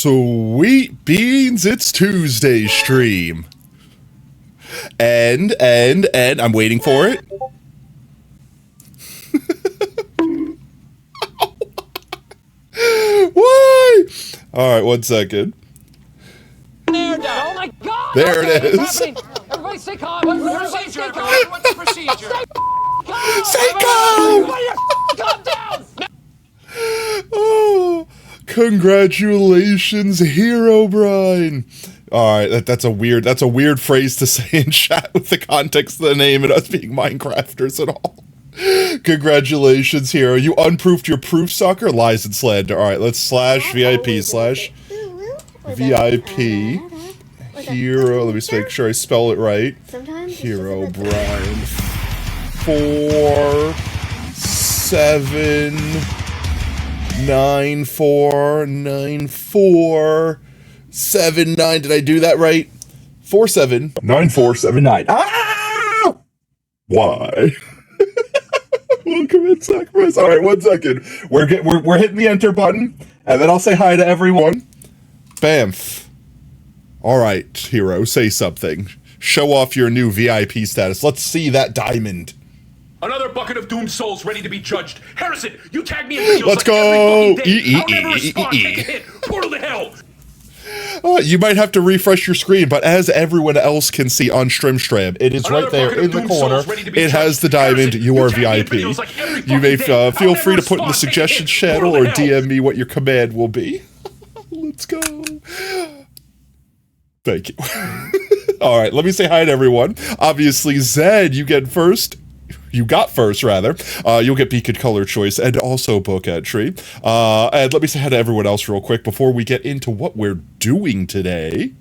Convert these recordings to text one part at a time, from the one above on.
Sweet beans, it's Tuesday stream. And I'm waiting for it. Why? Alright, 1 second. Oh my god! There it is. Everybody stay calm. What's the procedure? Stay calm! Calm down! Oh, congratulations, Herobrine. Alright, that's a weird phrase to say in chat with the context of the name and us being Minecrafters and all. Congratulations, Hero. You unproofed your proof sucker? Lies and slander. Alright, let's slash VIP slash VIP Hero. Let me just make sure I spell it right. Herobrine 47949479. Did I do that right? 479479. Ah! Why? Welcome in, sacrifice. All right, 1 second. We're hitting the enter button, and then I'll say hi to everyone. Bamf. All right, Hero, say something. Show off your new VIP status. Let's see that diamond. Another bucket of doomed souls ready to be judged. Harrison, you tag me in videos. Let's like go. Every fucking day. I'll never respond. Take a hit. Portal to hell. You might have to refresh your screen, but as everyone else can see on Strimstram, it is right there in the corner. It has the diamond. You are VIP. You may feel free to put in the suggestions channel or DM me what your command will be. Let's go. Thank you. All right, let me say hi to everyone. Obviously, Zed, you get first. You got first, rather. You'll get beacon color choice and also book entry. And let me say hi to everyone else real quick before we get into what we're doing today.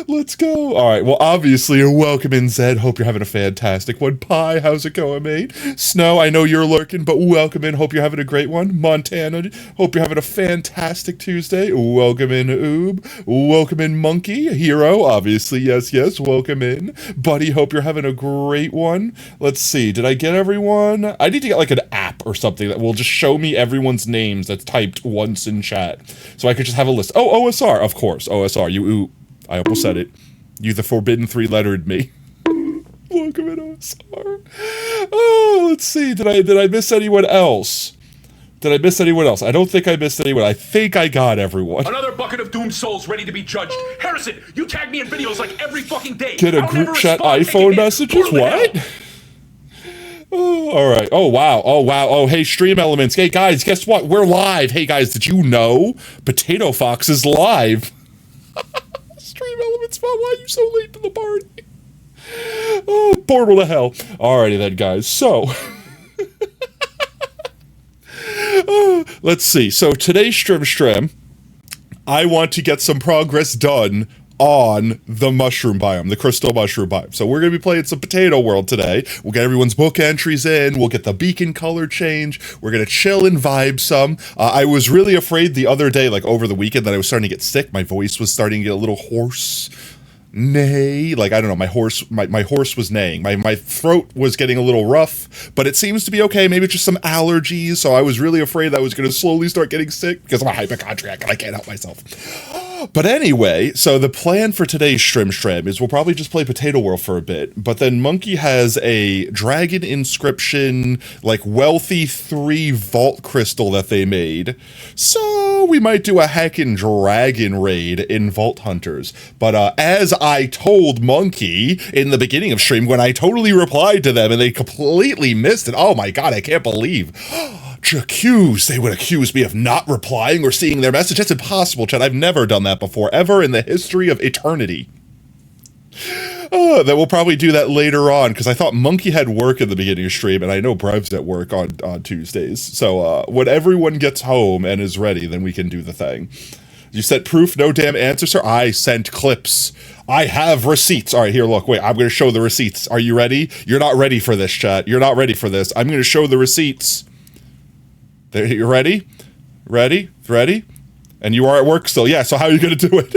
Let's go. All right. Well, obviously, welcome in, Zed. Hope you're having a fantastic one. Pie, how's it going, mate? Snow, I know you're lurking, but welcome in. Hope you're having a great one. Montana, hope you're having a fantastic Tuesday. Welcome in, Oob. Welcome in, Monkey. Hero, obviously, yes. Welcome in. Buddy, hope you're having a great one. Let's see. Did I get everyone? I need to get like an app or something that will just show me everyone's names that's typed once in chat. So I could just have a list. Oh, OSR, of course. OSR, you Oob. I almost said it. You the forbidden three-lettered me. Welcome in, OSR. Oh, let's see. Did I miss anyone else? I don't think I missed anyone. I think I got everyone. Another bucket of doomed souls ready to be judged. Harrison, you tag me in videos like every fucking day. Get a group chat iPhone messages? What? Oh, all right. Oh, wow. Oh, hey, Stream Elements. Hey, guys, guess what? We're live. Hey, guys, did you know Potato Fox is live? Stream Elements, why are you so late to the party? Oh, portal to hell. Alrighty then, guys. So, let's see. So today's Strim, I want to get some progress done on the mushroom biome, the crystal mushroom biome. So we're going to be playing some Potato World today. We'll get everyone's book entries in. We'll get the beacon color change. We're going to chill and vibe some. I was really afraid the other day, like over the weekend, that I was starting to get sick. My voice was starting to get a little hoarse. Neigh, like I don't know, my horse was neighing. My throat was getting a little rough, but it seems to be okay. Maybe just some allergies. So I was really afraid that I was going to slowly start getting sick because I'm a hypochondriac and I can't help myself. But anyway, so the plan for today's Strim is we'll probably just play Potato World for a bit, but then Monkey has a dragon inscription, like wealthy 3 vault crystal that they made. So we might do a heckin' dragon raid in Vault Hunters. But as I told Monkey in the beginning of stream, when I totally replied to them and they completely missed it. Oh my god, I can't believe. They would accuse me of not replying or seeing their message. That's impossible, Chad. I've never done that before, ever in the history of eternity. Then we'll probably do that later on, because I thought Monkey had work in the beginning of stream, and I know Brev's at work on Tuesdays. So when everyone gets home and is ready, then we can do the thing. You sent proof, no damn answer, sir? I sent clips. I have receipts. All right, here, look, wait, I'm going to show the receipts. Are you ready? You're not ready for this, chat. You're not ready for this. I'm going to show the receipts. There, you ready? Ready? And you are at work still. Yeah, so how are you going to do it?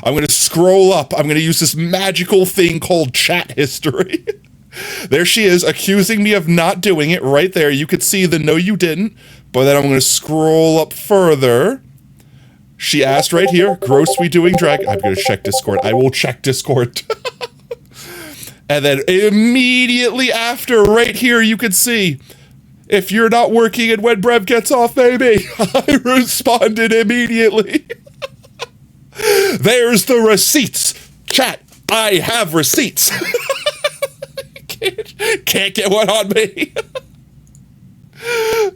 I'm going to scroll up. I'm going to use this magical thing called chat history. There she is, accusing me of not doing it right there. You could see the no you didn't, but then I'm going to scroll up further. She asked right here, gross we doing drag? I'm going to check Discord. I will check Discord. And then immediately after, right here, you can see, if you're not working and when Brev gets off, baby, I responded immediately. There's the receipts. Chat, I have receipts. Can't get one on me.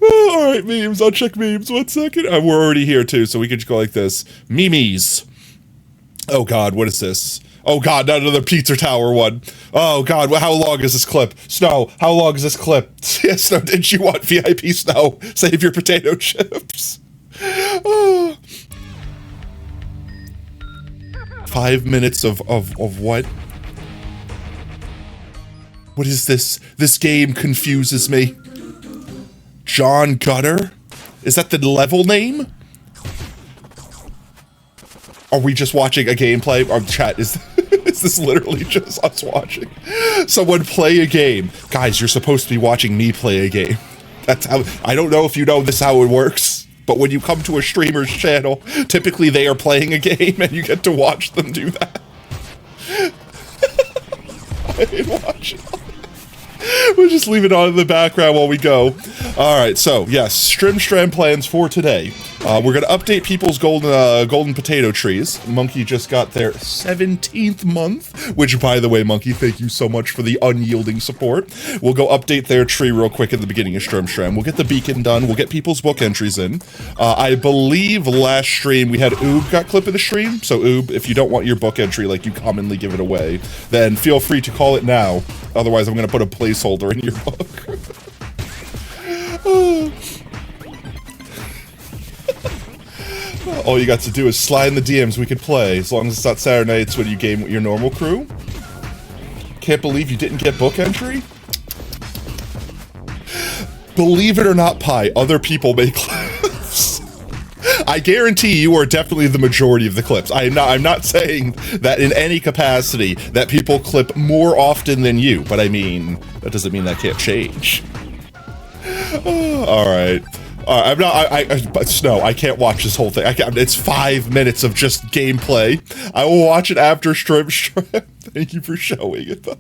All right, memes. I'll check memes. 1 second. We're already here, too, so we can just go like this. Memes. Oh, God, what is this? Oh, God, another Pizza Tower one. Oh, God, how long is this clip? Snow, how long is this clip? Yes, Snow, did you want VIP Snow? Save your potato chips. Oh. 5 minutes of what? What is this? This game confuses me. John Gutter? Is that the level name? Are we just watching a gameplay? Our chat, is this literally just us watching someone play a game? Guys, you're supposed to be watching me play a game. That's how, I don't know if you know this how it works, but when you come to a streamer's channel, typically they are playing a game and you get to watch them do that. I hate watching. We'll just leave it on in the background while we go. All right, so yes, Strim plans for today. We're gonna update people's golden potato trees. Monkey just got their 17th month, which, by the way, Monkey, thank you so much for the unyielding support. We'll go update their tree real quick at the beginning of Strim. We'll get the beacon done. We'll get people's book entries in. I believe last stream we had Oob got clip of the stream. So Oob, if you don't want your book entry like you commonly give it away, then feel free to call it now. Otherwise, I'm gonna put a placeholder in your book. All you got to do is slide in the DMs, we could play, as long as it's not Saturday nights when you game with your normal crew. Can't believe you didn't get book entry? Believe it or not, Pi, other people make clips. I guarantee you are definitely the majority of the clips. I'm not saying that in any capacity that people clip more often than you, but I mean, that doesn't mean that can't change. All right. I'm not. But Snow, I can't watch this whole thing. It's 5 minutes of just gameplay. I will watch it after Strim. Thank you for showing it, though.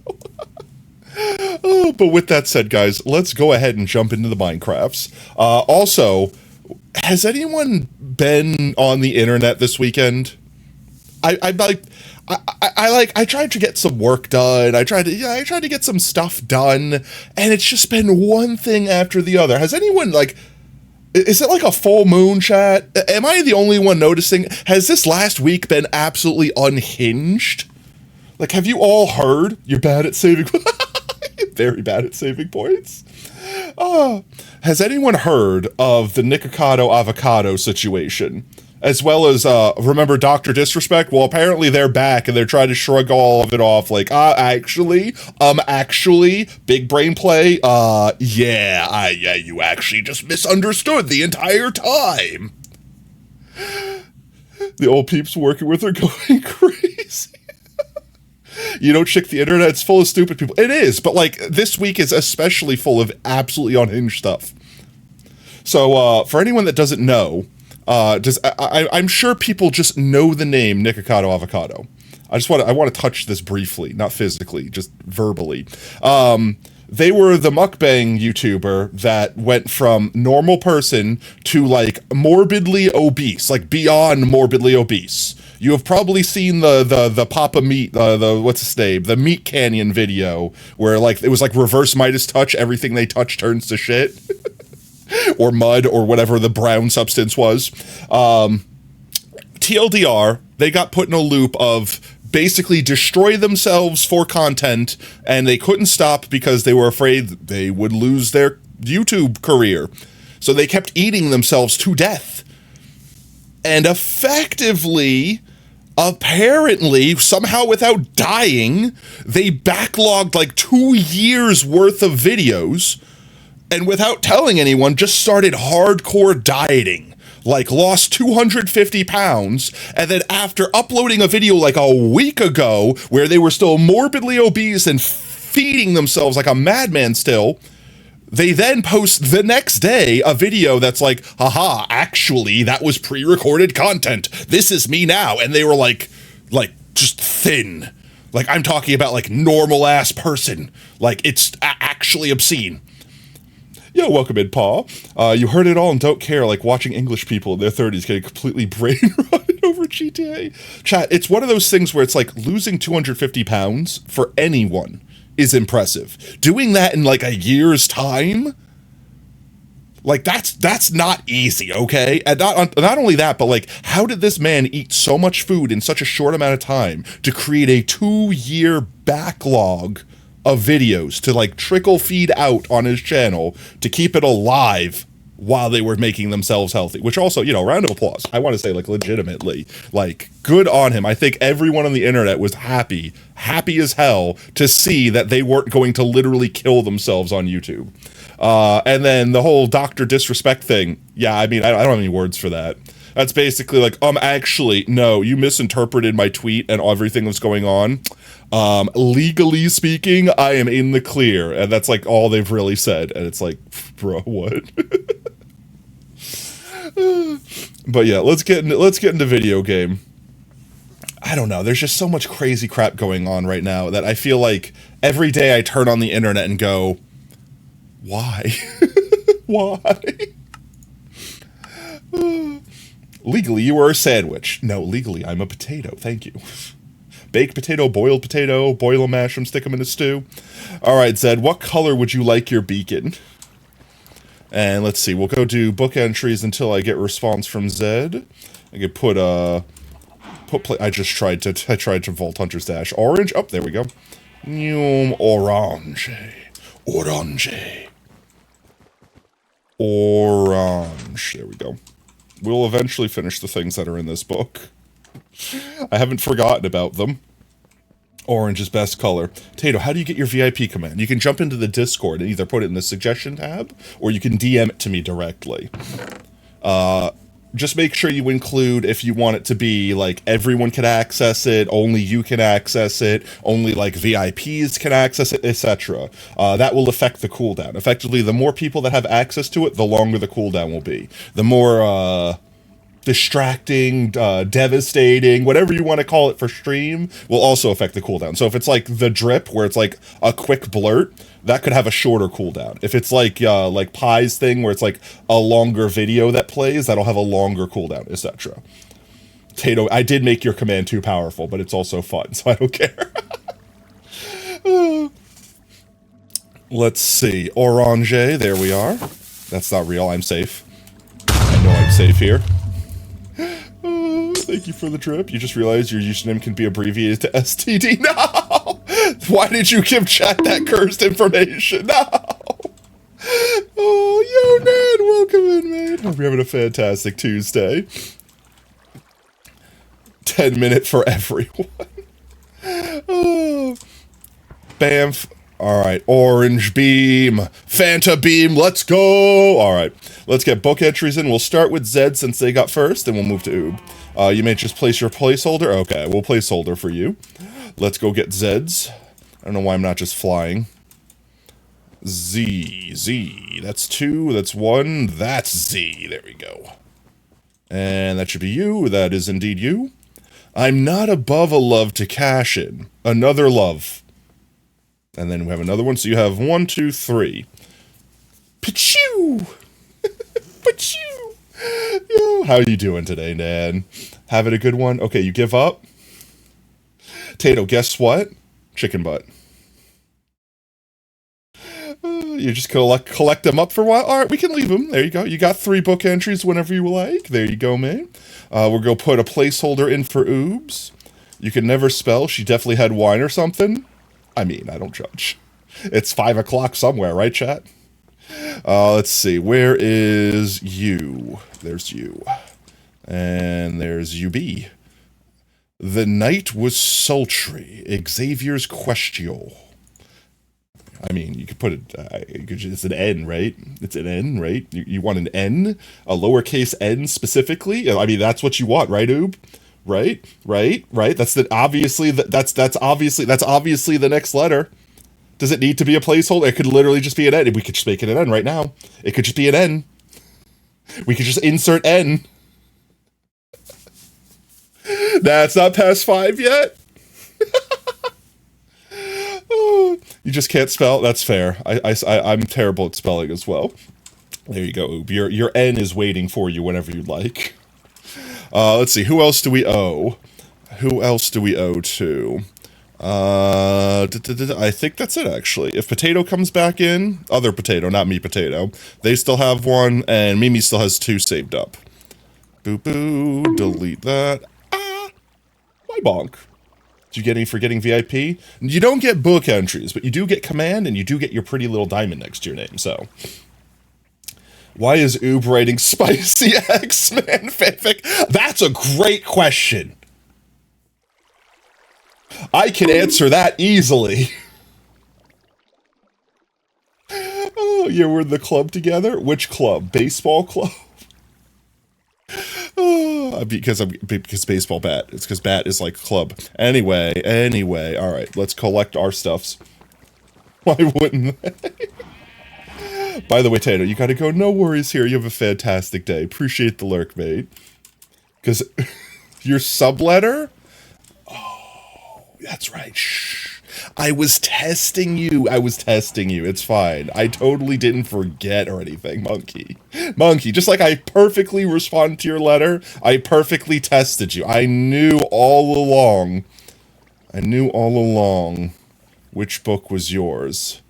Oh, but with that said, guys, let's go ahead and jump into the Minecrafts. Also, has anyone been on the internet this weekend? I tried to get some work done. I tried to get some stuff done, and it's just been one thing after the other. Has anyone, like, is it like a full moon, chat? Am I the only one noticing? Has this last week been absolutely unhinged? Like, have you all heard? You're bad at saving, very bad at saving points. Has anyone heard of the Nikocado avocado situation? As well as, remember Dr. Disrespect? Well, apparently they're back and they're trying to shrug all of it off. Like, actually, big brain play. Yeah, you actually just misunderstood the entire time. The old peeps working with are going crazy. You don't check the internet, it's full of stupid people. It is, but like, this week is especially full of absolutely unhinged stuff. So, for anyone that doesn't know, I'm sure people just know the name Nikocado Avocado. I want to touch this briefly, not physically, just verbally. They were the mukbang YouTuber that went from normal person to like morbidly obese, like beyond morbidly obese. You have probably seen the Papa Meat, what's his name, the Meat Canyon video where like it was like reverse Midas touch, everything they touch turns to shit. Or mud, or whatever the brown substance was. TLDR, they got put in a loop of basically destroy themselves for content, and they couldn't stop because they were afraid they would lose their YouTube career. So they kept eating themselves to death. And effectively, apparently, somehow without dying, they backlogged like 2 years worth of videos, and without telling anyone, just started hardcore dieting. Like, lost 250 pounds, and then after uploading a video like a week ago, where they were still morbidly obese and feeding themselves like a madman still, They then post the next day a video that's like, haha, actually, that was pre-recorded content. This is me now. And they were like just thin. Like, I'm talking about like normal ass person. Like, it's actually obscene. Yo, welcome in, Paul. You heard it all and don't care, like watching English people in their 30s getting completely brain rotted over GTA. Chat, it's one of those things where it's like losing 250 pounds for anyone is impressive. Doing that in like a year's time, like that's not easy, okay? And not only that, but like, how did this man eat so much food in such a short amount of time to create a 2-year backlog of videos to like trickle feed out on his channel to keep it alive while they were making themselves healthy? Which also, you know, round of applause. I want to say, like, legitimately, like, good on him. I think everyone on the internet was happy as hell to see that they weren't going to literally kill themselves on YouTube. And then the whole Dr. Disrespect thing. Yeah, I mean, I don't have any words for that. That's basically like, actually, no, you misinterpreted my tweet and everything that's going on. Legally speaking, I am in the clear. And that's like all they've really said. And it's like, bro, what? But yeah, let's get into video game. I don't know. There's just so much crazy crap going on right now that I feel like every day I turn on the internet and go, why? Why? Legally, you are a sandwich. No, legally, I'm a potato. Thank you. Baked potato, boil them, mash them, stick them in a stew. All right, Zed, what color would you like your beacon? And let's see, we'll go do book entries until I get response from Zed. I could put I tried to Vault Hunter's Dash. Orange, oh, there we go. Orange. There we go. We'll eventually finish the things that are in this book. I haven't forgotten about them. Orange is best color. Tato, how do you get your VIP command? You can jump into the Discord and either put it in the suggestion tab, or you can DM it to me directly. Just make sure you include if you want it to be like everyone can access it, only you can access it, only like VIPs can access it, etc. That will affect the cooldown. Effectively, the more people that have access to it, the longer the cooldown will be. The more distracting, devastating, whatever you want to call it for stream, will also affect the cooldown. So if it's like the drip, where it's like a quick blurt, that could have a shorter cooldown. If it's like Pie's thing, where it's like a longer video that plays, that'll have a longer cooldown, etc. Tato, I did make your command too powerful, but it's also fun, so I don't care. Let's see. Orange, there we are. That's not real, I'm safe. I know I'm safe here. Thank you for the trip. You just realized your username can be abbreviated to STD. No! Why did you give chat that cursed information? No! Oh, yo, Ned, welcome in, man. Hope you're having a fantastic Tuesday. 10-minute for everyone. Oh. Bamf. Alright, Orange Beam, Fanta Beam, let's go! Alright, let's get book entries in. We'll start with Zed since they got first, and we'll move to Oob. You may just place your placeholder. Okay, we'll placeholder for you. Let's go get Zed's. I don't know why I'm not just flying. Z, that's 2, that's 1, that's Z, there we go. And that should be you, that is indeed you. I'm not above a love to cash in. Another love. And then we have another one, so you have 1, 2, 3. Pachoo! Pachoo! Yo, how you doing today, Nan? Having a good one? Okay, you give up? Tato, guess what? Chicken butt. You just collect them up for a while? Alright, we can leave them. There you go. You got 3 book entries whenever you like. There you go, man. We're going to put a placeholder in for Oobs. You can never spell. She definitely had wine or something. I mean, I don't judge. It's 5 o'clock somewhere, right, chat? Let's see. Where is you? There's you. And there's UB. The night was sultry. Xavier's question. I mean, you could put it, it's an N, right? It's an N, right? You want an N? A lowercase n specifically? I mean, that's what you want, right, Oob? Right. That's obviously the next letter. Does it need to be a placeholder? It could literally just be an N. We could just make it an N right now. It could just be an N. We could just insert N. Nah, it's not past 5 yet. Oh, you just can't spell? That's fair. I'm terrible at spelling as well. There you go, Oob. Your N is waiting for you whenever you like. Let's see. Who else do we owe? Who else do we owe to? I think that's it, actually. If Potato comes back in, other Potato, not me Potato, they still have one, and Mimi still has 2 saved up. Boo boo, delete that. My bonk. Do you get any for getting VIP? You don't get book entries, but you do get command, and you do get your pretty little diamond next to your name, so. Why is Oob writing spicy X-Men fanfic? That's a great question. I can answer that easily. Oh, yeah, we're in the club together? Which club? Baseball club? Oh, because baseball bat. It's because bat is like club. Anyway, all right, let's collect our stuffs. Why wouldn't they? By the way, Tato, you gotta go. No worries here. You have a fantastic day. Appreciate the lurk, mate. Because your subletter? Oh, that's right. Shh. I was testing you. It's fine. I totally didn't forget or anything, Monkey. Monkey, just like I perfectly responded to your letter, I perfectly tested you. I knew all along which book was yours.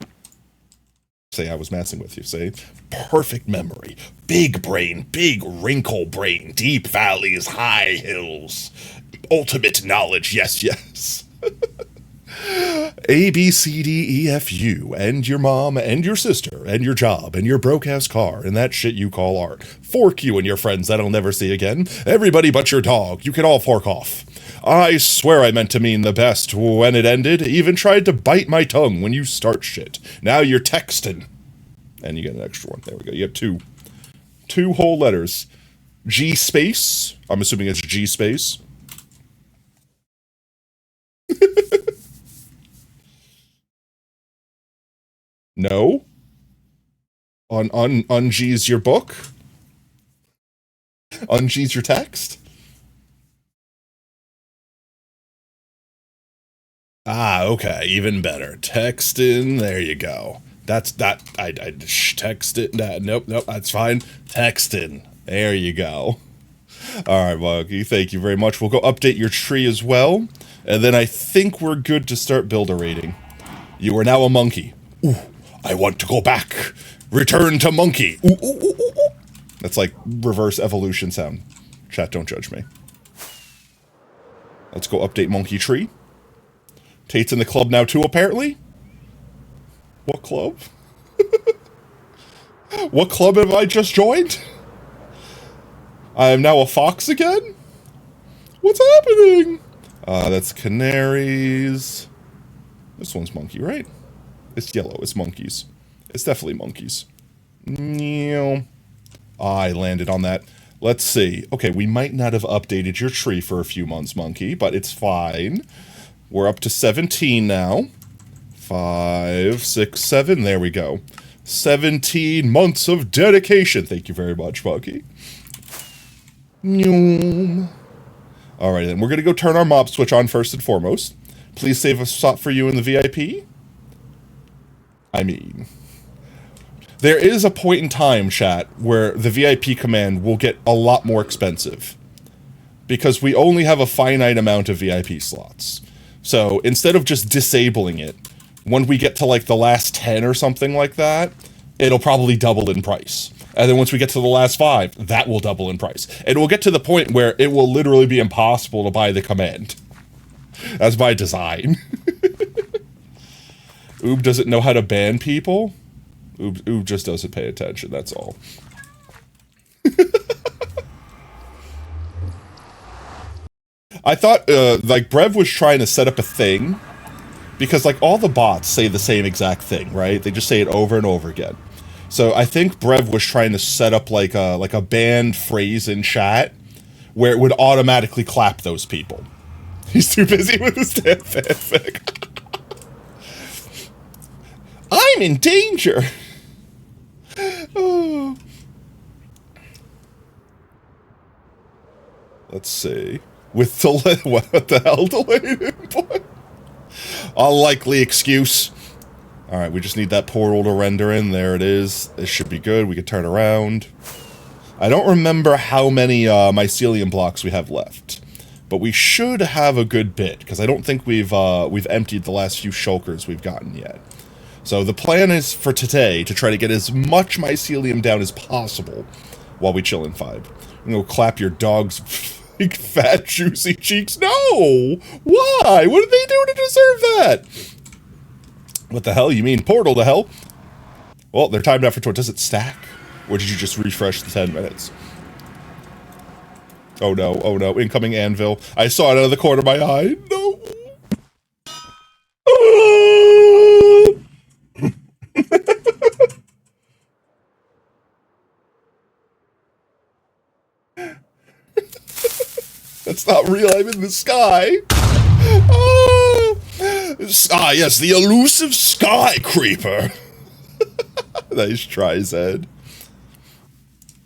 Say I was messing with you, say. Perfect memory. Big brain, big wrinkle brain, deep valleys, high hills. Ultimate knowledge, yes. A, B, C, D, E, F, U, and your mom, and your sister, and your job, and your broke-ass car, and that shit you call art. Fork you and your friends that I'll never see again. Everybody but your dog. You can all fork off. I swear I meant to mean the best when it ended. Even tried to bite my tongue when you start shit. Now you're texting. And you get an extra one. There we go. You have two. 2 whole letters. G space. I'm assuming it's G space. No. Ung's your book? Ung's your text? Ah, okay, even better. Texting, there you go. That's that. I text it. Nope, that's fine. Texting, there you go. All right, Monkey, thank you very much. We'll go update your tree as well, and then I think we're good to start builder rating. You are now a monkey. Ooh, I want to go back. Return to monkey. Ooh, ooh, ooh, ooh, ooh. That's like reverse evolution sound. Chat, don't judge me. Let's go update monkey tree. Tate's in the club now too, apparently. What club? What club have I just joined? I am now a fox again? What's happening? That's canaries. This one's monkey, right? It's yellow. It's monkeys. It's definitely monkeys. I landed on that. Let's see. Okay, we might not have updated your tree for a few months, monkey, but it's fine. We're up to 17 now. 5, 6, 7. There we go. 17 months of dedication. Thank you very much, monkey. Alright then, we're going to go turn our mob switch on first and foremost. Please save a spot for you in the VIP. I mean, there is a point in time, chat, where the VIP command will get a lot more expensive. Because we only have a finite amount of VIP slots. So, instead of just disabling it, when we get to like the last 10 or something like that, it'll probably double in price. And then once we get to the last 5, that will double in price. And we'll get to the point where it will literally be impossible to buy the command. That's by design. Oob doesn't know how to ban people? Oob just doesn't pay attention, that's all. I thought, like, Brev was trying to set up a thing, because, like, all the bots say the same exact thing, right? They just say it over and over again. So I think Brev was trying to set up, like a banned phrase in chat, where it would automatically clap those people. He's too busy with his damn fanfic. I'm in danger. Oh. Let's see. With what the hell delayed input? Unlikely excuse. All right, we just need that portal to render in. There it is. This should be good. We can turn around. I don't remember how many mycelium blocks we have left, but we should have a good bit because I don't think we've emptied the last few shulkers we've gotten yet. So the plan is for today to try to get as much mycelium down as possible while we chill in 5. I'm gonna clap your dog's big, fat, juicy cheeks. No! Why? What did they do to deserve that? What the hell? You mean portal to hell? Well, they're timed out for 20. Does it stack? Or did you just refresh the 10 minutes? Oh no, oh no. Incoming anvil. I saw it out of the corner of my eye. No! That's not real. I'm in the sky. Ah, yes, the elusive sky creeper. Nice try, Zed.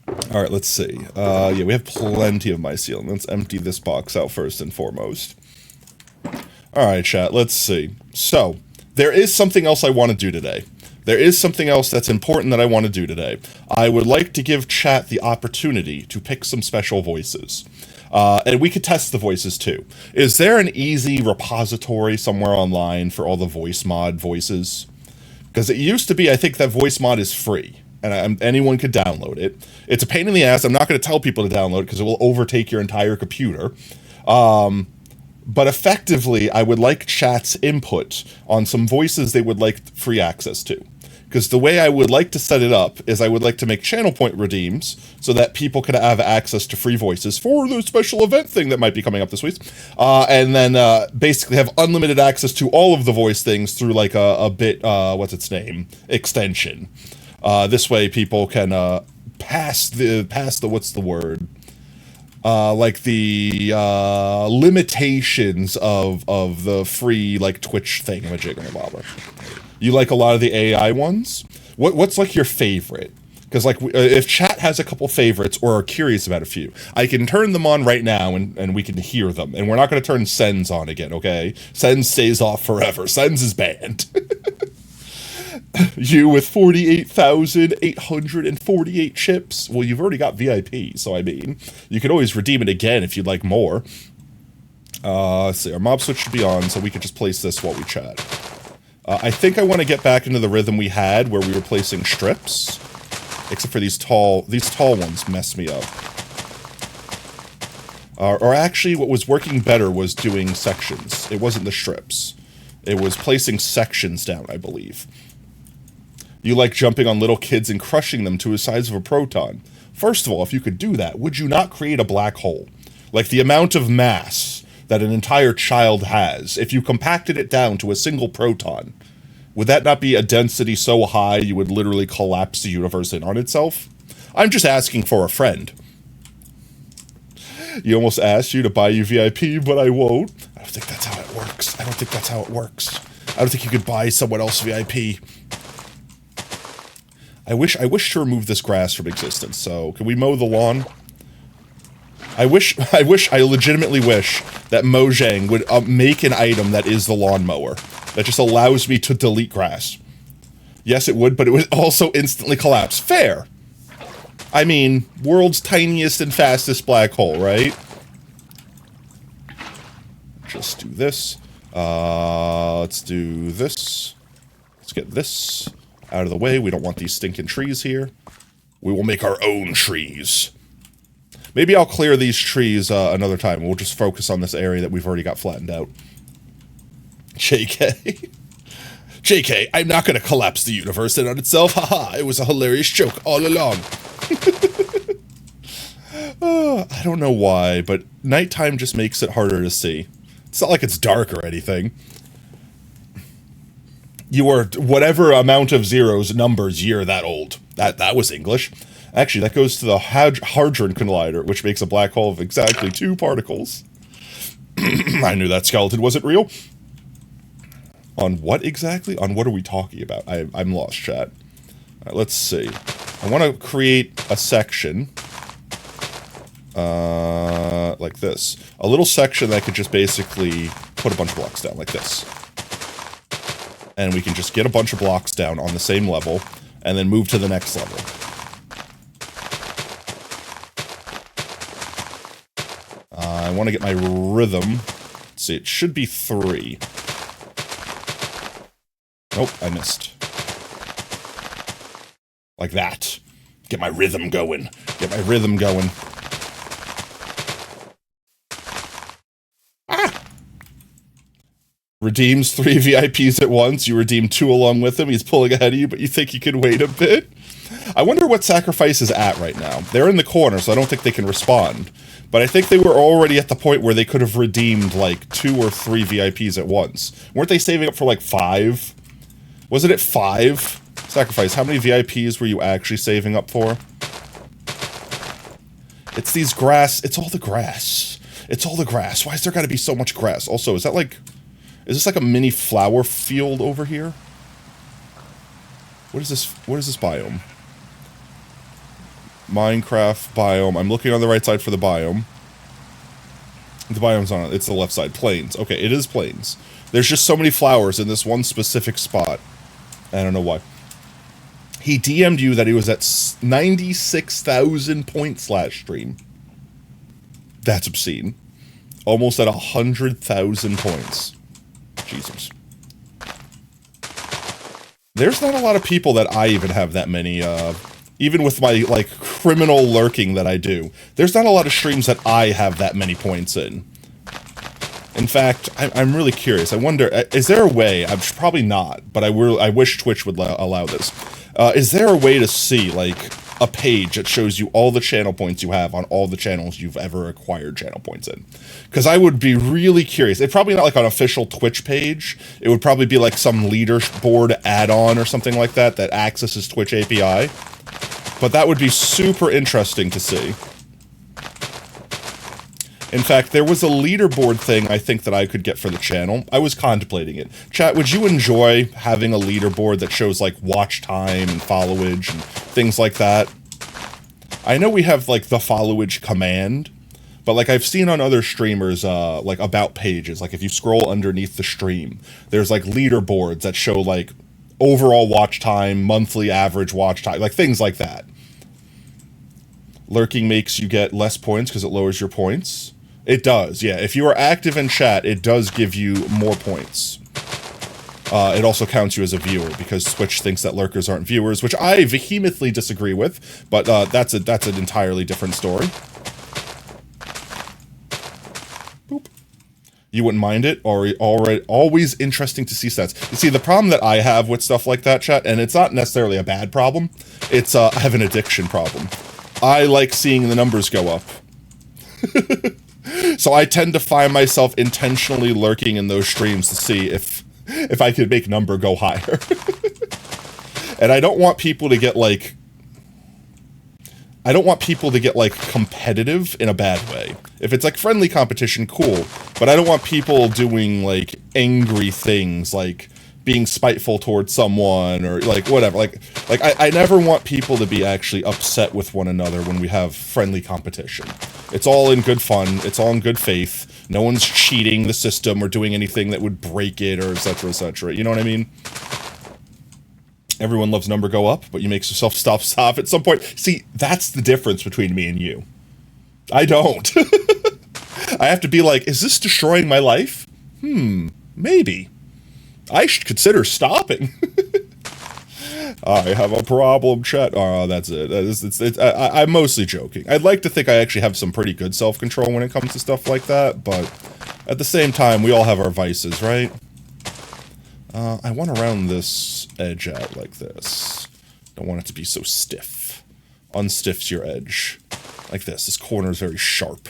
All right, let's see. Yeah, we have plenty of mycelium. Let's empty this box out first and foremost. All right, chat, let's see. So, there is something else I want to do today. There is something else that's important that I want to do today. I would like to give chat the opportunity to pick some special voices. And we could test the voices too. Is there an easy repository somewhere online for all the voice mod voices? Because it used to be, I think that voice mod is free, and anyone could download it. It's a pain in the ass. I'm not going to tell people to download it because it will overtake your entire computer. But effectively, I would like chat's input on some voices they would like free access to. Because the way I would like to set it up is I would like to make channel point redeems so that people can have access to free voices for the special event thing that might be coming up this week. And then basically have unlimited access to all of the voice things through like a bit, what's its name, extension. This way people can pass the, what's the word? Like the limitations of the free like Twitch thingamajiggamabobber. You like a lot of the AI ones? What's like your favorite? Because like if chat has a couple favorites or are curious about a few, I can turn them on right now and we can hear them. And we're not going to turn Sens on again, okay? Sens stays off forever. Sens is banned. You with 48,848 chips. Well, you've already got VIP, so I mean, you can always redeem it again if you'd like more. Let's see, our mob switch should be on, so we could just place this while we chat. I think I want to get back into the rhythm we had where we were placing strips. Except for these tall ones mess me up. Or actually, what was working better was doing sections. It wasn't the strips. It was placing sections down, I believe. You like jumping on little kids and crushing them to the size of a proton. First of all, if you could do that, would you not create a black hole? Like the amount of mass that an entire child has, if you compacted it down to a single proton, would that not be a density so high you would literally collapse the universe in on itself? I'm just asking for a friend. You almost asked you to buy you VIP, but I won't. I don't think that's how it works. I don't think that's how it works. I don't think you could buy someone else VIP. I wish to remove this grass from existence, so can we mow the lawn? I legitimately wish that Mojang would make an item that is the lawnmower that just allows me to delete grass. Yes, it would, but it would also instantly collapse. Fair. I mean, world's tiniest and fastest black hole, right? Just do this. Let's do this. Let's get this out of the way. We don't want these stinking trees here. We will make our own trees. Maybe I'll clear these trees another time. We'll just focus on this area that we've already got flattened out. JK. JK, I'm not going to collapse the universe in on itself. Haha, it was a hilarious joke all along. I don't know why, but nighttime just makes it harder to see. It's not like it's dark or anything. You are whatever amount of zeros, numbers, you're that old. That was English. Actually, that goes to the Hadron Collider, which makes a black hole of exactly 2 particles. I knew that skeleton wasn't real. On what exactly? On what are we talking about? I'm lost, chat. All right, let's see. I want to create a section. Like this. A little section that I could just basically put a bunch of blocks down, like this. And we can just get a bunch of blocks down on the same level, and then move to the next level. I want to get my rhythm. Let's see, it should be 3. Nope, I missed. Like that. Get my rhythm going. Get my rhythm going. Ah! Redeems 3 VIPs at once. You redeem 2 along with him. He's pulling ahead of you, but you think you can wait a bit? I wonder what Sacrifice is at right now. They're in the corner, so I don't think they can respond. But I think they were already at the point where they could have redeemed, like, 2 or 3 VIPs at once. Weren't they saving up for, like, 5? Wasn't it 5? Sacrifice, how many VIPs were you actually saving up for? It's these grass... It's all the grass. It's all the grass. Why is there gotta be so much grass? Also, is that, like... Is this, like, a mini flower field over here? What is this? What is this biome? Minecraft biome. I'm looking on the right side for the biome. The biome's on it. It's the left side. Plains. Okay, it is plains. There's just so many flowers in this one specific spot. I don't know why. He DM'd you that he was at 96,000 points last stream. That's obscene. Almost at 100,000 points. Jesus. There's not a lot of people that I even have that many, even with my, like, criminal lurking that I do. There's not a lot of streams that I have that many points in. In fact, I'm really curious. I wonder, is there a way, I'm probably not, but I wish Twitch would allow this. Is there a way to see, like, a page that shows you all the channel points you have on all the channels you've ever acquired channel points in? Because I would be really curious. It's probably not like an official Twitch page. It would probably be like some leaderboard add-on or something like that that accesses Twitch API. But that would be super interesting to see. In fact, there was a leaderboard thing I think that I could get for the channel. I was contemplating it. Chat, would you enjoy having a leaderboard that shows, like, watch time and followage and things like that? I know we have, like, the followage command, but, like, I've seen on other streamers, like, about pages. Like, if you scroll underneath the stream, there's, like, leaderboards that show, like, overall watch time, monthly average watch time, like, things like that. Lurking makes you get less points because it lowers your points. It does, yeah. If you are active in chat, it does give you more points. It also counts you as a viewer, because Twitch thinks that lurkers aren't viewers, which I vehemently disagree with, but that's an entirely different story. Boop. You wouldn't mind it, or always interesting to see stats. You see, the problem that I have with stuff like that, chat, and it's not necessarily a bad problem, it's, I have an addiction problem. I like seeing the numbers go up. So I tend to find myself intentionally lurking in those streams to see if I could make number go higher. And I don't want people to get, like... I don't want people to get, like, competitive in a bad way. If it's, like, friendly competition, cool. But I don't want people doing, like, angry things, like being spiteful towards someone, or, like, whatever. Like I never want people to be actually upset with one another when we have friendly competition. It's all in good fun. It's all in good faith. No one's cheating the system or doing anything that would break it, or et cetera, et cetera. You know what I mean? Everyone loves number go up, but you make yourself stop at some point. See, that's the difference between me and you. I don't. I have to be like, is this destroying my life? Maybe. I should consider stopping. I have a problem, chat. Oh, that's it. I'm mostly joking. I'd like to think I actually have some pretty good self-control when it comes to stuff like that, but at the same time, we all have our vices, right? I want to round this edge out like this. Don't want it to be so stiff. Unstiffs your edge. Like this. This corner is very sharp.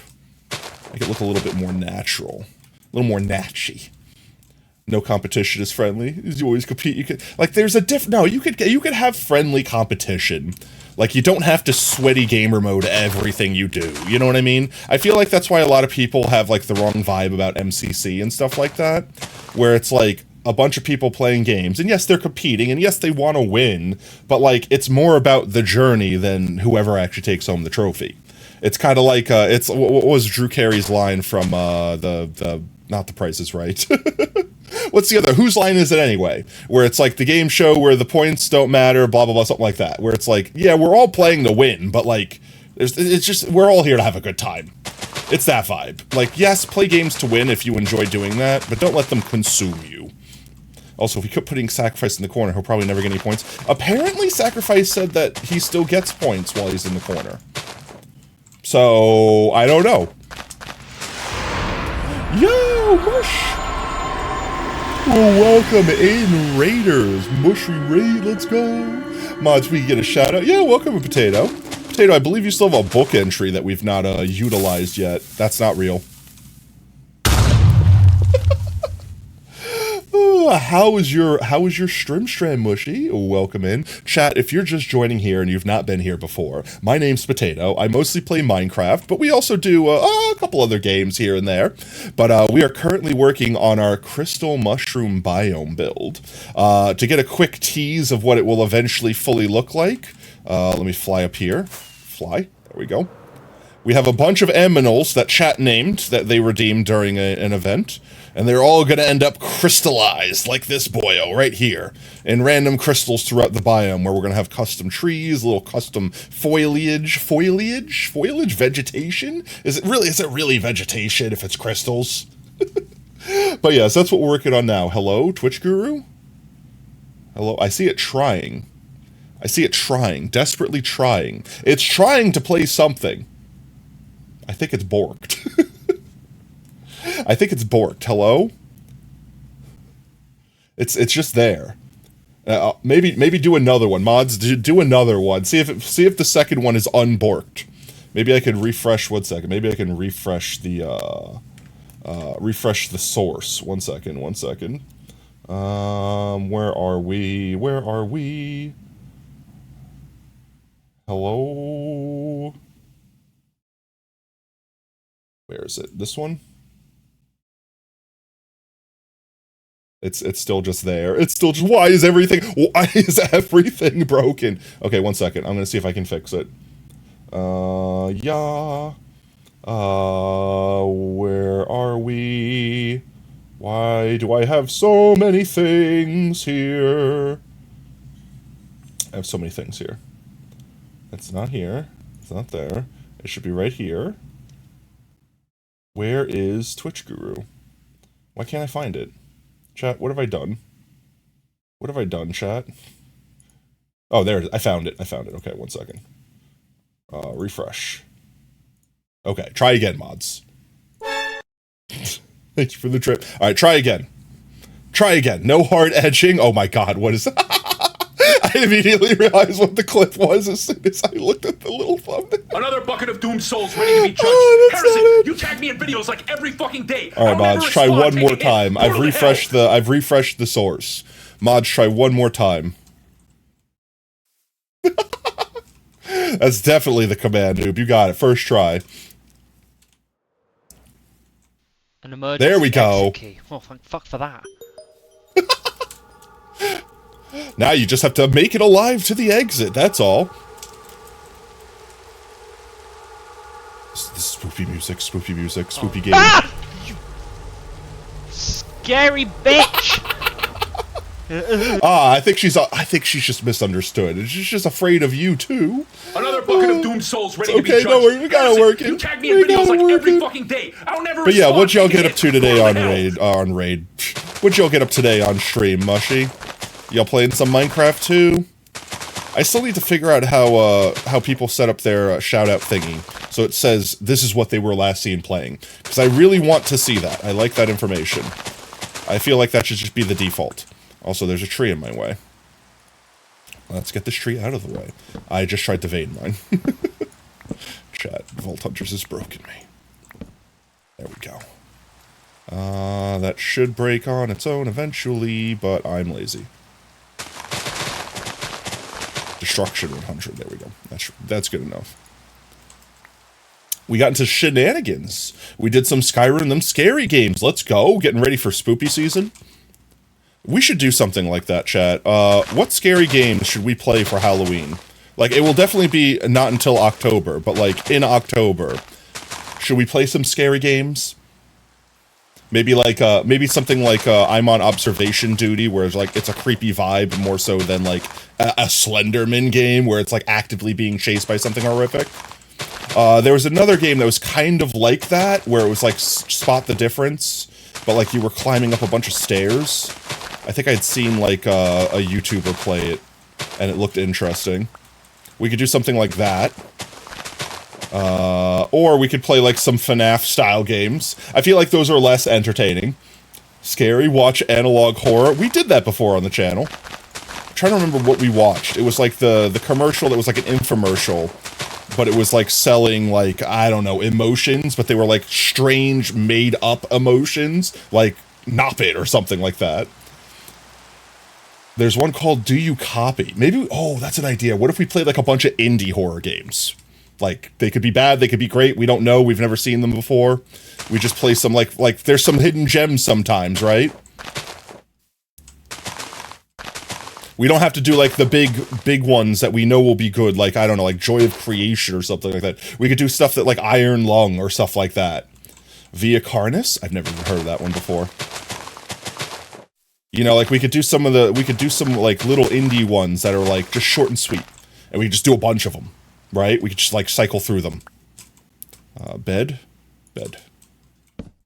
Make it look a little bit more natural. A little more natchy. No competition is friendly. You always compete. You could, like, there's a no, you could have friendly competition. Like, you don't have to sweaty gamer mode everything you do. You know what I mean? I feel like that's why a lot of people have, like, the wrong vibe about MCC and stuff like that. Where it's like, a bunch of people playing games, and yes, they're competing, and yes, they want to win, but like it's more about the journey than whoever actually takes home the trophy. It's kind of like it's what was Drew Carey's line from the not The Price is Right. What's the other? Whose line is it anyway? Where it's like the game show where the points don't matter, blah blah blah, something like that. Where it's like, yeah, we're all playing to win, but like, it's just we're all here to have a good time. It's that vibe. Like, yes, play games to win if you enjoy doing that, but don't let them consume you. Also, if we keep putting Sacrifice in the corner, he'll probably never get any points. Apparently, Sacrifice said that he still gets points while he's in the corner. So, I don't know. Yo, Mush! Well, welcome in, Raiders. Mushy Raid, let's go. Mods, we can get a shout out. Yeah, welcome, Potato. Potato, I believe you still have a book entry that we've not utilized yet. That's not real. How is your Strimstram, Mushy? Welcome in. Chat, if you're just joining here and you've not been here before, my name's Potato. I mostly play Minecraft, but we also do a couple other games here and there. But we are currently working on our Crystal Mushroom Biome build. To get a quick tease of what it will eventually fully look like, let me fly up here. Fly. There we go. We have a bunch of aminals that chat named that they redeemed during an event. And they're all going to end up crystallized, like this boyo right here, in random crystals throughout the biome, where we're going to have custom trees, little custom foliage, vegetation? Is it really vegetation if it's crystals? But yes, that's what we're working on now. Hello, Twitch Guru? Hello, I see it trying. Desperately trying. It's trying to play something. I think it's borked. I think it's borked. Hello? It's just there. Maybe do another one. Mods, do another one. See if the second one is unborked. Maybe I can refresh. 1 second. Maybe I can refresh the source. 1 second. 1 second. Where are we? Hello? Where is it? This one? It's still just there. It's still just, why is everything broken? Okay, 1 second. I'm gonna see if I can fix it. Yeah. Where are we? Why do I have so many things here? I have so many things here. It's not here. It's not there. It should be right here. Where is Twitch Guru? Why can't I find it? Chat, what have I done? What have I done, chat? Oh, there it is. I found it. Okay, 1 second. Refresh. Okay, try again, mods. Thank you for the trip. Alright, try again. No hard edging. Oh my god, what is that? I immediately realized what the clip was as soon as I looked at the little thumbnail. Another bucket of doomed souls ready to be judged. Harrison, you tag me in videos like every fucking day. Alright, mods, try one more time. I've refreshed the source. Mods, try one more time. That's definitely the command, noob. You got it. First try. An emergency there we go. Key. Oh, thank fuck for that. Now you just have to make it alive to the exit, that's all. This is spooky music, spooky game. Ah! You scary bitch! I think she's just misunderstood. She's just afraid of you too. Another bucket of doomed souls ready to be judged. Okay, don't worry, we got it working. You tag me in videos like every fucking day. I don't ever. But yeah, what'd y'all get up to today on raid? What'd y'all get up today on stream, Mushy? Y'all playing some Minecraft too? I still need to figure out how people set up their shout out thingy, so it says this is what they were last seen playing. Because I really want to see that. I like that information. I feel like that should just be the default. Also, there's a tree in my way. Let's get this tree out of the way. I just tried to evade mine. Chat, Vault Hunters has broken me. There we go. That should break on its own eventually, but I'm lazy. Destruction 100, there we go. That's good enough. We got into shenanigans. We did some Skyrim, them scary games. Let's go. Getting ready for spoopy season. We should do something like that, chat. What scary games should we play for Halloween? Like, it will definitely be not until October, but like in October, should we play some scary games? Maybe like, maybe something like I'm on observation duty, where it's like it's a creepy vibe more so than like a Slenderman game where it's like actively being chased by something horrific. There was another game that was kind of like that, where it was like spot the difference, but like you were climbing up a bunch of stairs. I think I'd seen like a YouTuber play it, and it looked interesting. We could do something like that. Or we could play like some FNAF-style games. I feel like those are less entertaining. Scary, watch analog horror. We did that before on the channel. I'm trying to remember what we watched. It was like the commercial that was like an infomercial, but it was like selling like, I don't know, emotions, but they were like strange made-up emotions, like Nop It or something like that. There's one called Do You Copy? Maybe, oh, that's an idea. What if we played like a bunch of indie horror games? Like, they could be bad, they could be great, we don't know, we've never seen them before. We just play some, like there's some hidden gems sometimes, right? We don't have to do, like, the big ones that we know will be good, like, I don't know, like Joy of Creation or something like that. We could do stuff that, like, Iron Lung or stuff like that. Via Carnus? I've never even heard of that one before. You know, like, we could do some, like, little indie ones that are, like, just short and sweet. And we could just do a bunch of them. Right? We could just, like, cycle through them. Bed.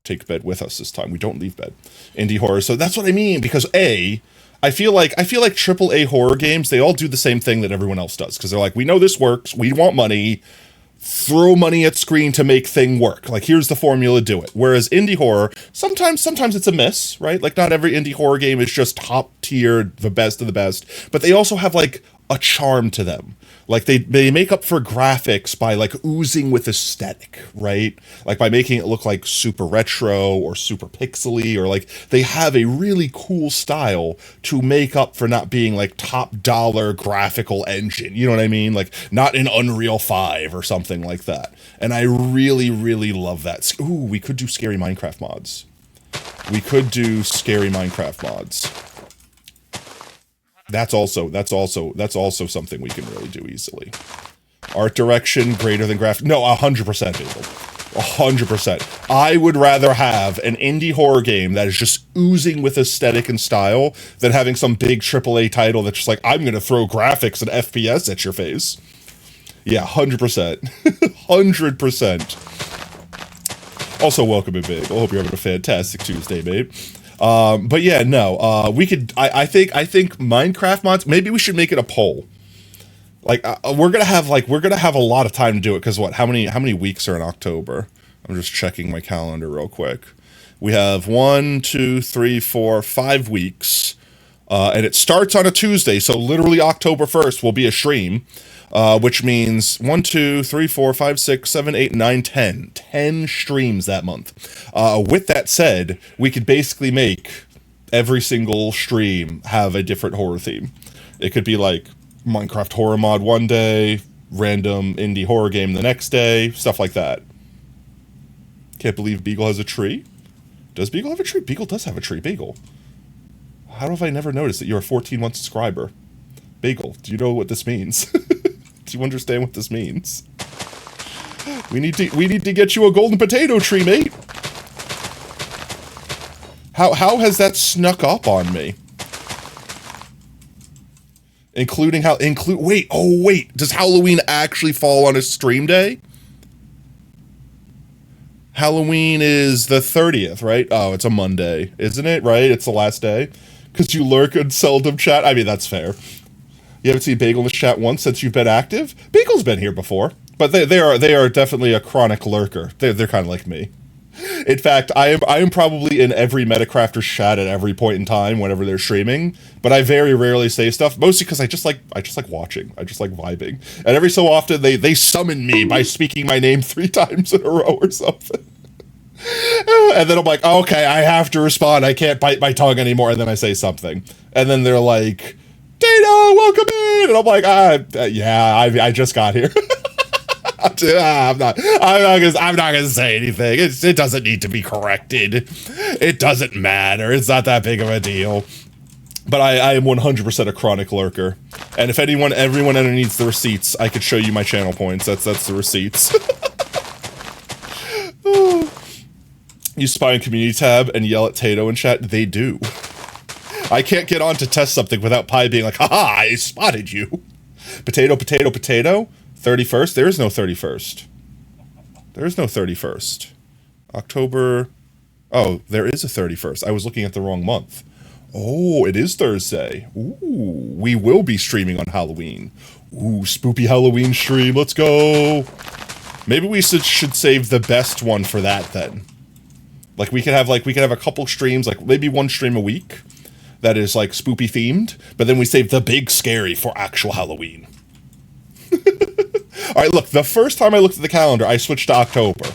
Take bed with us this time. We don't leave bed. Indie horror. So that's what I mean, because I feel like AAA horror games, they all do the same thing that everyone else does. Because they're like, we know this works, we want money, throw money at screen to make thing work. Like, here's the formula, do it. Whereas indie horror, sometimes it's a miss, right? Like, not every indie horror game is just top tier, the best of the best. But they also have, like, a charm to them. Like, they make up for graphics by, like, oozing with aesthetic, right? Like, by making it look, like, super retro or super pixely, or, like, they have a really cool style to make up for not being, like, top-dollar graphical engine, you know what I mean? Like, not in Unreal 5 or something like that. And I really, really love that. Ooh, we could do scary Minecraft mods. That's also something we can really do easily. Art direction greater than graphic. No, 100%, people. 100%. I would rather have an indie horror game that is just oozing with aesthetic and style than having some big AAA title that's just like, I'm going to throw graphics and FPS at your face. Yeah, 100%. 100%. Also, welcome in, babe. I hope you're having a fantastic Tuesday, babe. But yeah, no, we could, I think Minecraft mods, maybe we should make it a poll. Like, we're gonna have a lot of time to do it, because how many weeks are in October? I'm just checking my calendar real quick. We have 1, 2, 3, 4, 5 weeks, and it starts on a Tuesday, so literally October 1st will be a stream, which means 1, 2, 3, 4, 5, 6, 7, 8, 9, 10. 10 streams that month. With that said, we could basically make every single stream have a different horror theme. It could be like Minecraft horror mod one day, random indie horror game the next day, stuff like that. Can't believe Beagle has a tree. Does Beagle have a tree? Beagle does have a tree. Beagle. How have I never noticed that you're a 14-month subscriber? Beagle, do you know what this means? Do you understand what this means? We need to get you a golden potato tree, mate. How has that snuck up on me? Wait, does Halloween actually fall on a stream day? Halloween is the 30th, right? Oh, it's a Monday, isn't it? Right? It's the last day? Because you lurk and seldom chat? I mean, that's fair. You haven't seen Bagel in this chat once since you've been active? Bagel's been here before, but they are definitely a chronic lurker. They're kind of like me. In fact, I am probably in every Metacrafter's chat at every point in time whenever they're streaming, but I very rarely say stuff, mostly because I just like watching. I just like vibing. And every so often they summon me by speaking my name 3 times in a row or something. And then I'm like, okay, I have to respond. I can't bite my tongue anymore. And then I say something. And then they're like, Dano, welcome in. And I'm like, yeah, I just got here. I'm not gonna say anything. It doesn't need to be corrected. It doesn't matter. It's not that big of a deal. But I am 100% a chronic lurker. And if everyone ever needs the receipts, I could show you my channel points. That's the receipts. You spy on community tab and yell at Tato in chat? They do. I can't get on to test something without Pi being like, haha, I spotted you. Potato, potato, potato. 31st? There is no 31st. There is no 31st. October... Oh, there is a 31st. I was looking at the wrong month. Oh, it is Thursday. Ooh, we will be streaming on Halloween. Ooh, spoopy Halloween stream. Let's go. Maybe we should save the best one for that then. Like we could have a couple streams, like maybe one stream a week that is like spoopy themed, but then we save the big scary for actual Halloween. All right, look, the first time I looked at the calendar, I switched to October.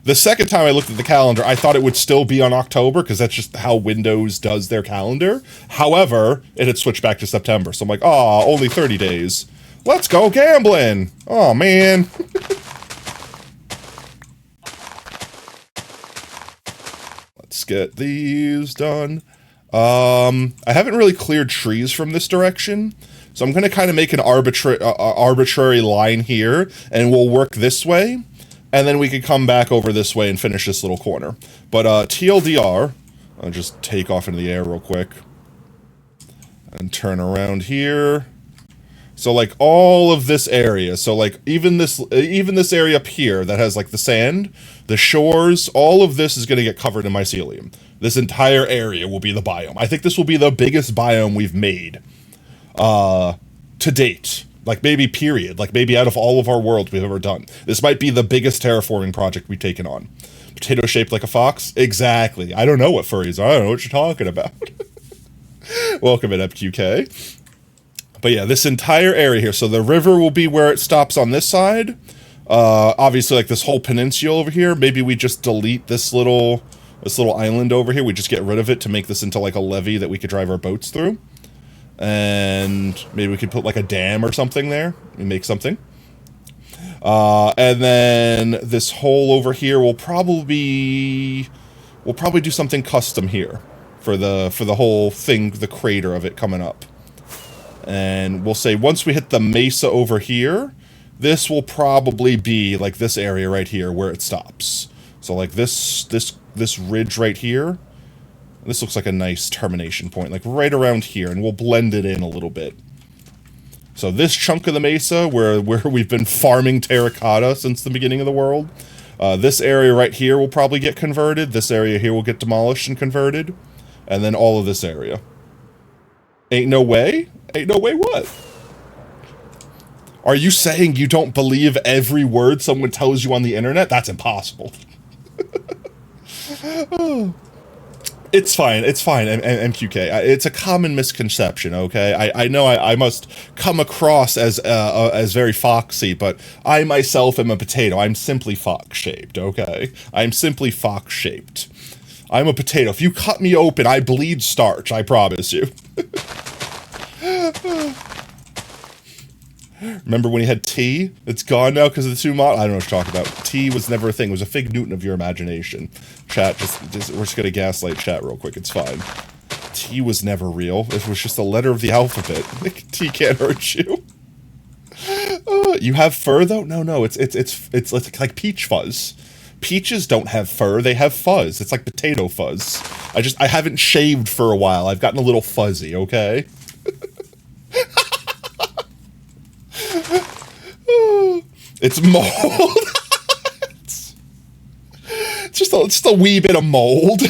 The second time I looked at the calendar, I thought it would still be on October because that's just how Windows does their calendar. However, it had switched back to September. So I'm like, oh, only 30 days. Let's go gambling. Oh, man. Let's get these done. I haven't really cleared trees from this direction. So I'm going to kind of make an arbitrary line here, and we'll work this way. And then we could come back over this way and finish this little corner. But TLDR, I'll just take off into the air real quick. And turn around here. So like all of this area, so like even this area up here that has like the sand, the shores, all of this is going to get covered in mycelium. This entire area will be the biome. I think this will be the biggest biome we've made to date. Like maybe period, like maybe out of all of our worlds we've ever done. This might be the biggest terraforming project we've taken on. Potato shaped like a fox? Exactly. I don't know what furries are. I don't know what you're talking about. Welcome in, FQK. But yeah, this entire area here. So the river will be where it stops on this side. Obviously, like this whole peninsula over here. Maybe we just delete this little island over here. We just get rid of it to make this into like a levee that we could drive our boats through. And maybe we could put like a dam or something there and make something. And then this hole over here will probably do something custom here for the whole thing, the crater of it coming up. And we'll say once we hit the mesa over here, this will probably be like this area right here where it stops. So like this ridge right here. This looks like a nice termination point, like right around here, and we'll blend it in a little bit. So this chunk of the mesa, where we've been farming terracotta since the beginning of the world, this area right here will probably get converted. This area here will get demolished and converted. And then all of this area. Ain't no way? Ain't no way what? Are you saying you don't believe every word someone tells you on the internet? That's impossible. Oh. It's fine, MQK. It's a common misconception, okay? I know I must come across as very foxy, but I myself am a potato. I'm simply fox-shaped, okay? I'm simply fox-shaped. I'm a potato. If you cut me open, I bleed starch, I promise you. Remember when you had tea? It's gone now because of the 2 mod. I don't know what you're talking about. Tea was never a thing. It was a fig Newton of your imagination. Chat, we're just gonna gaslight chat real quick. It's fine. Tea was never real. It was just a letter of the alphabet. Tea can't hurt you. You have fur though? No. It's like peach fuzz. Peaches don't have fur. They have fuzz. It's like potato fuzz. I haven't shaved for a while. I've gotten a little fuzzy. Okay. It's mold. It's just a wee bit of mold.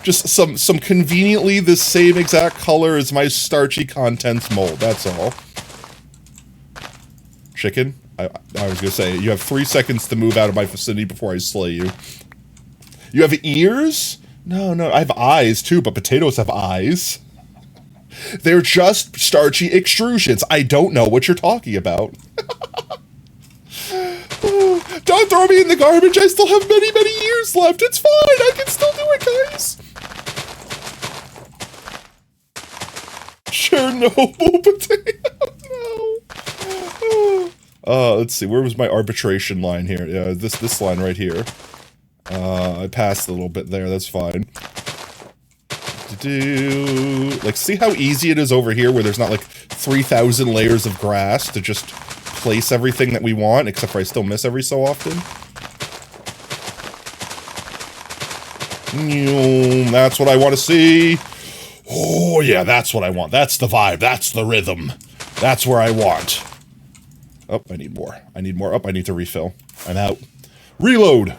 Just some conveniently the same exact color as my starchy contents mold. That's all. Chicken? I was gonna say, you have 3 seconds to move out of my vicinity before I slay you. You have ears? No, I have eyes too, but potatoes have eyes. They're just starchy extrusions. I don't know what you're talking about. Don't throw me in the garbage. I still have many years left. It's fine. I can still do it, guys. Chernobyl potato. No. Let's see. Where was my arbitration line here? Yeah, this line right here. I passed a little bit there. That's fine. Like, see how easy it is over here where there's not like 3,000 layers of grass to just place everything that we want, except for I still miss every so often. That's what I want to see. Oh, yeah, that's what I want. That's the vibe. That's the rhythm. That's where I want. Oh, I need more. I need more. Oh, I need to refill. I'm out. Reload!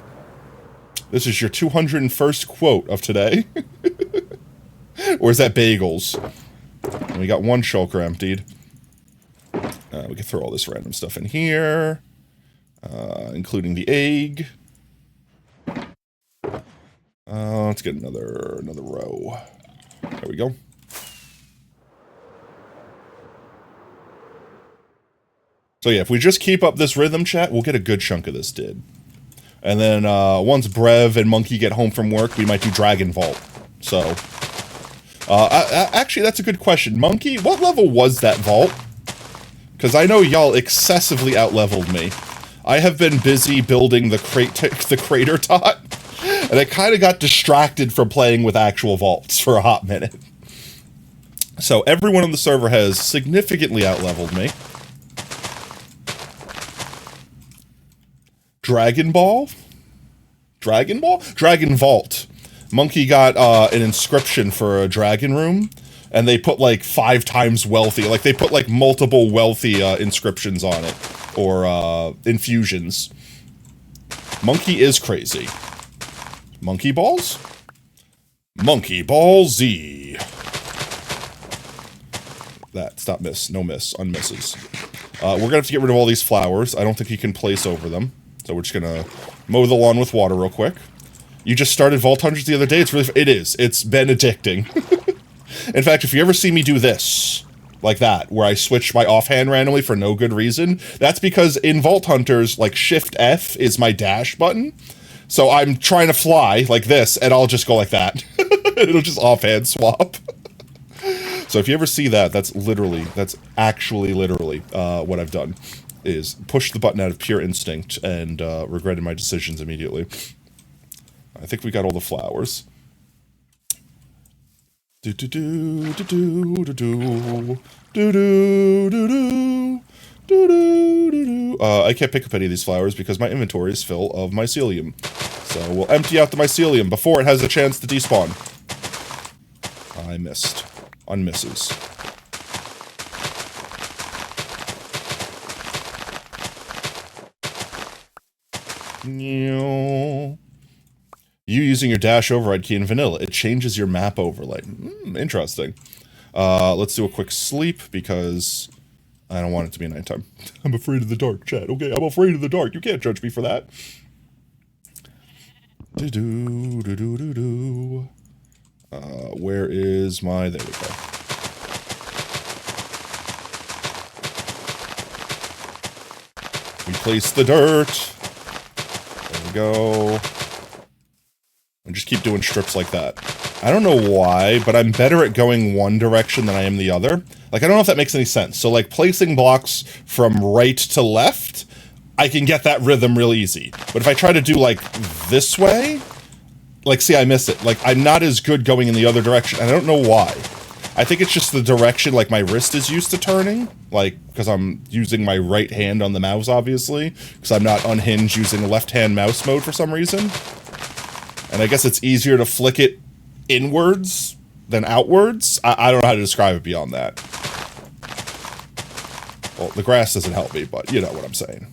This is your 201st quote of today. Or is that bagels? And we got one shulker emptied. We can throw all this random stuff in here. Including the egg. Let's get another row. There we go. So yeah, if we just keep up this rhythm, chat, we'll get a good chunk of this did. And then once Brev and Monkey get home from work, we might do Dragon Vault. So, actually, that's a good question. Monkey, what level was that vault? Because I know y'all excessively out-leveled me. I have been busy building the crater tot, and I kind of got distracted from playing with actual vaults for a hot minute. So everyone on the server has significantly out-leveled me. Dragon Ball? Dragon Ball? Dragon Vault. Monkey got an inscription for a dragon room, and they put like 5 times wealthy. Like they put like multiple wealthy inscriptions on it, or infusions. Monkey is crazy. Monkey Balls? Monkey Ball Z. That, stop miss, no miss, unmisses. We're gonna have to get rid of all these flowers. I don't think you can place over them. So we're just gonna mow the lawn with water real quick. You just started Vault Hunters the other day. It's been addicting. In fact, if you ever see me do this, like that, where I switch my offhand randomly for no good reason, that's because in Vault Hunters, like Shift F is my dash button. So I'm trying to fly like this, and I'll just go like that. It'll just offhand swap. So if you ever see that, that's actually literally what I've done. Is push the button out of pure instinct and regretted my decisions immediately. I think we got all the flowers. I can't pick up any of these flowers because my inventory is full of mycelium. So we'll empty out the mycelium before it has a chance to despawn. I missed. Unmisses. You using your dash override key in vanilla, it changes your map overlay. Interesting. Let's do a quick sleep because I don't want it to be nighttime. I'm afraid of the dark, chat. Okay, I'm afraid of the dark. You can't judge me for that. Where is my... There we go. We place the dirt. There we go. And just keep doing strips like that. I don't know why, but I'm better at going one direction than I am the other. Like, I don't know if that makes any sense. So, like, placing blocks from right to left, I can get that rhythm real easy. But if I try to do, like, this way, like, see, I miss it. Like, I'm not as good going in the other direction, and I don't know why. I think it's just the direction, like, my wrist is used to turning. Like, because I'm using my right hand on the mouse, obviously. Because I'm not unhinged using left-hand mouse mode for some reason. And I guess it's easier to flick it inwards than outwards. I don't know how to describe it beyond that. Well, the grass doesn't help me, but you know what I'm saying.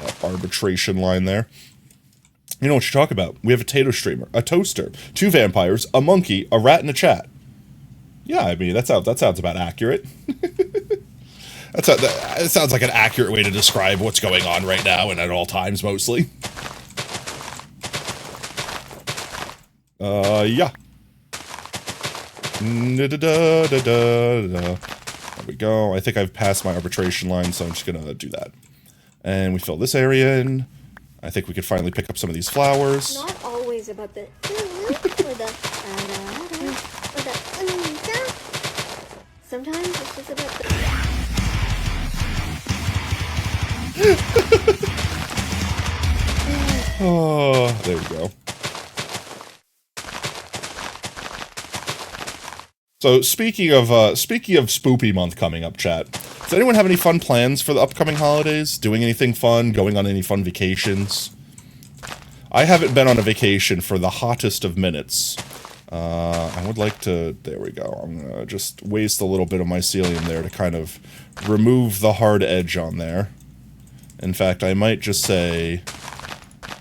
That arbitration line there. You know what you talk about. We have a tato streamer, a toaster, 2 vampires, a monkey, a rat, and a chat. Yeah, I mean, that sounds about accurate. That sounds like an accurate way to describe what's going on right now and at all times, mostly. Yeah. There we go. I think I've passed my arbitration line, so I'm just gonna do that. And we fill this area in. I think we could finally pick up some of these flowers. Not always about the or the sometimes it's just about the Oh, there you go. So speaking of Spoopy month coming up, chat, does anyone have any fun plans for the upcoming holidays? Doing anything fun? Going on any fun vacations? I haven't been on a vacation for the hottest of minutes. I would like to... There we go. I'm gonna just waste a little bit of mycelium there to kind of remove the hard edge on there. In fact, I might just say...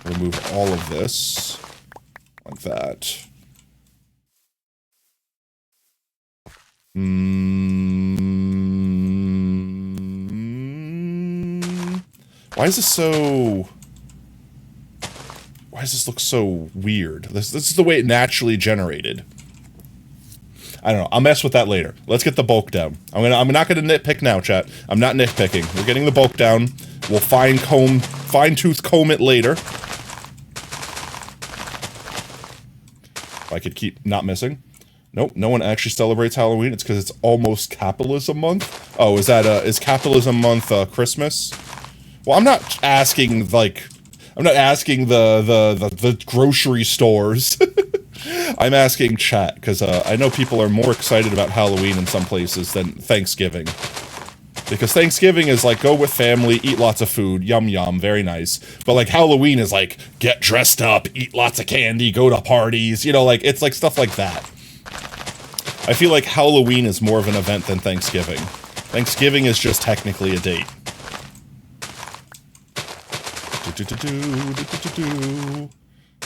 remove all of this. Like that. Why is this so... Why does this look so weird? This is the way it naturally generated. I don't know. I'll mess with that later. Let's get the bulk down. I'm not gonna nitpick now, chat. I'm not nitpicking. We're getting the bulk down. We'll fine-tooth comb it later. If I could keep not missing. Nope, no one actually celebrates Halloween. It's because it's almost capitalism month. Oh, is capitalism month Christmas? Well, I'm not asking like, I'm not asking the grocery stores. I'm asking chat because I know people are more excited about Halloween in some places than Thanksgiving. Because Thanksgiving is like go with family, eat lots of food, yum yum, very nice. But like Halloween is like get dressed up, eat lots of candy, go to parties, you know, like it's like stuff like that. I feel like Halloween is more of an event than Thanksgiving. Thanksgiving is just technically a date.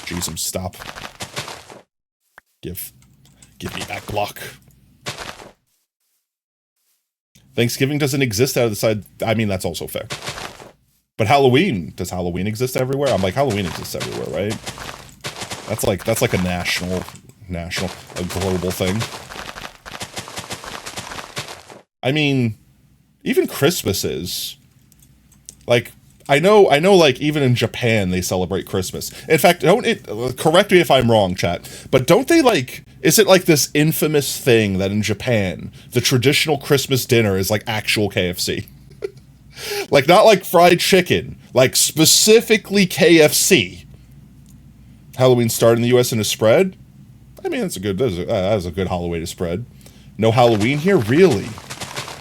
Jesus, stop. Give me back block. Thanksgiving doesn't exist out of the side. I mean, that's also fair. But Halloween, does Halloween exist everywhere? I'm like, Halloween exists everywhere, right? That's like a national, a global thing. I mean, even Christmas is. Like, I know, like, even in Japan, they celebrate Christmas. In fact, correct me if I'm wrong, chat, but don't they, like, is it like this infamous thing that in Japan, the traditional Christmas dinner is, like, actual KFC? Like, not like fried chicken, like, specifically KFC. Halloween started in the US in a spread? I mean, that's a good Halloween to spread. No Halloween here? Really?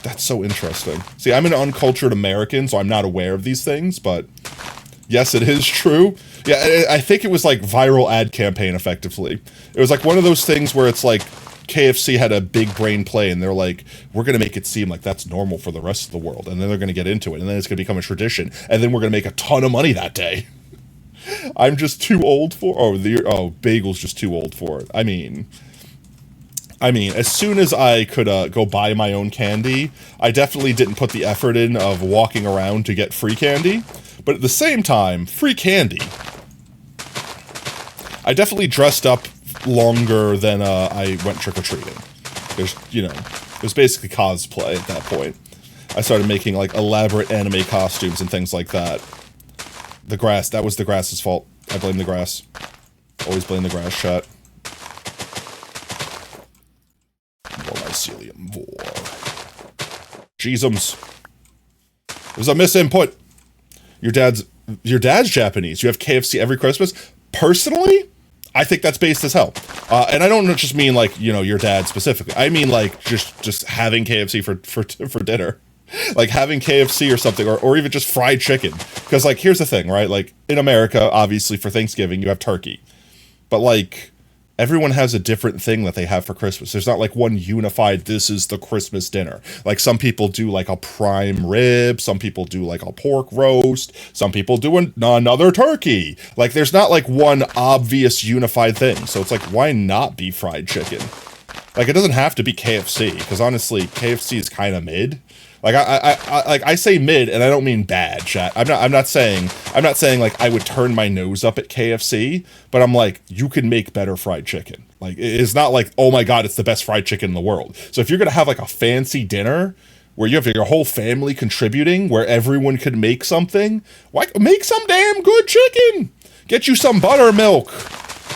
That's so interesting. See, I'm an uncultured American, so I'm not aware of these things, but yes, it is true. Yeah, I think it was like viral ad campaign, effectively. It was like one of those things where it's like KFC had a big brain play, and they're like, we're going to make it seem like that's normal for the rest of the world, and then they're going to get into it, and then it's going to become a tradition, and then we're going to make a ton of money that day. I'm just too old for... Bagel's just too old for it. I mean, as soon as I could go buy my own candy, I definitely didn't put the effort in of walking around to get free candy. But at the same time, free candy. I definitely dressed up longer than I went trick-or-treating. There's, you know, it was basically cosplay at that point. I started making, like, elaborate anime costumes and things like that. The grass, that was the grass's fault. I blame the grass. Always blame the grass, chat. More mycelium, more. Jeezums. There's a misinput. Your dad's Japanese. You have KFC every Christmas. Personally, I think that's based as hell. And I don't just mean like, you know, your dad specifically. I mean like just having KFC for dinner. Like having KFC or something, or even just fried chicken. Because like, here's the thing, right? Like in America, obviously for Thanksgiving, you have turkey. But like, everyone has a different thing that they have for Christmas. There's not like one unified, this is the Christmas dinner. Like some people do like a prime rib, some people do like a pork roast, some people do another turkey. Like there's not like one obvious unified thing. So it's like, why not be fried chicken? Like it doesn't have to be KFC, because honestly, KFC is kind of mid. Like I say mid, and I don't mean bad, chat. I'm not saying like I would turn my nose up at KFC, but I'm like, you can make better fried chicken. Like it's not like, oh my god, it's the best fried chicken in the world. So if you're gonna have like a fancy dinner where you have your whole family contributing, where everyone could make something, why make some damn good chicken? Get you some buttermilk,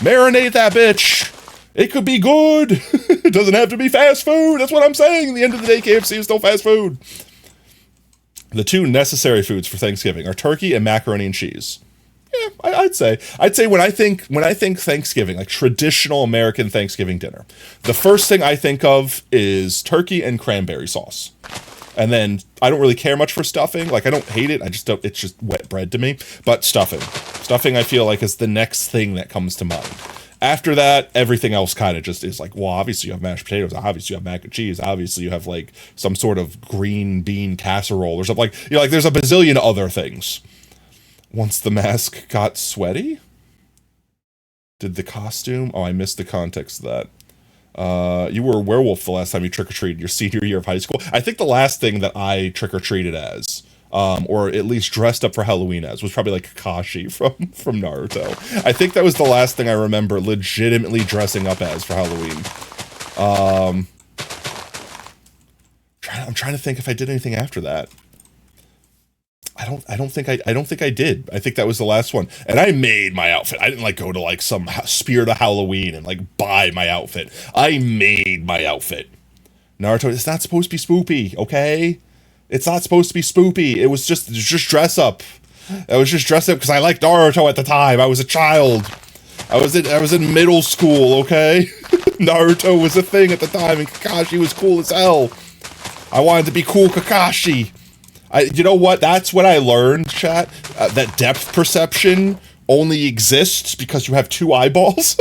marinate that bitch. It could be good. It doesn't have to be fast food. That's what I'm saying. At the end of the day, KFC is still fast food. The two necessary foods for Thanksgiving are turkey and macaroni and cheese. Yeah, I'd say when I think Thanksgiving, like traditional American Thanksgiving dinner, the first thing I think of is turkey and cranberry sauce. And then I don't really care much for stuffing. Like, I don't hate it. I just don't, it's just wet bread to me. But stuffing I feel like is the next thing that comes to mind. After that, everything else kind of just is like, well, obviously you have mashed potatoes, obviously you have mac and cheese, obviously you have like some sort of green bean casserole or something. Like, you know, like there's a bazillion other things. Once the mask got sweaty? Did the costume? Oh, I missed the context of that. You were a werewolf the last time you trick-or-treated your senior year of high school. I think the last thing that I trick-or-treated as, or at least dressed up for Halloween as, was probably like Kakashi from Naruto. I think that was the last thing I remember legitimately dressing up as for Halloween. I'm trying to think if I did anything after that. I don't think I did. I think that was the last one. And I made my outfit. I didn't like go to like some Spirit of Halloween and like buy my outfit. I made my outfit. Naruto, it's not supposed to be spoopy, okay? It's not supposed to be spoopy. It was just dress up. I was just dressed up because I liked Naruto at the time. I was a child. I was in middle school, okay? Naruto was a thing at the time and Kakashi was cool as hell. I wanted to be cool Kakashi. You know what? That's what I learned, chat. That depth perception only exists because you have two eyeballs.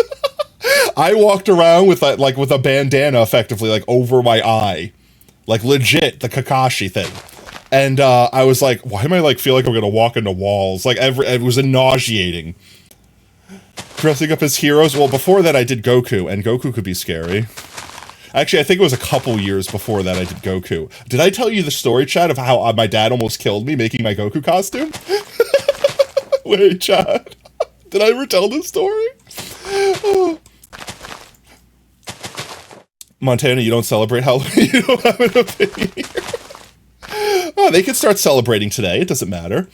I walked around with that, like with a bandana, effectively, like over my eye, like legit the Kakashi thing. And I was like, why am I like feel like I'm gonna walk into walls? Like it was nauseating. Dressing up as heroes. Well, before that I did Goku, and Goku could be scary. Actually, I think it was a couple years before that I did Goku. Did I tell you the story, Chad, of how my dad almost killed me making my Goku costume? Wait, Chad. Did I ever tell this story? Oh. Montana, you don't celebrate Halloween? You don't have an opinion here? Oh, they can start celebrating today. It doesn't matter.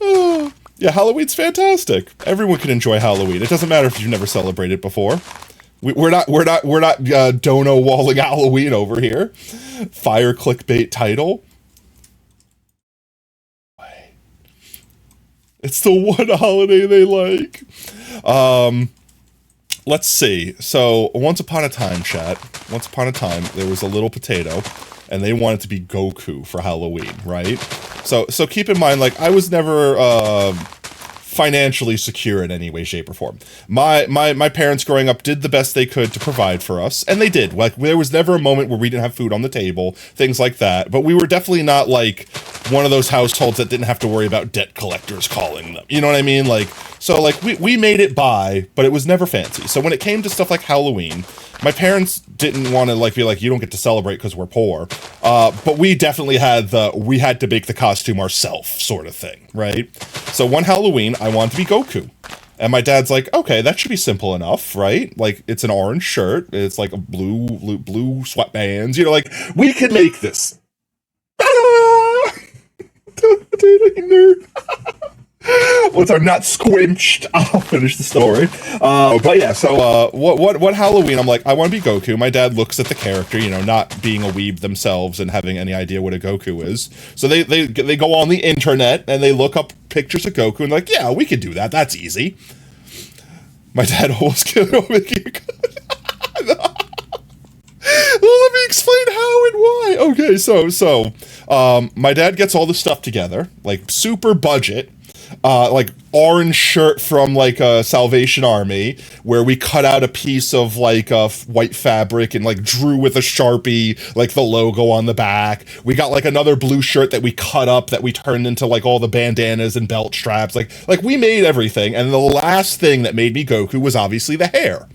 Oh. Yeah, Halloween's fantastic. Everyone can enjoy Halloween. It doesn't matter if you've never celebrated before. We're not dono walling Halloween over here. Fire clickbait title. It's the one holiday they like. Let's see. So once upon a time, chat. Once upon a time, there was a little potato, and they wanted to be Goku for Halloween, right? So keep in mind, like I was never financially secure in any way, shape, or form. My parents growing up did the best they could to provide for us, and they did. Like, there was never a moment where we didn't have food on the table, things like that. But we were definitely not, like, one of those households that didn't have to worry about debt collectors calling them. You know what I mean? Like, so, like, we made it by, but it was never fancy. So when it came to stuff like Halloween, my parents didn't want to, like, be like, you don't get to celebrate because we're poor. But we definitely had we had to make the costume ourselves sort of thing, right? So one Halloween, I wanted to be Goku. And my dad's like, okay, that should be simple enough, right? Like, it's an orange shirt. It's like a blue sweatbands. You know, like, we can make this. Nerd. Once I'm not squinched, I'll finish the story. But yeah, so what Halloween? I'm like, I want to be Goku. My dad looks at the character, you know, not being a weeb themselves and having any idea what a Goku is. So they go on the internet and they look up pictures of Goku and like, yeah, we could do that. That's easy. My dad almost killed me. Well, let me explain how and why. Okay, so my dad gets all the stuff together, like super budget. Like orange shirt from like a Salvation Army, where we cut out a piece of like white fabric and like drew with a Sharpie like the logo on the back. We got like another blue shirt that we cut up that we turned into like all the bandanas and belt straps. Like we made everything, and the last thing that made me Goku was obviously the hair.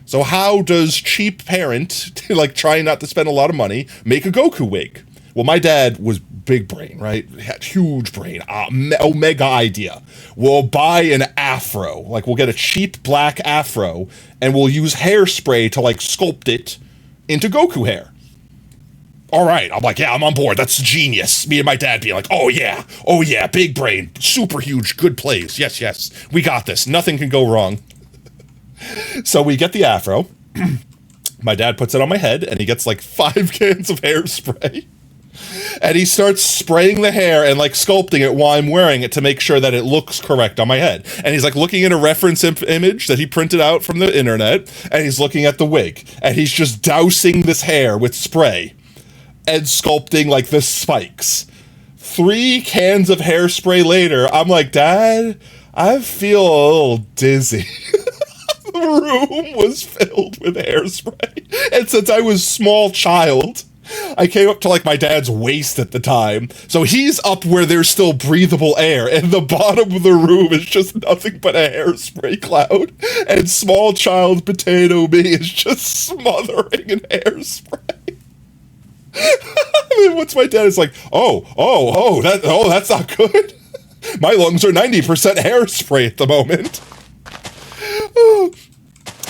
So how does cheap parent, like trying not to spend a lot of money, make a Goku wig? Well, my dad was big brain, right? Had huge brain, omega idea. We'll buy an afro, like we'll get a cheap black afro, and we'll use hairspray to like sculpt it into Goku hair. All right, I'm like, yeah, I'm on board. That's genius. Me and my dad being like, oh yeah, big brain, super huge, good plays. Yes, we got this. Nothing can go wrong. So we get the afro. My dad puts it on my head, and he gets like 5 cans of hairspray. And he starts spraying the hair and like sculpting it while I'm wearing it to make sure that it looks correct on my head. And he's like looking at a reference image that he printed out from the internet, and he's looking at the wig, and he's just dousing this hair with spray and sculpting like the spikes. 3 cans of hairspray later, I'm like, Dad, I feel a little dizzy. The room was filled with hairspray. And since I was a small child, I came up to like my dad's waist at the time. So he's up where there's still breathable air, and the bottom of the room is just nothing but a hairspray cloud. And small child potato me is just smothering in hairspray. And once my dad is like, that's not good. My lungs are 90% hairspray at the moment.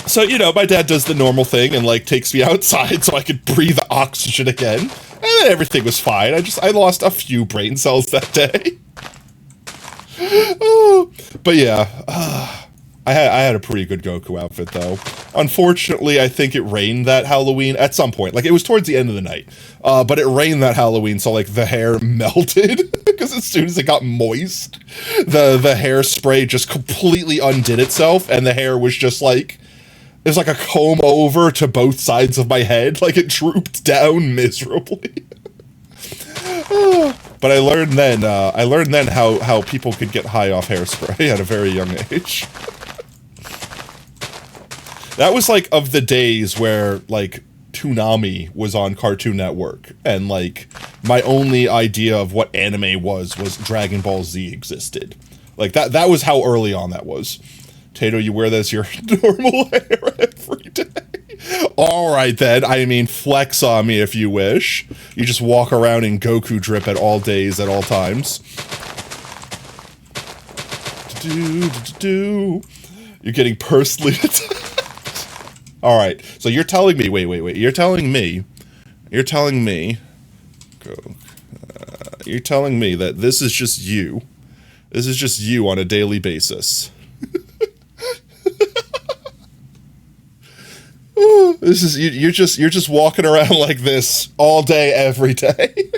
So, you know, my dad does the normal thing and, like, takes me outside so I could breathe oxygen again. And then everything was fine. I lost a few brain cells that day. But yeah, I had a pretty good Goku outfit, though. Unfortunately, I think it rained that Halloween at some point. Like, it was towards the end of the night. But it rained that Halloween, so, like, the hair melted. Because as soon as it got moist, the hairspray just completely undid itself, and the hair was just, like... It was like a comb over to both sides of my head. Like, it drooped down miserably. But I learned then how people could get high off hairspray at a very young age. That was, like, of the days where, like, Toonami was on Cartoon Network. And, like, my only idea of what anime was Dragon Ball Z existed. Like, that was how early on that was. Tato, you wear this your normal hair every day. All right, then. I mean, flex on me if you wish. You just walk around in Goku drip at all days, at all times. You're getting personally attacked. All right, so you're telling me, wait. You're telling me, you're telling me that this is just you. This is just you on a daily basis. This is you're just walking around like this all day, every day.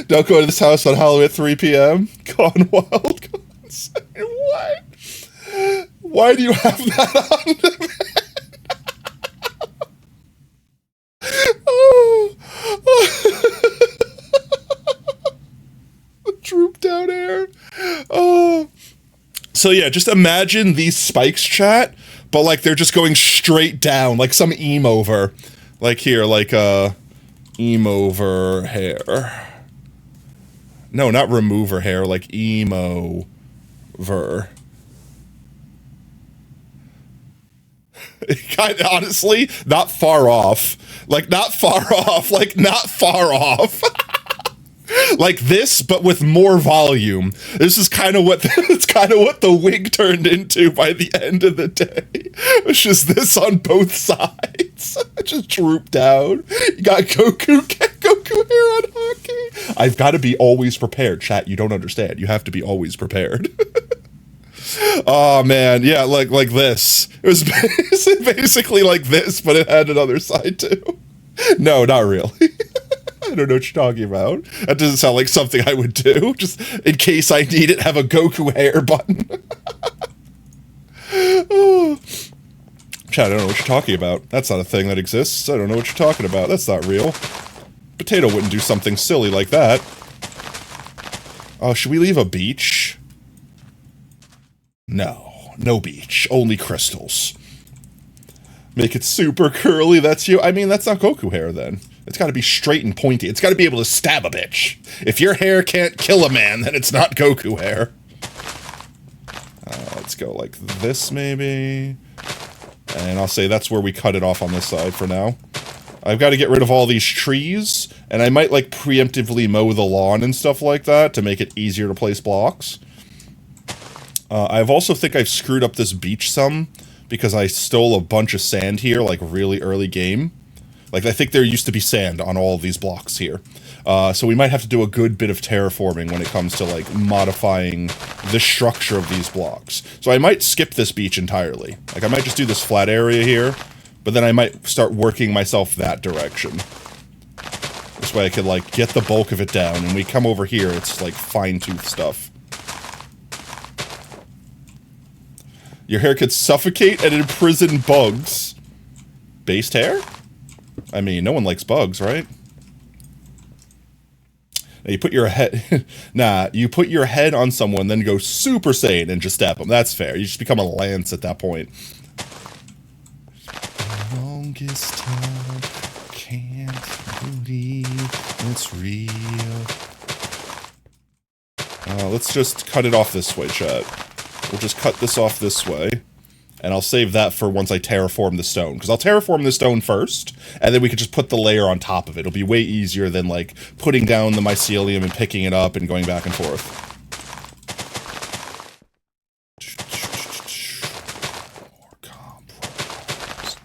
Don't go to this house on Halloween at 3 p.m. Gone wild, gone insane. What? Why do you have that on? The droop down hair. So yeah, just imagine these spikes, chat. But, like, they're just going straight down, like some emo-ver. Like, here, like, emo-ver hair. No, not remover hair, like emo-ver. Kind of, honestly, not far off. Like, not far off. Like, not far off. Like this, but with more volume. This is kind of what it's kind of what the wig turned into by the end of the day. It's just this on both sides. It just drooped down. You got Goku hair on hockey. I've got to be always prepared, chat. You don't understand. You have to be always prepared. Oh man, yeah, like this. It was basically like this, but it had another side too. No, not really. I don't know what you're talking about. That doesn't sound like something I would do. Just in case I need it, have a Goku hair button. Oh. Chat, I don't know what you're talking about. That's not a thing that exists. I don't know what you're talking about. That's not real. Potato wouldn't do something silly like that. Oh, should we leave a beach? No. No beach. Only crystals. Make it super curly, that's you. I mean, that's not Goku hair, then. It's got to be straight and pointy. It's got to be able to stab a bitch. If your hair can't kill a man, then it's not Goku hair. Let's go like this, maybe. And I'll say that's where we cut it off on this side for now. I've got to get rid of all these trees, and I might, like, preemptively mow the lawn and stuff like that to make it easier to place blocks. I also think I've screwed up this beach some, because I stole a bunch of sand here, like, really early game. Like, I think there used to be sand on all of these blocks here. So we might have to do a good bit of terraforming when it comes to, like, modifying the structure of these blocks. So I might skip this beach entirely. Like, I might just do this flat area here, but then I might start working myself that direction. This way I could, like, get the bulk of it down, and we come over here, it's, like, fine-tooth stuff. Your hair could suffocate and imprison bugs. Based hair? I mean, no one likes bugs, right? Now you put your head... you put your head on someone, then go Super Saiyan and just stab them. That's fair. You just become a lance at that point. Longest time, can't believe it's real. Let's just cut it off this way, chat. We'll just cut this off this way. And I'll save that for once I terraform the stone. Because I'll terraform the stone first, and then we could just put the layer on top of it. It'll be way easier than, like, putting down the mycelium and picking it up and going back and forth. More compromise.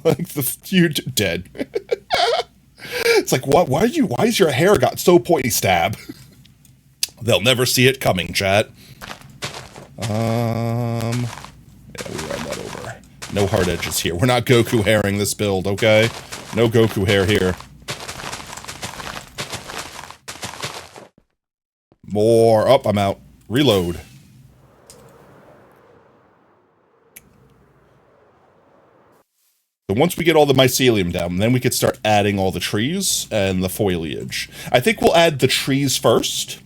Like you're dead. It's like, what? Why is your hair got so pointy? Stab. They'll never see it coming, chat. Yeah, we ran that over. No hard edges here. We're not Goku hairing this build, okay? No Goku hair here. More. Oh, I'm out. Reload. So once we get all the mycelium down, then we could start adding all the trees and the foliage. I think we'll add the trees first.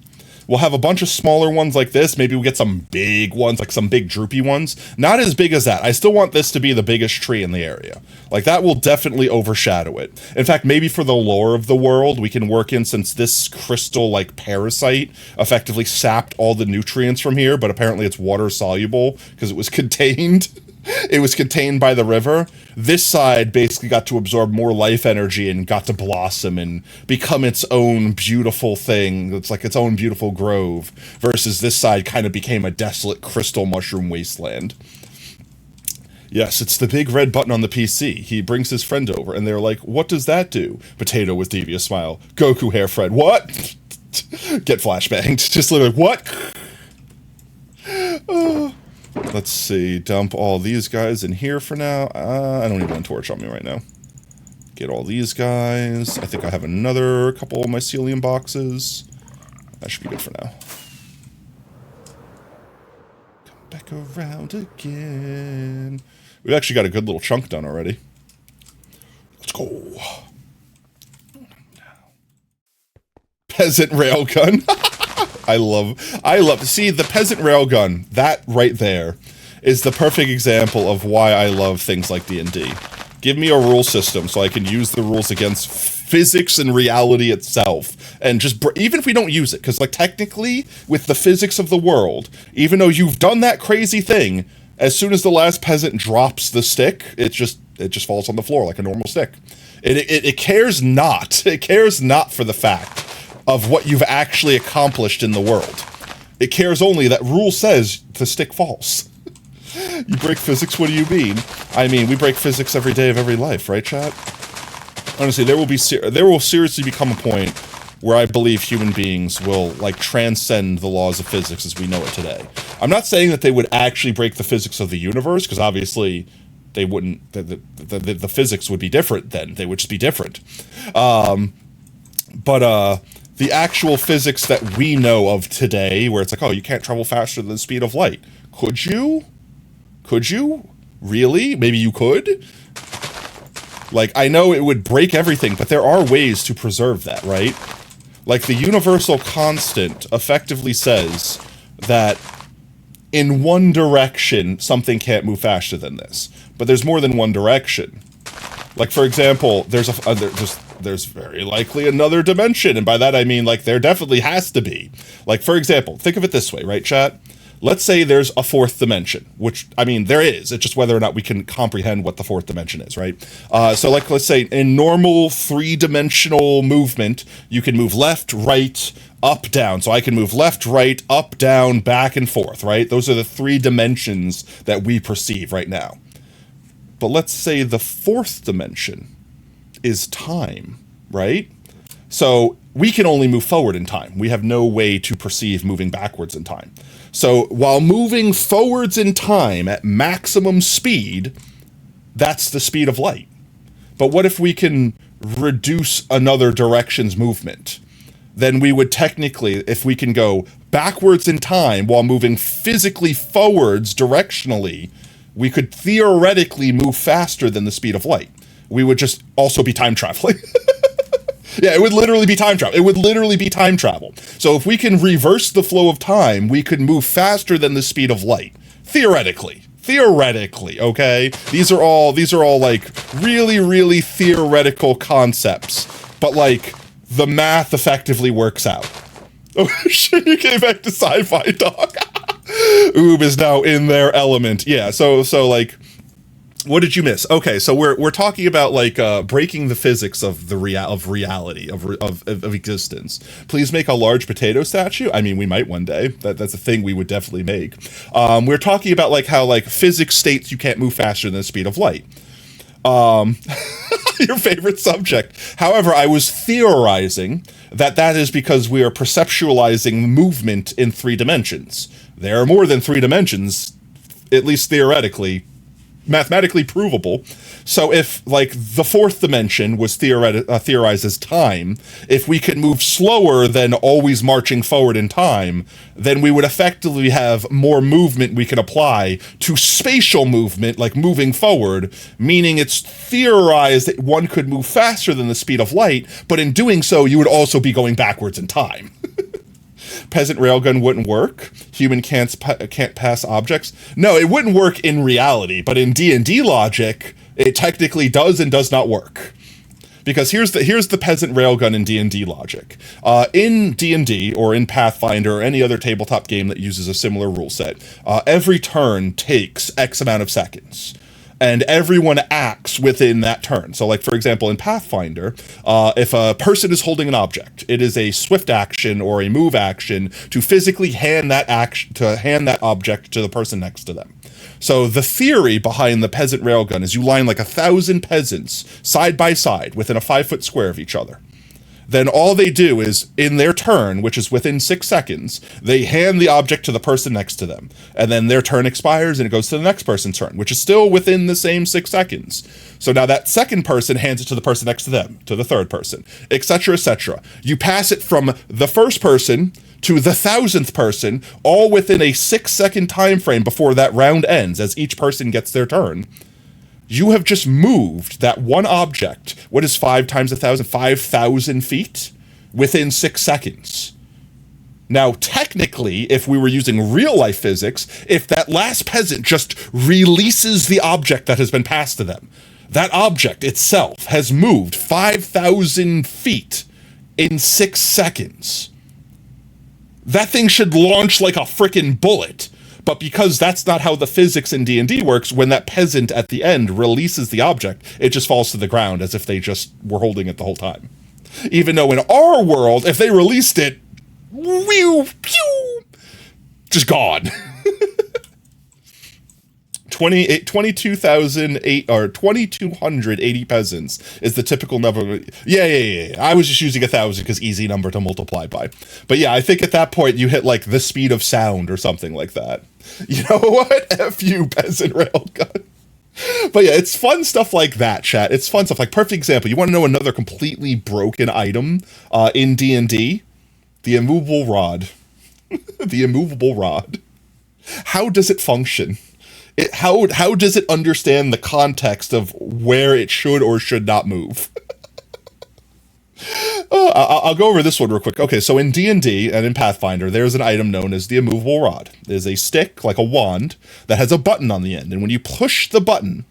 We'll have a bunch of smaller ones like this. Maybe we'll get some big ones, like some big droopy ones. Not as big as that. I still want this to be the biggest tree in the area. Like, that will definitely overshadow it. In fact, maybe for the lore of the world, we can work in, since this crystal, like, parasite effectively sapped all the nutrients from here, but apparently it's water soluble because it was contained. It was contained by the river. This side basically got to absorb more life energy and got to blossom and become its own beautiful thing. It's like its own beautiful grove. Versus this side kind of became a desolate crystal mushroom wasteland. Yes, it's the big red button on the PC. He brings his friend over and they're like, what does that do? Potato with devious smile. Goku hair friend. What? Get flashbanged. Just literally, what? Let's see, dump all these guys in here for now. I don't need one torch on me right now. Get all these guys. I think I have another couple of mycelium boxes. That should be good for now. Come back around again. We've actually got a good little chunk done already. Let's go. Peasant railgun. I love, see, the peasant railgun, that right there, is the perfect example of why I love things like D&D. Give me a rule system so I can use the rules against physics and reality itself, and just, even if we don't use it, because, like, technically, with the physics of the world, even though you've done that crazy thing, as soon as the last peasant drops the stick, it just falls on the floor like a normal stick. It cares not for the fact of what you've actually accomplished in the world. It cares only that rule says the stick falls. You break physics, what do you mean? I mean, we break physics every day of every life, right, chat? Honestly, there will seriously become a point where I believe human beings will, like, transcend the laws of physics as we know it today. I'm not saying that they would actually break the physics of the universe, because obviously they wouldn't, the physics would be different then. They would just be different. The actual physics that we know of today, where it's like, oh, you can't travel faster than the speed of light. Could you? Could you? Really? Maybe you could? Like, I know it would break everything, but there are ways to preserve that, right? Like, the universal constant effectively says that in one direction, something can't move faster than this. But there's more than one direction. Like, for example, there's very likely another dimension, and by that I mean, like, there definitely has to be. Like, for example, think of it this way, right, chat? Let's say there's a fourth dimension, which, I mean, there is. It's just whether or not we can comprehend what the fourth dimension is, right? So, like, let's say in normal three-dimensional movement, you can move left, right, up, down. So I can move left, right, up, down, back, and forth, right? Those are the three dimensions that we perceive right now. But let's say the fourth dimension is time, right? So we can only move forward in time. We have no way to perceive moving backwards in time. So while moving forwards in time at maximum speed, that's the speed of light. But what if we can reduce another direction's movement? Then we would technically, if we can go backwards in time while moving physically forwards directionally, we could theoretically move faster than the speed of light. We would just also be time traveling. Yeah, it would literally be time travel. It would literally be time travel. So if we can reverse the flow of time, we could move faster than the speed of light. Theoretically. Theoretically, okay? These are all like really, really theoretical concepts. But like the math effectively works out. Oh shit, you came back to sci-fi, dog. Oob is now in their element. Yeah, so like, what did you miss? Okay, so we're talking about like breaking the physics of the reality of existence. Please make a large potato statue. I mean, we might one day. That's a thing we would definitely make. We're talking about like how like physics states you can't move faster than the speed of light. Your favorite subject. However, I was theorizing that is because we are perceptualizing movement in 3 dimensions. There are more than 3 dimensions, at least theoretically, mathematically provable. So if like the 4th dimension was theorized as time, if we could move slower than always marching forward in time, then we would effectively have more movement we could apply to spatial movement, like moving forward, meaning it's theorized that one could move faster than the speed of light, but in doing so, you would also be going backwards in time. Peasant railgun wouldn't work. Human can't pass objects. No, it wouldn't work in reality, but in D&D logic, it technically does and does not work. Because here's the peasant railgun in D&D logic. In D&D or in Pathfinder or any other tabletop game that uses a similar rule set, every turn takes X amount of seconds. And everyone acts within that turn. So like, for example, in Pathfinder, if a person is holding an object, it is a swift action or a move action to physically hand that object to the person next to them. So the theory behind the peasant railgun is you line like 1,000 peasants side by side within a 5-foot square of each other. Then all they do is, in their turn, which is within 6 seconds, they hand the object to the person next to them. And then their turn expires and it goes to the next person's turn, which is still within the same 6 seconds. So now that second person hands it to the person next to them, to the third person, etc., etc. You pass it from the first person to the 1,000th person, all within a 6-second time frame before that round ends, as each person gets their turn. You have just moved that one object, what is 5 times 1,000? 5,000 feet within 6 seconds. Now, technically, if we were using real-life physics, if that last peasant just releases the object that has been passed to them, that object itself has moved 5,000 feet in 6 seconds. That thing should launch like a frickin' bullet. But because that's not how the physics in D&D works, when that peasant at the end releases the object, it just falls to the ground as if they just were holding it the whole time. Even though in our world, if they released it, whew, pew, just gone. 2,280 peasants is the typical number. Yeah. I was just using 1,000 because easy number to multiply by. But yeah, I think at that point you hit like the speed of sound or something like that. You know what? F you, peasant railgun. But yeah, it's fun stuff like that, chat. It's fun stuff. Like, perfect example. You want to know another completely broken item in D&D? The immovable rod. The immovable rod. How does it function? How does it understand the context of where it should or should not move? I'll go over this one real quick. Okay, so in D&D and in Pathfinder, there's an item known as the immovable rod. It is a stick, like a wand, that has a button on the end. And when you push the button,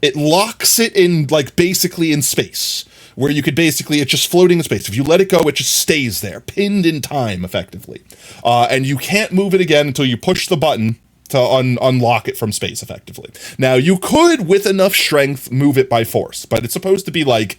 it locks it in, like, basically in space. Where you could basically, it's just floating in space. If you let it go, it just stays there, pinned in time, effectively. And you can't move it again until you push the button to unlock it from space, effectively. Now, you could, with enough strength, move it by force, but it's supposed to be like,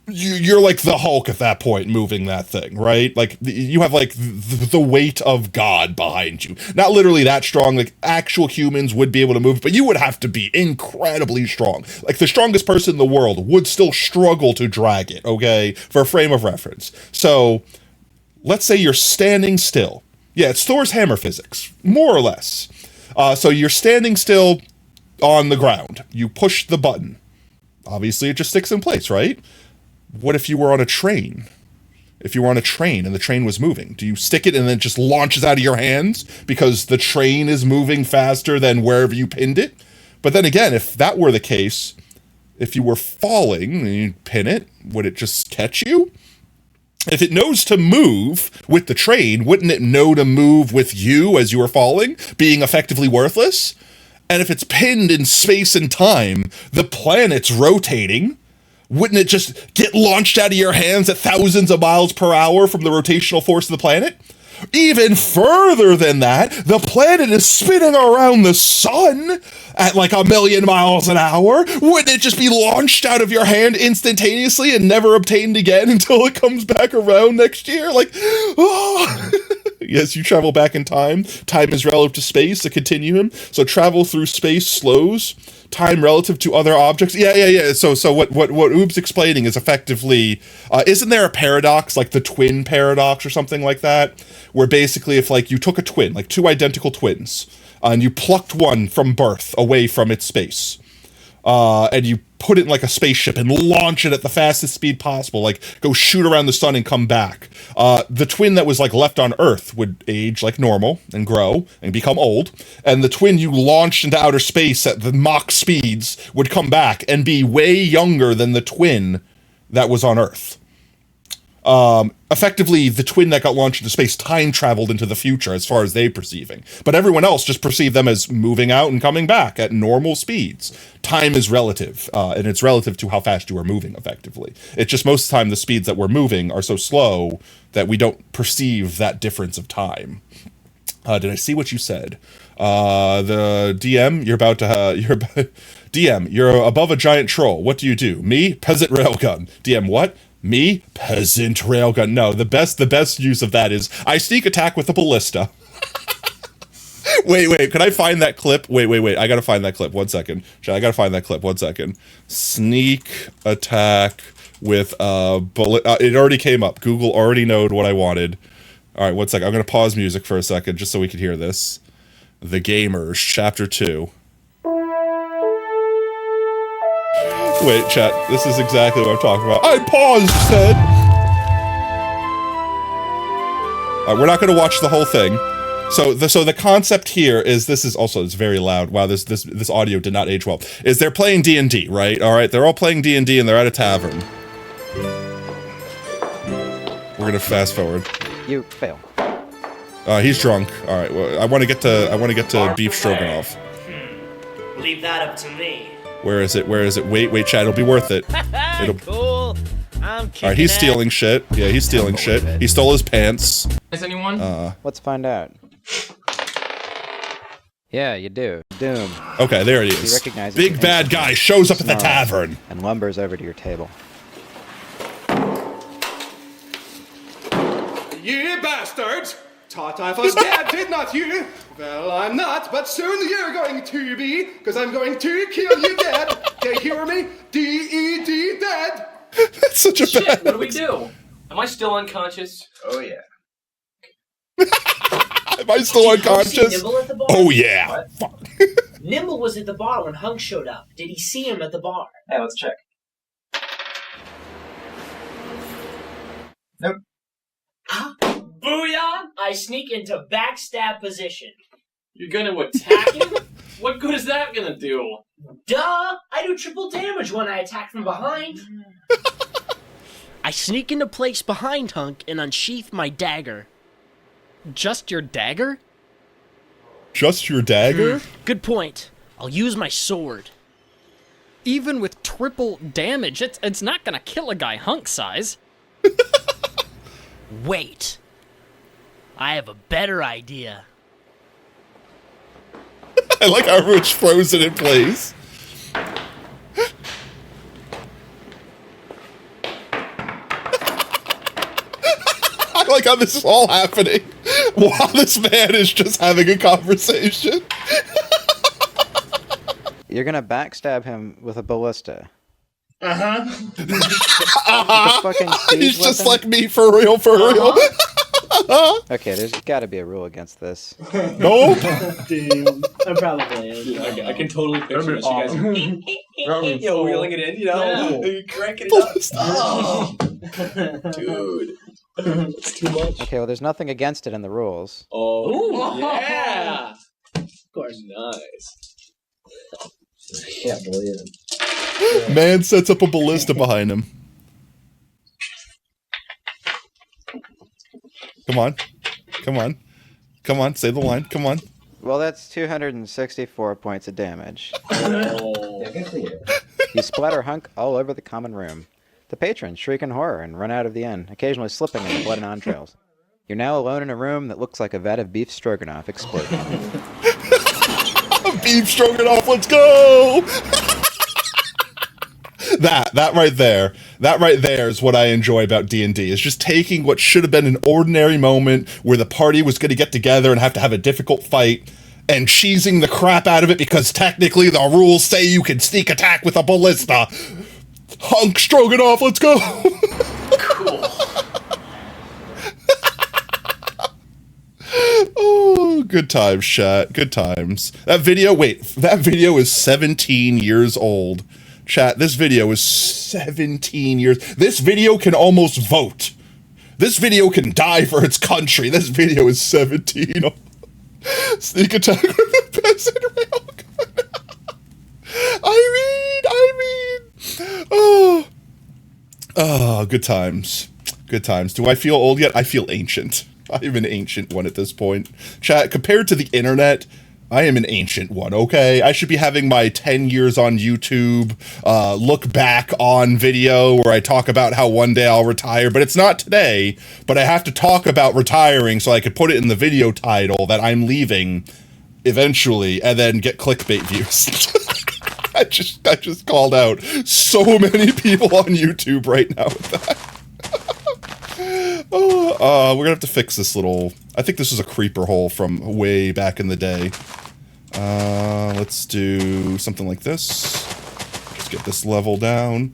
you're like the Hulk at that point moving that thing, right? Like, you have like the weight of God behind you. Not literally that strong, like actual humans would be able to move, but you would have to be incredibly strong. Like, the strongest person in the world would still struggle to drag it, okay? For a frame of reference. So, let's say you're standing still. Yeah, it's Thor's hammer physics, more or less. So you're standing still on the ground. You push the button. Obviously, it just sticks in place, right? What if you were on a train? If you were on a train and the train was moving, do you stick it and then it just launches out of your hands because the train is moving faster than wherever you pinned it? But then again, if that were the case, if you were falling and you pin it, would it just catch you? If it knows to move with the train, wouldn't it know to move with you as you were falling, being effectively worthless? And if it's pinned in space and time, the planet's rotating. Wouldn't it just get launched out of your hands at thousands of miles per hour from the rotational force of the planet? Even further than that, the planet is spinning around the sun at like 1,000,000 miles an hour. Wouldn't it just be launched out of your hand instantaneously and never obtained again until it comes back around next year? Like, oh. Yes, you travel back in time. Time is relative to space, a continuum. So travel through space slows time relative to other objects. Yeah. So what Oob's explaining is effectively, isn't there a paradox, like the twin paradox or something like that, where basically if like you took a twin, like two identical twins, and you plucked one from birth away from its space, and you put it in like a spaceship and launch it at the fastest speed possible, like go shoot around the sun and come back. The twin that was like left on Earth would age like normal and grow and become old. And the twin you launched into outer space at the Mach speeds would come back and be way younger than the twin that was on Earth. Effectively, the twin that got launched into space time traveled into the future as far as they perceiving. But everyone else just perceived them as moving out and coming back at normal speeds. Time is relative, and it's relative to how fast you are moving, effectively. It's just most of the time the speeds that we're moving are so slow that we don't perceive that difference of time. Did I see what you said? The DM, DM, you're above a giant troll. What do you do? Me? Peasant railgun. DM, what? Me? Peasant railgun. No, the best use of that is I sneak attack with a ballista. Wait, can I find that clip? Wait, I gotta find that clip. 1 second. I gotta find that clip. 1 second. Sneak attack with a it already came up. Google already knowed what I wanted. Alright, 1 second. I'm gonna pause music for a second just so we can hear this. The Gamers, Chapter 2. Wait, chat, this is exactly what I'm talking about. I paused, said! We're not gonna watch the whole thing. So the concept here is, this is also, it's very loud. Wow, this audio did not age well. Is they're playing D&D, right? Alright, they're all playing D&D and they're at a tavern. We're gonna fast forward. You fail. He's drunk. Alright, well, I wanna get to beef stroganoff. Leave that up to me. Where is it? Wait, chat, it'll be worth it. Cool. I'm kicking Alright, he's stealing shit. Yeah, he's stealing shit. He stole his pants. Is anyone? Let's find out. Yeah, you do. Doom. Okay, there it He is. recognizes Big you bad instantly, guy shows up at the snarls, tavern. and lumbers over to your table. You bastards! Thought I was dead, did not you? Well, I'm not, but soon you're going to be, because I'm going to kill you dead. They hear me? D-E-D, dead. That's such a Shit, bad... what do we do? Am I still unconscious? Oh, yeah. Am I still Did Hunk see unconscious? Nimble at the bar? Oh yeah. What? Fuck. Nimble was at the bar when Hunk showed up. Did he see him at the bar? Hey, let's check. Nope. Huh? Booyah! I sneak into backstab position. You're gonna attack him? What good is that gonna do? Duh! I do triple damage when I attack from behind. I sneak into place behind Hunk and unsheath my dagger. Just your dagger? Just your dagger? Good point. I'll use my sword. Even with triple damage, it's not gonna kill a guy Hunk size. Wait. I have a better idea. I like how everyone's frozen in place. I like how this is all happening while this man is just having a conversation. You're gonna backstab him with a ballista. Uh-huh. The fucking siege He's just weapon? like me, for real, for real. Okay, there's got to be a rule against this. Nope. Damn. I probably is. I can totally picture this. You guys, wheeling it in, you know, cranking it up. Oh, dude, it's too much. Okay, well, there's nothing against it in the rules. Oh, yeah. Of course. Nice. Can't believe it. Man sets up a ballista behind him. Come on. Come on. Come on, say the line. Come on. Well, that's 264 points of damage. Oh. You splatter hunk all over the common room. The patrons shriek in horror and run out of the inn, occasionally slipping in the blood and entrails. You're now alone in a room that looks like a vat of beef stroganoff exploding. Beef stroganoff, let's go! That right there is what I enjoy about D&D. Is just taking what should have been an ordinary moment where the party was going to get together and have to have a difficult fight and cheesing the crap out of it because technically the rules say you can sneak attack with a ballista. Hunk stroganoff, let's go! Cool. Oh, good times, chat. Good times. That video is 17 years old. Chat, this video is 17 years. This video can almost vote. This video can die for its country. This video is 17. Sneak attack with the peasant railgun. I mean. Oh, good times. Good times. Do I feel old yet? I feel ancient. I'm an ancient one at this point. Chat, compared to the internet, I am an ancient one, okay? I should be having my 10 years on YouTube look back on video where I talk about how one day I'll retire, but it's not today. But I have to talk about retiring so I could put it in the video title that I'm leaving eventually and then get clickbait views. I just called out so many people on YouTube right now with that. We're gonna have to fix this little... I think this is a creeper hole from way back in the day. Let's do something like this. Just get this level down.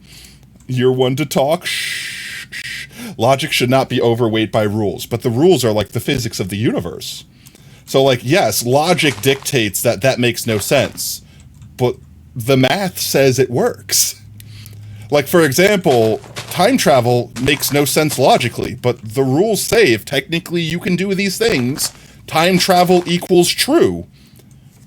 You're one to talk. Shh, shh. Logic should not be overweight by rules, but the rules are like the physics of the universe. So, like, yes, logic dictates that that makes no sense, but the math says it works. Like, for example, time travel makes no sense logically, but the rules say if technically you can do these things, time travel equals true.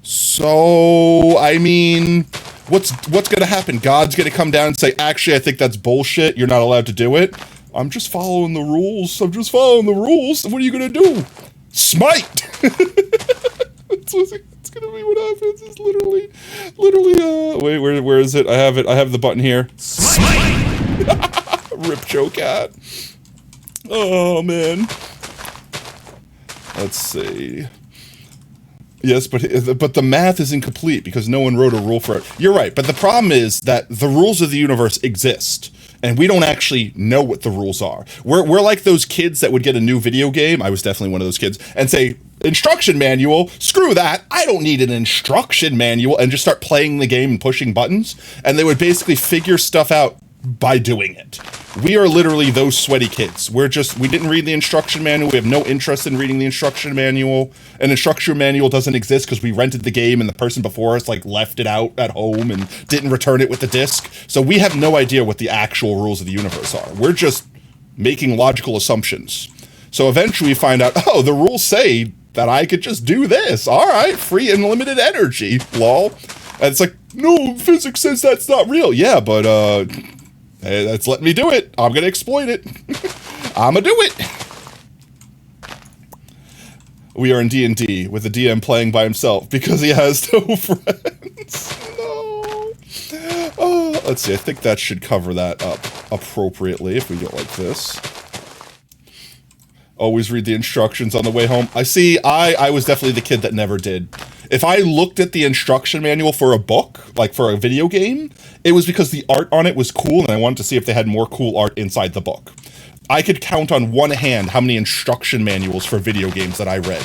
So, I mean, what's gonna happen? God's gonna come down and say, actually, I think that's bullshit, you're not allowed to do it? I'm just following the rules, What are you gonna do? Smite! It's gonna be what happens. It's literally, wait, where is it? I have the button here. Rip Joe Cat. Oh, man. Let's see. Yes, but the math is incomplete because no one wrote a rule for it. You're right, but the problem is that the rules of the universe exist, and we don't actually know what the rules are. We're like those kids that would get a new video game, I was definitely one of those kids, and say, instruction manual, screw that, I don't need an instruction manual, and just start playing the game and pushing buttons, and they would basically figure stuff out by doing it. We are literally those sweaty kids. We didn't read the instruction manual, we have no interest in reading the instruction manual. An instruction manual doesn't exist because we rented the game and the person before us like left it out at home and didn't return it with the disc. So we have no idea what the actual rules of the universe are. We're just making logical assumptions. So eventually we find out, oh, the rules say that I could just do this. All right, free and unlimited energy, lol. And it's like, no, physics says that's not real. Yeah, but hey, that's letting me do it. I'm gonna exploit it. I'ma do it. We are in D&D with the DM playing by himself because he has no friends. No. Oh, let's see. I think that should cover that up appropriately if we do it like this. Always read the instructions on the way home. I see. I was definitely the kid that never did. If I looked at the instruction manual for a book, like for a video game, it was because the art on it was cool and I wanted to see if they had more cool art inside the book. I could count on one hand how many instruction manuals for video games that I read.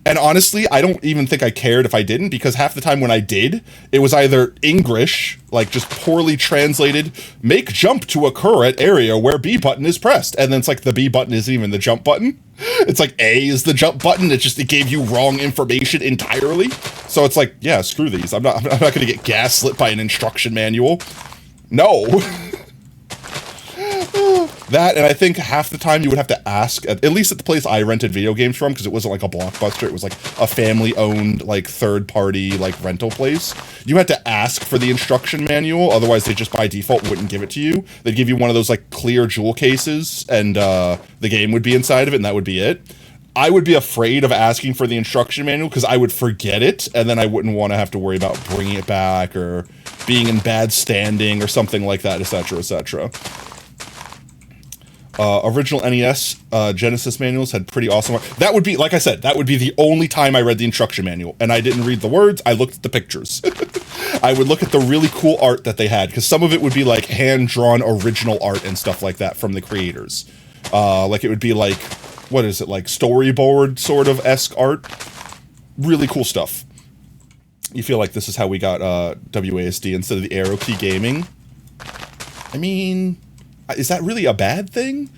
And honestly, I don't even think I cared if I didn't, because half the time when I did, it was either English, like just poorly translated, make jump to occur at area where B button is pressed. And then it's like the B button isn't even the jump button. It's like A is the jump button. It gave you wrong information entirely. So it's like, yeah, screw these. I'm not going to get gaslit by an instruction manual. No. That, and I think half the time you would have to ask, at least at the place I rented video games from, because it wasn't like a Blockbuster, it was like a family-owned, like, third-party, like, rental place. You had to ask for the instruction manual, otherwise they just by default wouldn't give it to you. They'd give you one of those, like, clear jewel cases, and the game would be inside of it, and that would be it. I would be afraid of asking for the instruction manual, because I would forget it, and then I wouldn't want to have to worry about bringing it back, or being in bad standing, or something like that, etc., etc. Original NES, Genesis manuals had pretty awesome art. That would be, like I said, that would be the only time I read the instruction manual, and I didn't read the words, I looked at the pictures. I would look at the really cool art that they had, because some of it would be like hand-drawn original art and stuff like that from the creators. Like it would be like, what is it, like storyboard sort of esque art? Really cool stuff. You feel like this is how we got WASD instead of the arrow key gaming. I mean, is that really a bad thing?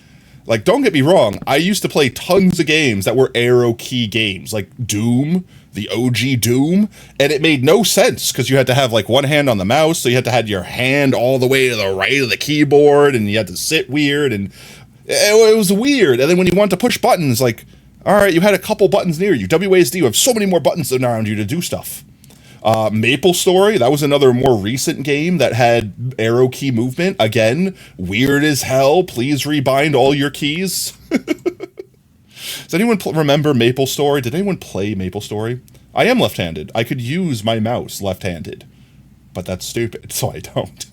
Like, don't get me wrong, I used to play tons of games that were arrow key games, like Doom, the OG Doom, and it made no sense, because you had to have, like, one hand on the mouse, so you had to have your hand all the way to the right of the keyboard, and you had to sit weird, and it was weird. And then when you wanted to push buttons, like, alright, you had a couple buttons near you. WASD, you have so many more buttons around you to do stuff. Maple Story, that was another more recent game that had arrow key movement. Again, weird as hell. Please rebind all your keys. Does anyone remember Maple Story? Did anyone play Maple Story? I am left-handed. I could use my mouse left-handed. But that's stupid, so I don't.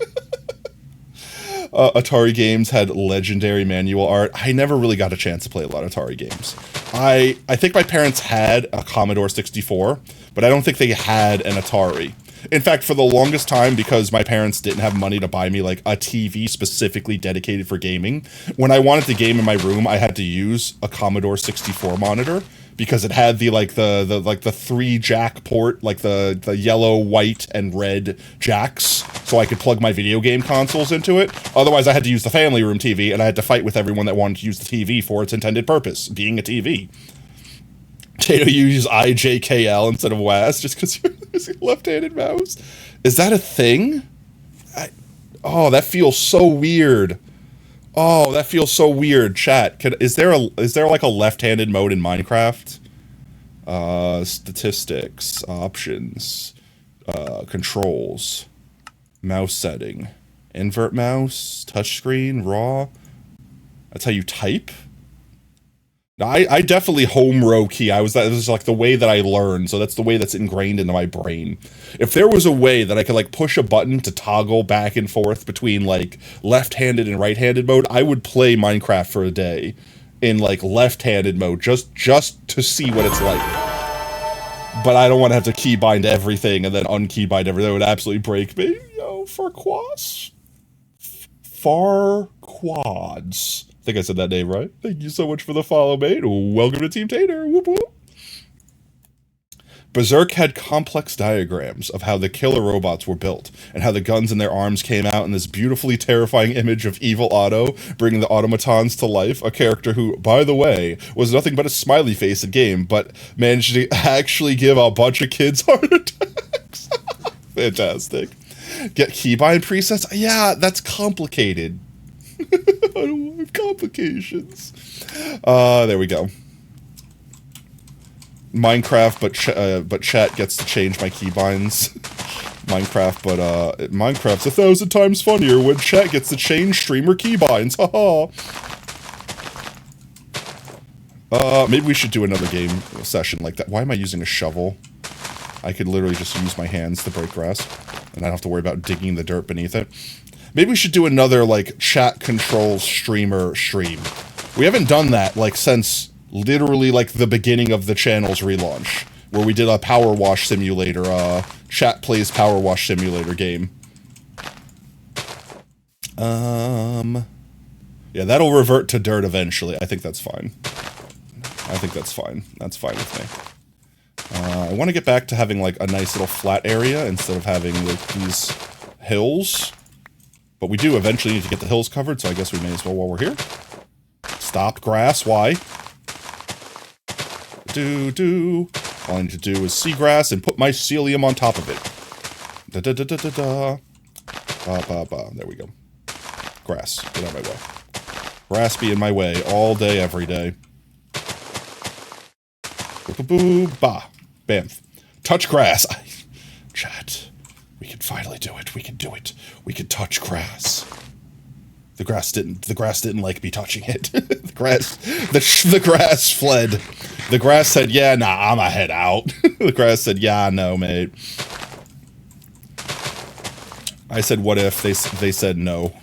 Atari games had legendary manual art. I never really got a chance to play a lot of Atari games. I think my parents had a Commodore 64, but I don't think they had an Atari. In fact, for the longest time, because my parents didn't have money to buy me like a TV specifically dedicated for gaming, when I wanted to game in my room, I had to use a Commodore 64 monitor, because it had the 3 jack port, like the yellow, white, and red jacks, so I could plug my video game consoles into it. Otherwise, I had to use the family room TV, and I had to fight with everyone that wanted to use the TV for its intended purpose, being a TV. Tato, you use IJKL instead of WAS just because you're using a left-handed mouse? Is that a thing? Oh, that feels so weird. Oh, that feels so weird. Chat, is there like a left-handed mode in Minecraft? Statistics, options, controls, mouse setting, invert mouse, touchscreen, raw. That's how you type? I definitely home row key. This is like the way that I learned, so that's the way that's ingrained into my brain. If there was a way that I could like push a button to toggle back and forth between like left-handed and right-handed mode, I would play Minecraft for a day in like left-handed mode just to see what it's like. But I don't want to have to keybind everything and then unkeybind everything. That would absolutely break me. Yo, Farquads. Farquads. I think I said that name right. Thank you so much for the follow, mate. Welcome to Team Tater. Whoop whoop. Berserk had complex diagrams of how the killer robots were built, and how the guns in their arms came out in this beautifully terrifying image of Evil Otto, bringing the automatons to life, a character who, by the way, was nothing but a smiley face in game, but managed to actually give a bunch of kids heart attacks. Fantastic. Get keybind presets? Yeah, that's complicated. I don't want complications. There we go. Minecraft, but chat gets to change my keybinds. Minecraft's 1,000 times funnier when chat gets to change streamer keybinds. Haha. Maybe we should do another game session like that. Why am I using a shovel? I could literally just use my hands to break grass, and I don't have to worry about digging the dirt beneath it. Maybe we should do another, like, chat control streamer stream. We haven't done that, like, since literally, like, the beginning of the channel's relaunch, where we did a Power Wash Simulator, chat plays Power Wash Simulator game. Yeah, that'll revert to dirt eventually. I think that's fine. That's fine with me. I want to get back to having like a nice little flat area instead of having like these hills. But we do eventually need to get the hills covered, so I guess we may as well while we're here. Stop grass, why? All I need to do is seagrass and put mycelium on top of it. Da-da-da-da-da-da. Ba-ba-ba. There we go. Grass, get out of my way. Grass be in my way all day, every day. Boo-boo-boo-ba. Bamf. Touch grass. Chat. We can finally do it. We can do it. We can touch grass. The grass didn't like me touching it. the grass fled. The grass said, yeah, nah, I'ma head out. The grass said, yeah, no, mate. I said, what if? They said no.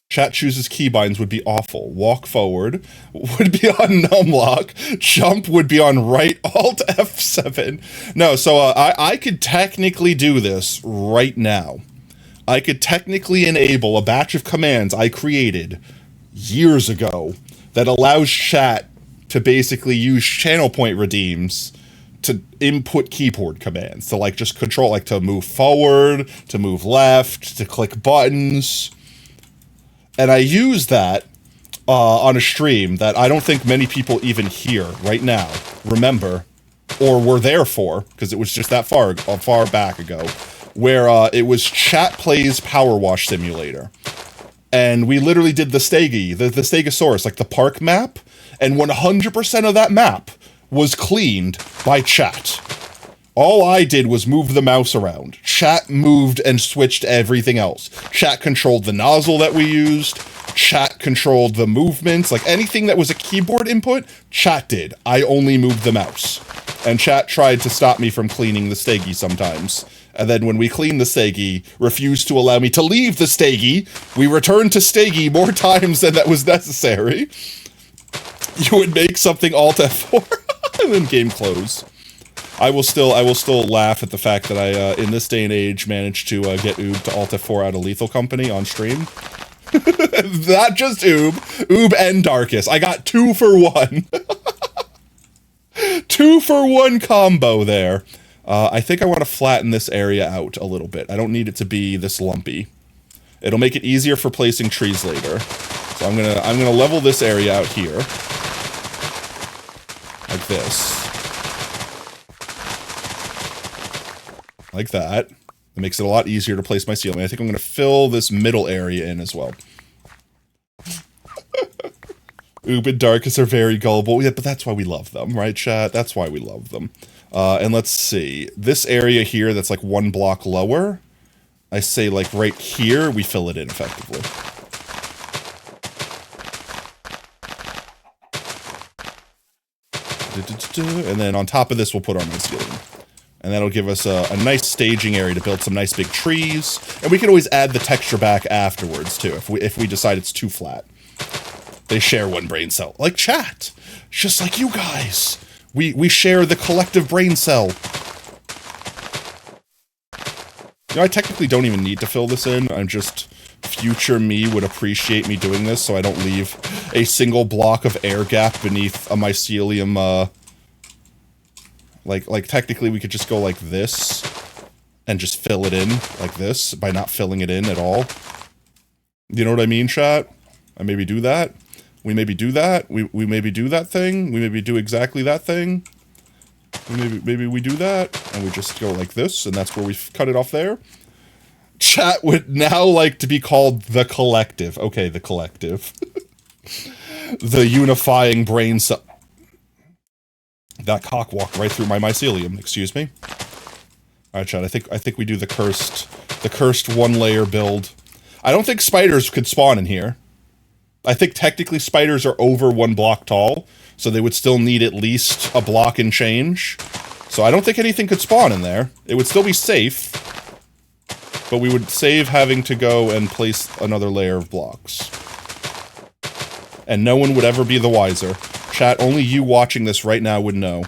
Chat chooses keybinds would be awful. Walk forward would be on numlock. Jump would be on right alt F7. No, so I could technically do this right now. I could technically enable a batch of commands I created years ago that allows chat to basically use channel point redeems to input keyboard commands. To like just control, like to move forward, to move left, to click buttons. And I use that on a stream that I don't think many people even hear right now, remember, or were there for, because it was just that far back ago, where it was Chat Plays Power Wash Simulator. And we literally did the Stegi, the Stegosaurus, like the park map, and 100% of that map was cleaned by chat. All I did was move the mouse around. Chat moved and switched everything else. Chat controlled the nozzle that we used. Chat controlled the movements. Like anything that was a keyboard input, chat did. I only moved the mouse. And chat tried to stop me from cleaning the Stegi sometimes. And then when we cleaned the Stegi, refused to allow me to leave the Stegi. We returned to Stegi more times than that was necessary. You would make something Alt F4 and then game close. I will still laugh at the fact that I, in this day and age, managed to get Oob to Alt F4 out of Lethal Company on stream. Not just Oob and Darkus. I got 2 for 1. 2 for 1 combo there. I think I want to flatten this area out a little bit. I don't need it to be this lumpy. It'll make it easier for placing trees later. So I'm gonna level this area out here. Like this. Like that. It makes it a lot easier to place my ceiling. I think I'm going to fill this middle area in as well. Oob and Darkus are very gullible. Yeah, but that's why we love them, right, chat? That's why we love them. And let's see. This area here that's like 1 block lower, I say like right here, we fill it in effectively. And then on top of this, we'll put our mycelium. And that'll give us a nice staging area to build some nice big trees. And we can always add the texture back afterwards, too, if we decide it's too flat. They share one brain cell. Like chat! Just like you guys! We share the collective brain cell. You know, I technically don't even need to fill this in. I'm just... Future me would appreciate me doing this, so I don't leave a single block of air gap beneath a mycelium, Like, technically we could just go like this, and just fill it in, like this, by not filling it in at all. You know what I mean, chat? I maybe do that. We maybe do that. We maybe do that thing. We maybe do exactly that thing. Maybe we do that, and we just go like this, and that's where we cut it off there. Chat would now like to be called the Collective. Okay, the Collective. The unifying brain cell. That cock walked right through my mycelium, excuse me. Alright, chat, I think we do the cursed 1-layer build. I don't think spiders could spawn in here. I think technically spiders are over 1 block tall, so they would still need at least a block and change. So I don't think anything could spawn in there. It would still be safe, but we would save having to go and place another layer of blocks. And no one would ever be the wiser. Chat, only you watching this right now would know.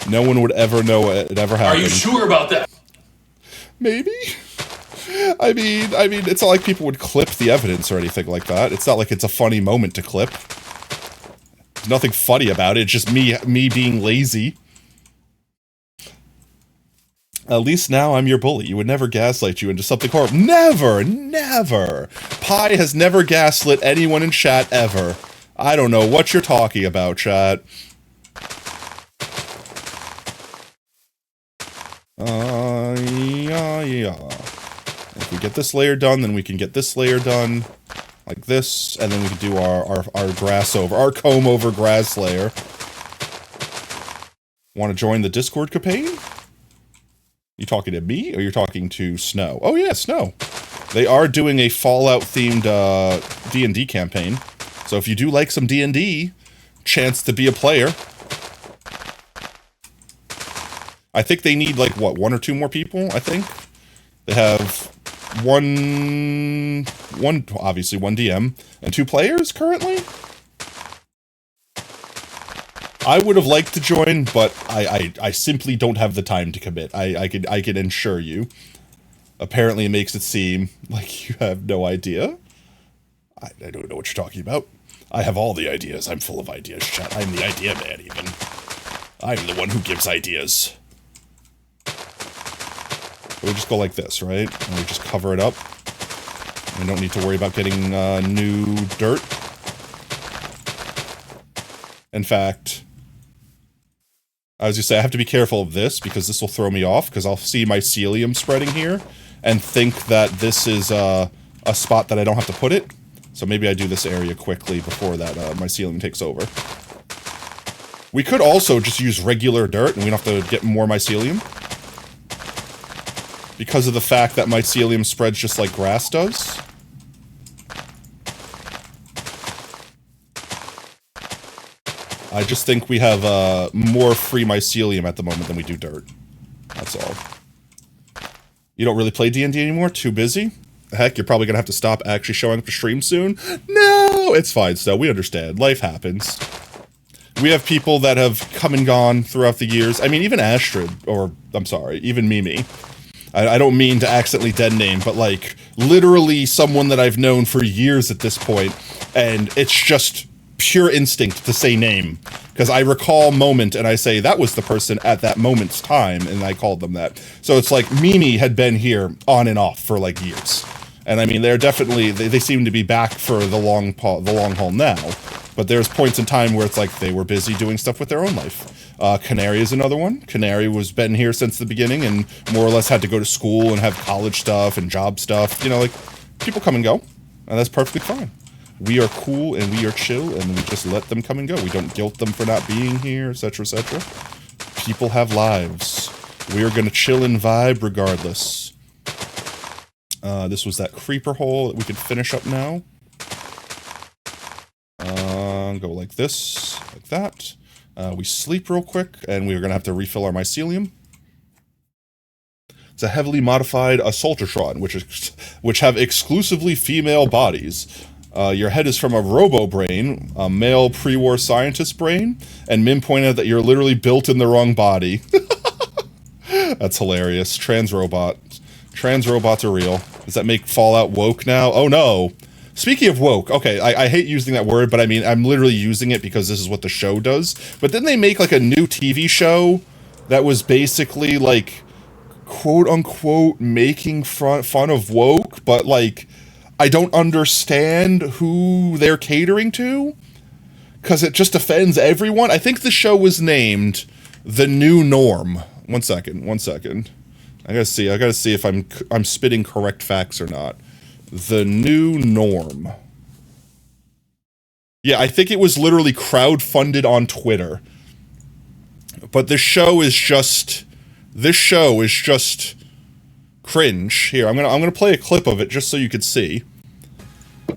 No one would ever know it ever happened. Are you sure about that? Maybe? I mean, it's not like people would clip the evidence or anything like that. It's not like it's a funny moment to clip. There's nothing funny about it. It's just me being lazy. At least now I'm your bully. You would never gaslight you into something horrible. Never! Never! Pi has never gaslit anyone in chat ever. I don't know what you're talking about, chat. Yeah. If we get this layer done, then we can get this layer done. Like this, and then we can do our grass over, our comb over grass layer. Want to join the Discord campaign? You talking to me, or you're talking to Snow? Oh yeah, Snow. They are doing a Fallout-themed D&D campaign. So if you do like some D&D, chance to be a player. I think they need, like, what, 1 or 2 more people, I think? They have obviously one DM, and 2 players currently? I would have liked to join, but I simply don't have the time to commit. I can ensure you. Apparently it makes it seem like you have no idea. I don't know what you're talking about. I have all the ideas. I'm full of ideas, chat. I'm the idea man, even. I'm the one who gives ideas. We just go like this, right? And we just cover it up. We don't need to worry about getting new dirt. In fact, I was gonna say, I have to be careful of this, because this will throw me off, because I'll see mycelium spreading here, and think that this is a spot that I don't have to put it. So maybe I do this area quickly before that mycelium takes over. We could also just use regular dirt, and we don't have to get more mycelium. Because of the fact that mycelium spreads just like grass does. I just think we have more free mycelium at the moment than we do dirt. That's all. You don't really play D&D anymore? Too busy? Heck, you're probably gonna have to stop actually showing up to stream soon? No! It's fine, so we understand. Life happens. We have people that have come and gone throughout the years. I mean, even Astrid, or, I'm sorry, even Mimi. I don't mean to accidentally dead name, but like, literally someone that I've known for years at this point, and it's just pure instinct to say name. Because I recall moment, and I say, that was the person at that moment's time, and I called them that. So it's like, Mimi had been here on and off for like years. And I mean, they're definitely, they seem to be back for the long haul now. But there's points in time where it's like, they were busy doing stuff with their own life. Canary is another one. Canary was been here since the beginning and more or less had to go to school and have college stuff and job stuff. You know, like, people come and go, and that's perfectly fine. We are cool and we are chill, and we just let them come and go. We don't guilt them for not being here, etc., etc. People have lives. We are gonna chill and vibe regardless. This was that creeper hole that we could finish up now. Go like this, like that. We sleep real quick, and we're gonna have to refill our mycelium. It's a heavily modified Assaultatron, which have exclusively female bodies. Your head is from a robo-brain, a male pre-war scientist brain, and Min pointed out that you're literally built in the wrong body. That's hilarious. Trans robots are real. Does that make Fallout woke now? Oh no! Speaking of woke, okay, I hate using that word, but I mean, I'm literally using it because this is what the show does. But then they make like a new TV show that was basically like, quote-unquote, making fun of woke, but like, I don't understand who they're catering to, because it just offends everyone. I think the show was named The New Norm. One second. I gotta see if I'm spitting correct facts or not. The New Norm. Yeah, I think it was literally crowdfunded on Twitter. But this show is just cringe. Here, I'm gonna play a clip of it just so you could see.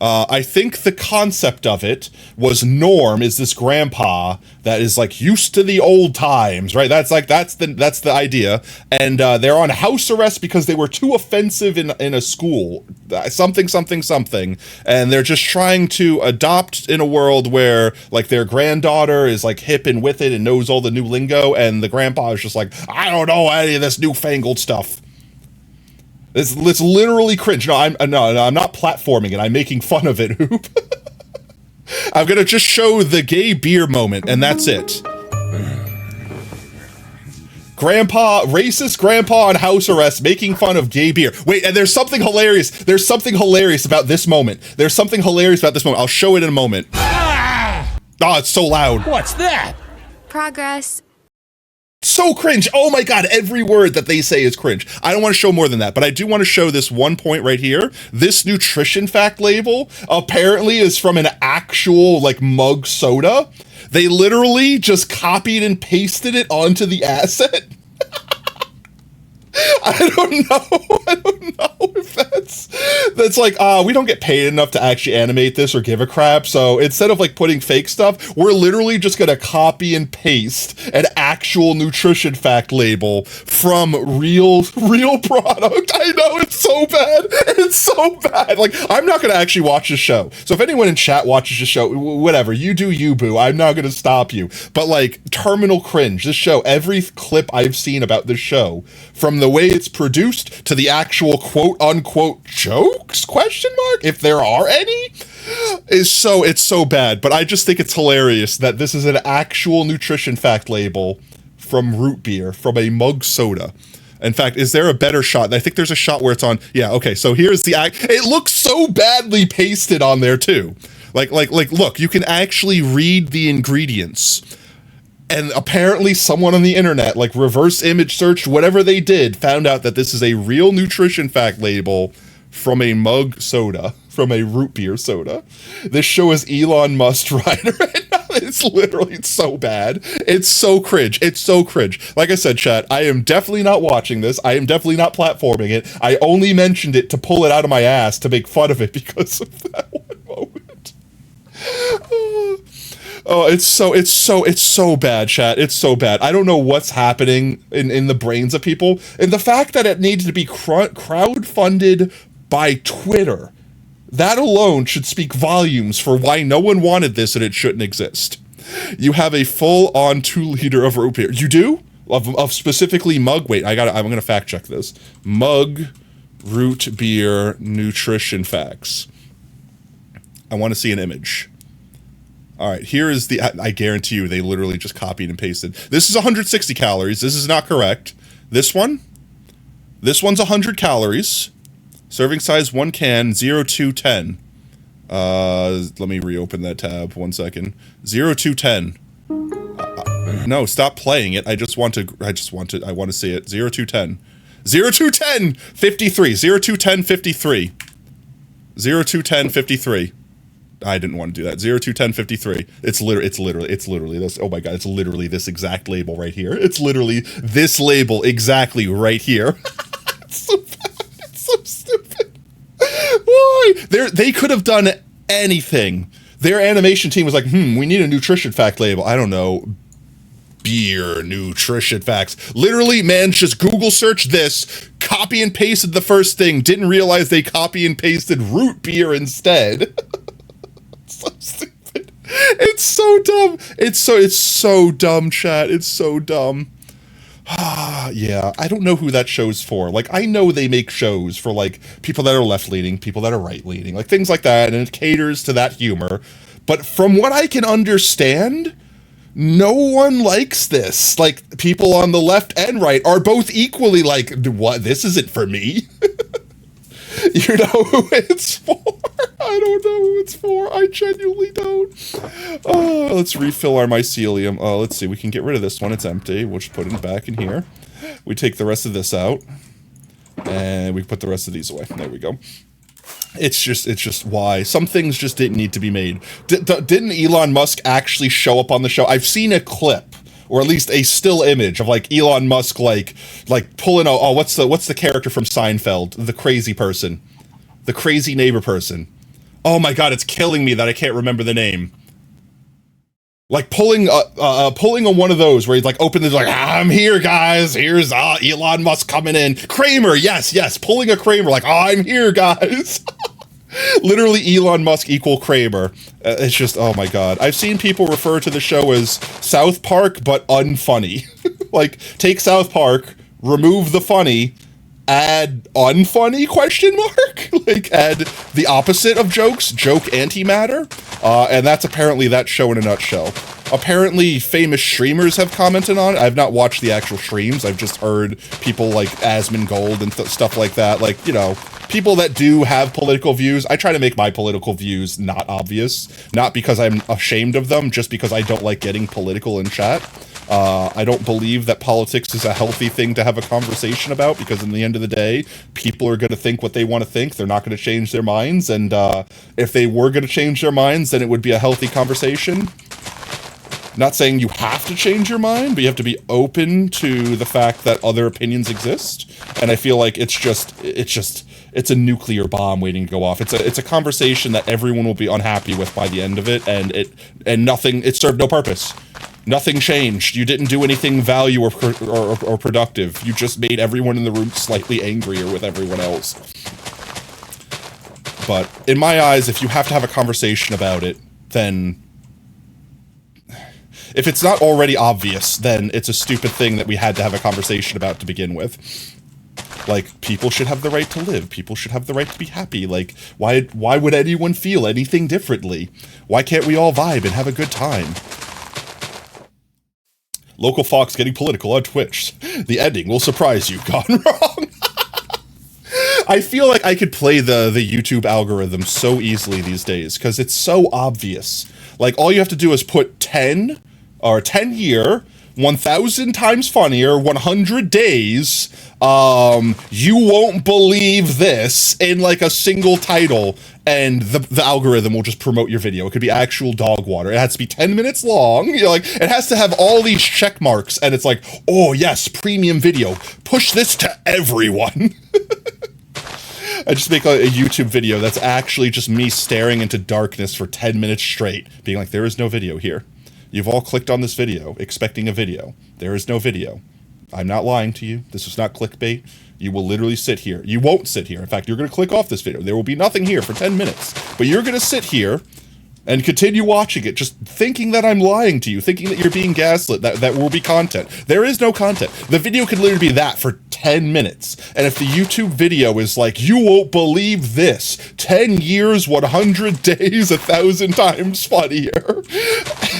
I think the concept of it was Norm is this grandpa that is like used to the old times, right? That's the idea. And they're on house arrest because they were too offensive in a school. Something. And they're just trying to adopt in a world where like their granddaughter is like hip and with it and knows all the new lingo, and the grandpa is just like, I don't know any of this newfangled stuff. It's literally cringe. No, I'm not platforming it. I'm making fun of it, Hoop. I'm gonna just show the gay beer moment, and that's it. Racist grandpa on house arrest making fun of gay beer. Wait, and there's something hilarious. There's something hilarious about this moment. I'll show it in a moment. Oh, it's so loud. What's that? Progress. So cringe. Oh my god, every word that they say is cringe. I don't want to show more than that, but I do want to show this one point right here. This nutrition fact label apparently is from an actual like mug soda. They literally just copied and pasted it onto the asset. I don't know if that's like, we don't get paid enough to actually animate this or give a crap, so instead of like putting fake stuff, we're literally just gonna copy and paste an actual nutrition fact label from real product. I know, it's so bad. Like, I'm not gonna actually watch the show, so if anyone in chat watches the show, whatever, you do you, boo. I'm not gonna stop you, but like, terminal cringe. This show, every clip I've seen about this show, from the way it's produced to the actual quote unquote jokes, question mark, if there are any, it's so bad. But I just think it's hilarious that this is an actual nutrition fact label from root beer, from a mug soda. In fact, is there a better shot? I think there's a shot where it's on. Yeah, okay, so here's the it looks so badly pasted on there too. Like look, you can actually read the ingredients. And apparently someone on the internet, like reverse image searched, whatever they did, found out that this is a real nutrition fact label from a mug soda, from a root beer soda. This show is Elon Musk rider. It's so bad. It's so cringe. Like I said, chat, I am definitely not watching this. I am definitely not platforming it. I only mentioned it to pull it out of my ass to make fun of it because of that one moment. Oh, it's so bad, chat. It's so bad. I don't know what's happening in the brains of people. And the fact that it needed to be crowdfunded by Twitter, that alone should speak volumes for why no one wanted this and it shouldn't exist. You have a full-on 2-liter of root beer. You do? Of specifically mug. Wait, I'm gonna fact check this. Mug root beer nutrition facts. I want to see an image. All right, here is I guarantee you they literally just copied and pasted. This is 160 calories. This is not correct. This one's 100 calories. Serving size 1 can, 0210. Let me reopen that tab, 1 second. 0210. No, stop playing it. I want to see it. 0210. 0210 53. 0210 53. 0210 53. I didn't want to do that. 021053. It's literally this. Oh my god, it's literally this exact label right here. It's literally this label exactly right here. It's so bad. It's so stupid. Why? They could have done anything. Their animation team was like, we need a nutrition fact label. I don't know. Beer nutrition facts. Literally, man, just Google search this, copy and pasted the first thing, didn't realize they copy and pasted root beer instead. So stupid. It's so dumb. It's so dumb, chat. It's so dumb. Yeah, I don't know who that show's for. Like, I know they make shows for, like, people that are left-leaning, people that are right-leaning, like, things like that, and it caters to that humor. But from what I can understand, no one likes this. Like, people on the left and right are both equally like, what? This isn't for me. You know who it's for? I don't know who it's for. I genuinely don't. Let's refill our mycelium. Let's see. We can get rid of this one. It's empty. We'll just put it back in here. We take the rest of this out. And we put the rest of these away. There we go. It's just why. Some things just didn't need to be made. Didn't Elon Musk actually show up on the show? I've seen a clip. Or at least a still image of like Elon Musk like pulling out, what's the character from Seinfeld? The crazy person. The crazy neighbor person. Oh my god, it's killing me that I can't remember the name. Like pulling on one of those where he's like open the like, I'm here guys, here's Elon Musk coming in. Kramer, yes, pulling a Kramer like, I'm here guys. Literally Elon Musk equal Kramer. It's just, oh my god. I've seen people refer to the show as South Park, but unfunny. Like, take South Park, remove the funny, add unfunny question mark, like add the opposite of jokes, joke antimatter, and that's apparently that show in a nutshell. Apparently famous streamers have commented on it. I've not watched the actual streams. I've just heard people like Asmongold and stuff like that, like, you know, people that do have political views. I try to make my political views not obvious, not because I'm ashamed of them, just because I don't like getting political in chat. I don't believe that politics is a healthy thing to have a conversation about, because in the end of the day, people are going to think what they want to think. They're not going to change their minds, and if they were going to change their minds, then it would be a healthy conversation. Not saying you have to change your mind, but you have to be open to the fact that other opinions exist. And I feel like it's a nuclear bomb waiting to go off. It's a conversation that everyone will be unhappy with by the end of it, and it served no purpose. Nothing changed. You didn't do anything value or productive. You just made everyone in the room slightly angrier with everyone else. But in my eyes, if you have to have a conversation about it, then if it's not already obvious, then it's a stupid thing that we had to have a conversation about to begin with. Like, people should have the right to live. People should have the right to be happy. Like, why would anyone feel anything differently? Why can't we all vibe and have a good time? Local Fox getting political on Twitch. The ending will surprise you. Gone wrong. I feel like I could play the YouTube algorithm so easily these days, because it's so obvious. Like, all you have to do is put 10, or 10 year, 1,000 times funnier, 100 days, you won't believe this, in like a single title, and the algorithm will just promote your video. It could be actual dog water. It has to be 10 minutes long. You know, like, it has to have all these check marks, and it's like, oh yes, premium video. Push this to everyone. I just make a YouTube video that's actually just me staring into darkness for 10 minutes straight, being like, there is no video here. You've all clicked on this video, expecting a video. There is no video. I'm not lying to you. This is not clickbait. You will literally sit here. You won't sit here. In fact, you're going to click off this video. There will be nothing here for 10 minutes. But you're going to sit here and continue watching it, just thinking that I'm lying to you, thinking that you're being gaslit, that will be content. There is no content. The video could literally be that for 10 minutes. And if the YouTube video is like, you won't believe this, 10 years, 100 days, 1,000 times funnier,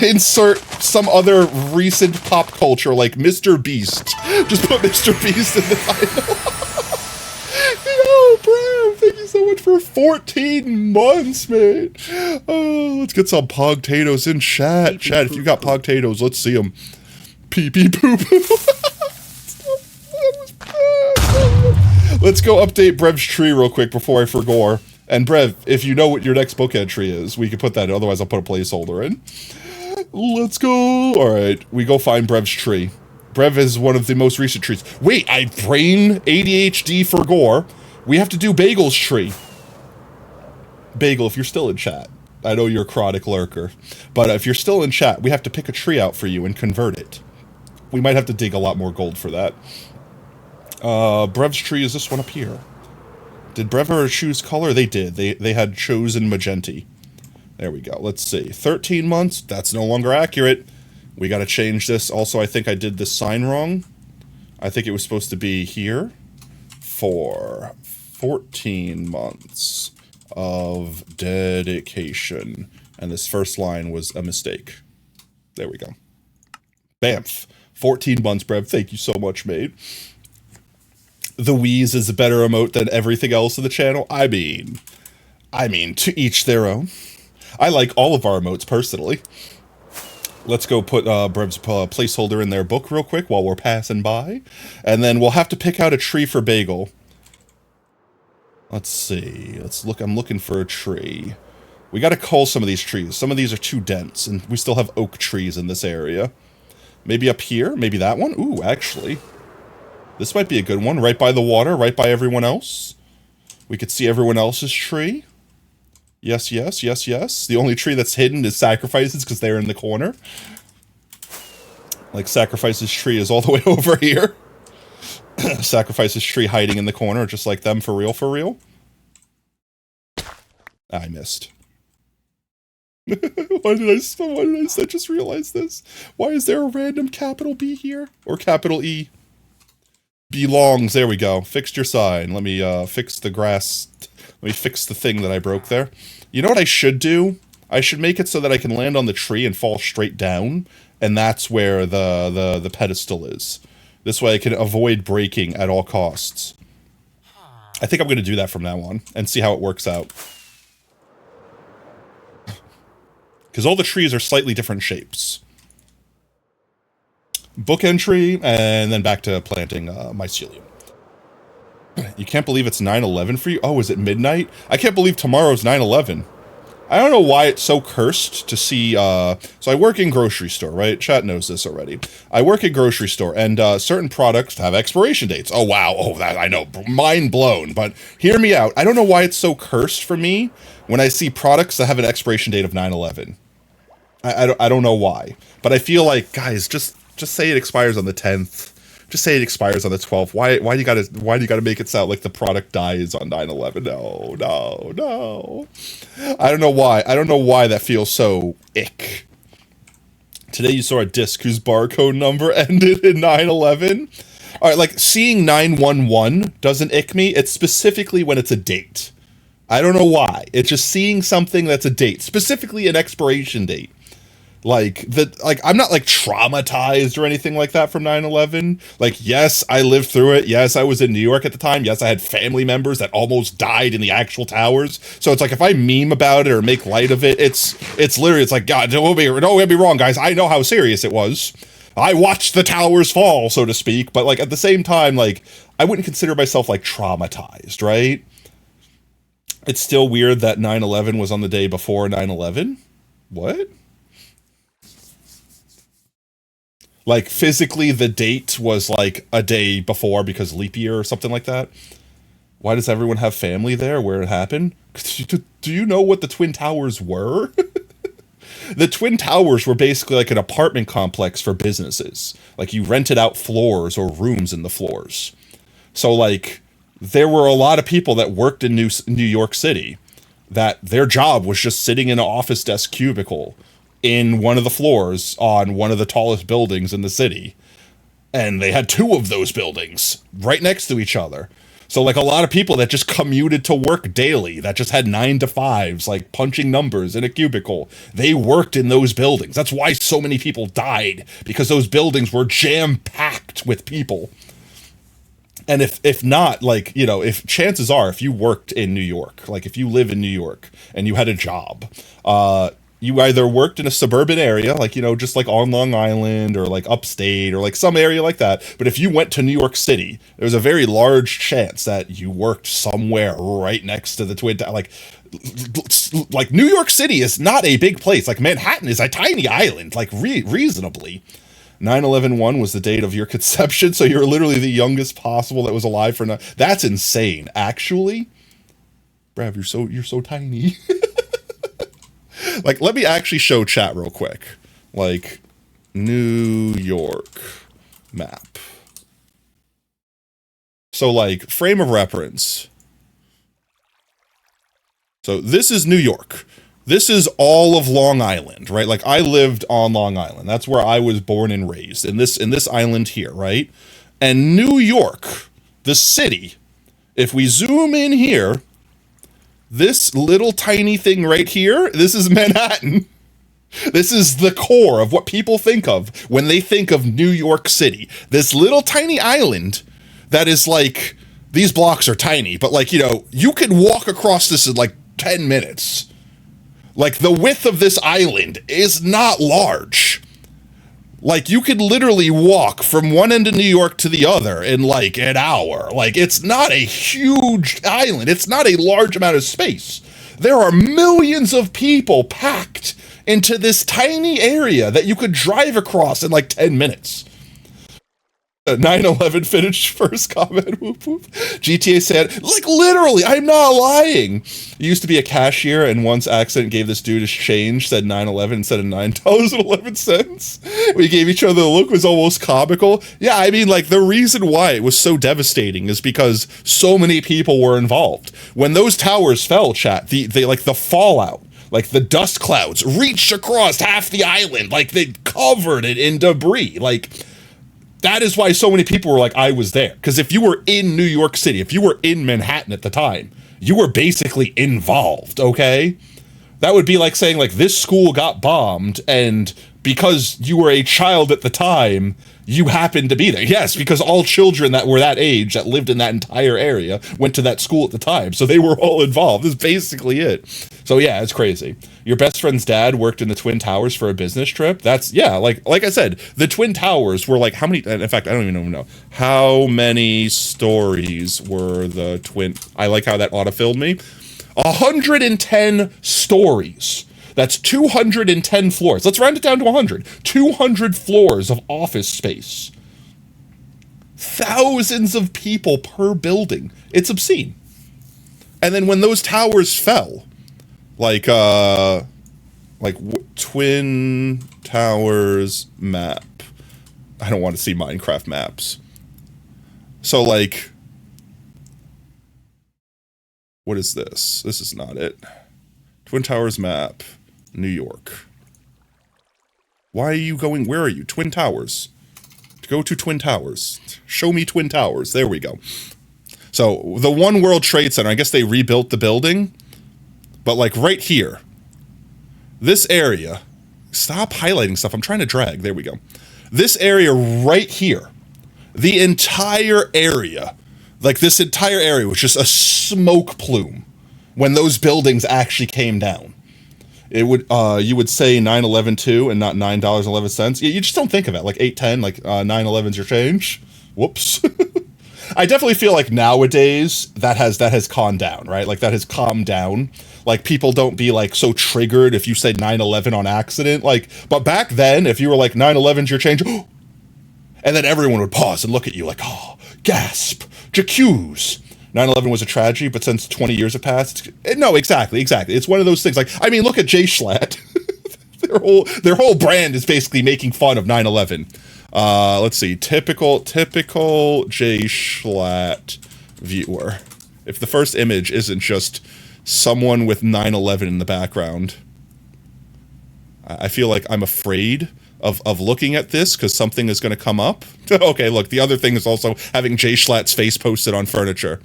insert some other recent pop culture like Mr. Beast. Just put Mr. Beast in the title. Yo, bro, thank you so much for 14 months, man. Oh, let's get some pogtatoes in chat. Chat, if you got pogtatoes, let's see them. Pee pee poo poo. Let's go update Brev's tree real quick before I forget. And Brev, if you know what your next book entry is, we can put that in. Otherwise, I'll put a placeholder in. Let's go. All right, we go find Brev's tree. Brev is one of the most recent trees. Wait, I brain ADHD for gore. We have to do Bagel's tree. Bagel, if you're still in chat. I know you're a chronic lurker. But if you're still in chat, we have to pick a tree out for you and convert it. We might have to dig a lot more gold for that. Brev's tree is this one up here. Did Brev ever choose color? They did. They had chosen magenta. There we go. Let's see. 13 months. That's no longer accurate. We got to change this. Also, I think I did this sign wrong. I think it was supposed to be here for 14 months of dedication. And this first line was a mistake. There we go. Bamf. 14 months, Brev. Thank you so much, mate. The wheeze is a better emote than everything else in the channel. I mean, to each their own. I like all of our emotes, personally. Let's go put Brev's placeholder in their book real quick while we're passing by. And then we'll have to pick out a tree for Bagel. Let's see. Let's look. I'm looking for a tree. We got to cull some of these trees. Some of these are too dense, and we still have oak trees in this area. Maybe up here? Maybe that one? Ooh, actually. This might be a good one. Right by the water, right by everyone else. We could see everyone else's tree. Yes, yes, yes, yes. The only tree that's hidden is Sacrifice's because they're in the corner. Like, Sacrifice's tree is all the way over here. Sacrifice's tree hiding in the corner, just like them, for real, for real. I missed. Why did I just realize this? Why is there a random capital B here? Or capital E? belongs. There we go. Fixed your sign. Let me fix the grass. Let me fix the thing that I broke there. You know what I should do? I should make it so that I can land on the tree and fall straight down, and that's where the pedestal is. This way I can avoid breaking at all costs. I think I'm going to do that from now on and see how it works out. Because all the trees are slightly different shapes. Book entry, and then back to planting mycelium. You can't believe it's 9/11 for you? Oh, is it midnight? I can't believe tomorrow's 9/11. I don't know why it's so cursed to see, so I work in grocery store, right? Chat knows this already. I work in grocery store, and certain products have expiration dates. Oh, wow. Oh, that I know. Mind blown. But hear me out. I don't know why it's so cursed for me when I see products that have an expiration date of 9/11. I don't know why. But I feel like, guys, just say it expires on the 10th. Just say it expires on the 12th. Why do you gotta make it sound like the product dies on 9/11? No. I don't know why. I don't know why that feels so ick. Today you saw a disc whose barcode number ended in 9/11. All right, like seeing 911 doesn't ick me. It's specifically when it's a date. I don't know why. It's just seeing something that's a date, specifically an expiration date. Like I'm not like traumatized or anything like that from 9/11. Like, yes, I lived through it. Yes, I was in New York at the time. Yes, I had family members that almost died in the actual towers. So it's like if I meme about it or make light of it, it's literally, it's like, God, don't get me wrong, guys. I know how serious it was. I watched the towers fall, so to speak. But like at the same time, like I wouldn't consider myself like traumatized, right? It's still weird that 9/11 was on the day before 9/11. What? Like, physically, the date was, like, a day before because leap year or something like that. Why does everyone have family there where it happened? Do you know what the Twin Towers were? The Twin Towers were basically like an apartment complex for businesses. Like, you rented out floors or rooms in the floors. So, like, there were a lot of people that worked in New York City that their job was just sitting in an office desk cubicle in one of the floors on one of the tallest buildings in the city. And they had two of those buildings right next to each other. So like a lot of people that just commuted to work daily, that just had 9 to 5s, like punching numbers in a cubicle, they worked in those buildings. That's why so many people died, because those buildings were jam-packed with people. And if not, like, you know, if chances are, if you worked in New York, like if you live in New York and you had a job, you either worked in a suburban area, like, you know, just like on Long Island or like upstate or like some area like that. But if you went to New York City, there was a very large chance that you worked somewhere right next to the Twin Towers. Like New York City is not a big place. Like Manhattan is a tiny island, like reasonably. 9/11/1 was the date of your conception, so you're literally the youngest possible that was alive for. That's insane, actually. Brav, you're so tiny. Like, let me actually show chat real quick. Like, New York map. So, like, frame of reference. So, this is New York. This is all of Long Island, right? Like, I lived on Long Island. That's where I was born and raised, in this island here, right? And New York, the city, if we zoom in here, this little tiny thing right here, this is Manhattan. This is the core of what people think of when they think of New York City. This little tiny island that is like, these blocks are tiny, but like, you know, you could walk across this in like 10 minutes. Like, the width of this island is not large. Like, you could literally walk from one end of New York to the other in, like, an hour. Like, it's not a huge island. It's not a large amount of space. There are millions of people packed into this tiny area that you could drive across in, like, 10 minutes. 9/11 finished first comment. Whoop, whoop. GTA said, like, literally, I'm not lying. Used to be a cashier, and once accident gave this dude his change, said 9/11 instead of $9.11. We gave each other the look, was almost comical. Yeah, I mean, like, the reason why it was so devastating is because so many people were involved. When those towers fell, chat, the fallout, like the dust clouds reached across half the island, like they covered it in debris. Like, That is why so many people were like, I was there. Because if you were in New York City, if you were in Manhattan at the time, you were basically involved, okay? That would be like saying, like, this school got bombed, and because you were a child at the time, you happened to be there. Yes, because all children that were that age, that lived in that entire area, went to that school at the time. So they were all involved. That's basically it. So yeah, it's crazy. Your best friend's dad worked in the Twin Towers for a business trip. That's, yeah, like I said, the Twin Towers were like, how many, in fact, I don't even know. How many stories were the Twin, I like how that autofilled me. 110 stories. That's 210 floors. Let's round it down to 100. 200 floors of office space. Thousands of people per building. It's obscene. And then when those towers fell, like Twin Towers map. I don't want to see Minecraft maps. So like, what is this? This is not it. Twin Towers map. New York. Why are you going? Where are you? Twin Towers. Go to Twin Towers. Show me Twin Towers. There we go. So the One World Trade Center, I guess they rebuilt the building, but like right here, this area, stop highlighting stuff. I'm trying to drag. There we go. This area right here, the entire area, like this entire area was just a smoke plume when those buildings actually came down. It would, you would say 9/11 too, and not $9.11. You just don't think of it like 8/10, like 9/11's your change. Whoops. I definitely feel like nowadays that has calmed down, right? Like that has calmed down. Like people don't be like so triggered if you say 9/11 on accident. Like, but back then, if you were like 9/11's your change, and then everyone would pause and look at you like, oh, gasp, j'accuse. 9/11 was a tragedy, but since 20 years have passed, no, exactly. It's one of those things. Like, I mean, look at Jay Schlatt. their whole brand is basically making fun of 9/11. Let's see, typical Jay Schlatt viewer. If the first image isn't just someone with 9/11 in the background, I feel like I'm afraid of looking at this because something is going to come up. Okay, look, the other thing is also having Jay Schlatt's face posted on furniture.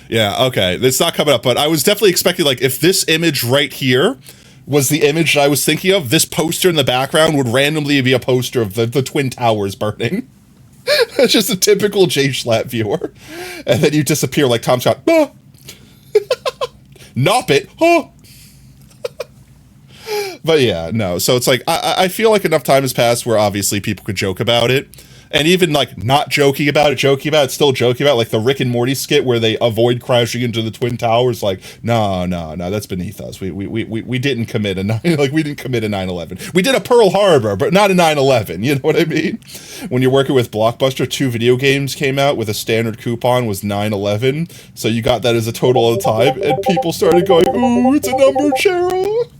Yeah, okay, it's not coming up, but I was definitely expecting, like, if this image right here was the image that I was thinking of, this poster in the background would randomly be a poster of the Twin Towers burning. It's just a typical Jay Schlatt viewer. And then you disappear like Tom Scott. Ah! Nop it. Oh! But yeah, no. So it's like, I feel like enough time has passed where obviously people could joke about it. And even like not joking about it, still joking about it. Like the Rick and Morty skit where they avoid crashing into the Twin Towers. Like, no, that's beneath us. We didn't commit a 9/11. We did a Pearl Harbor, but not a 9/11. You know what I mean? When you're working with Blockbuster, 2 video games came out with a standard coupon was 9/11. So you got that as a total of the time, and people started going, ooh, it's a number, Cheryl.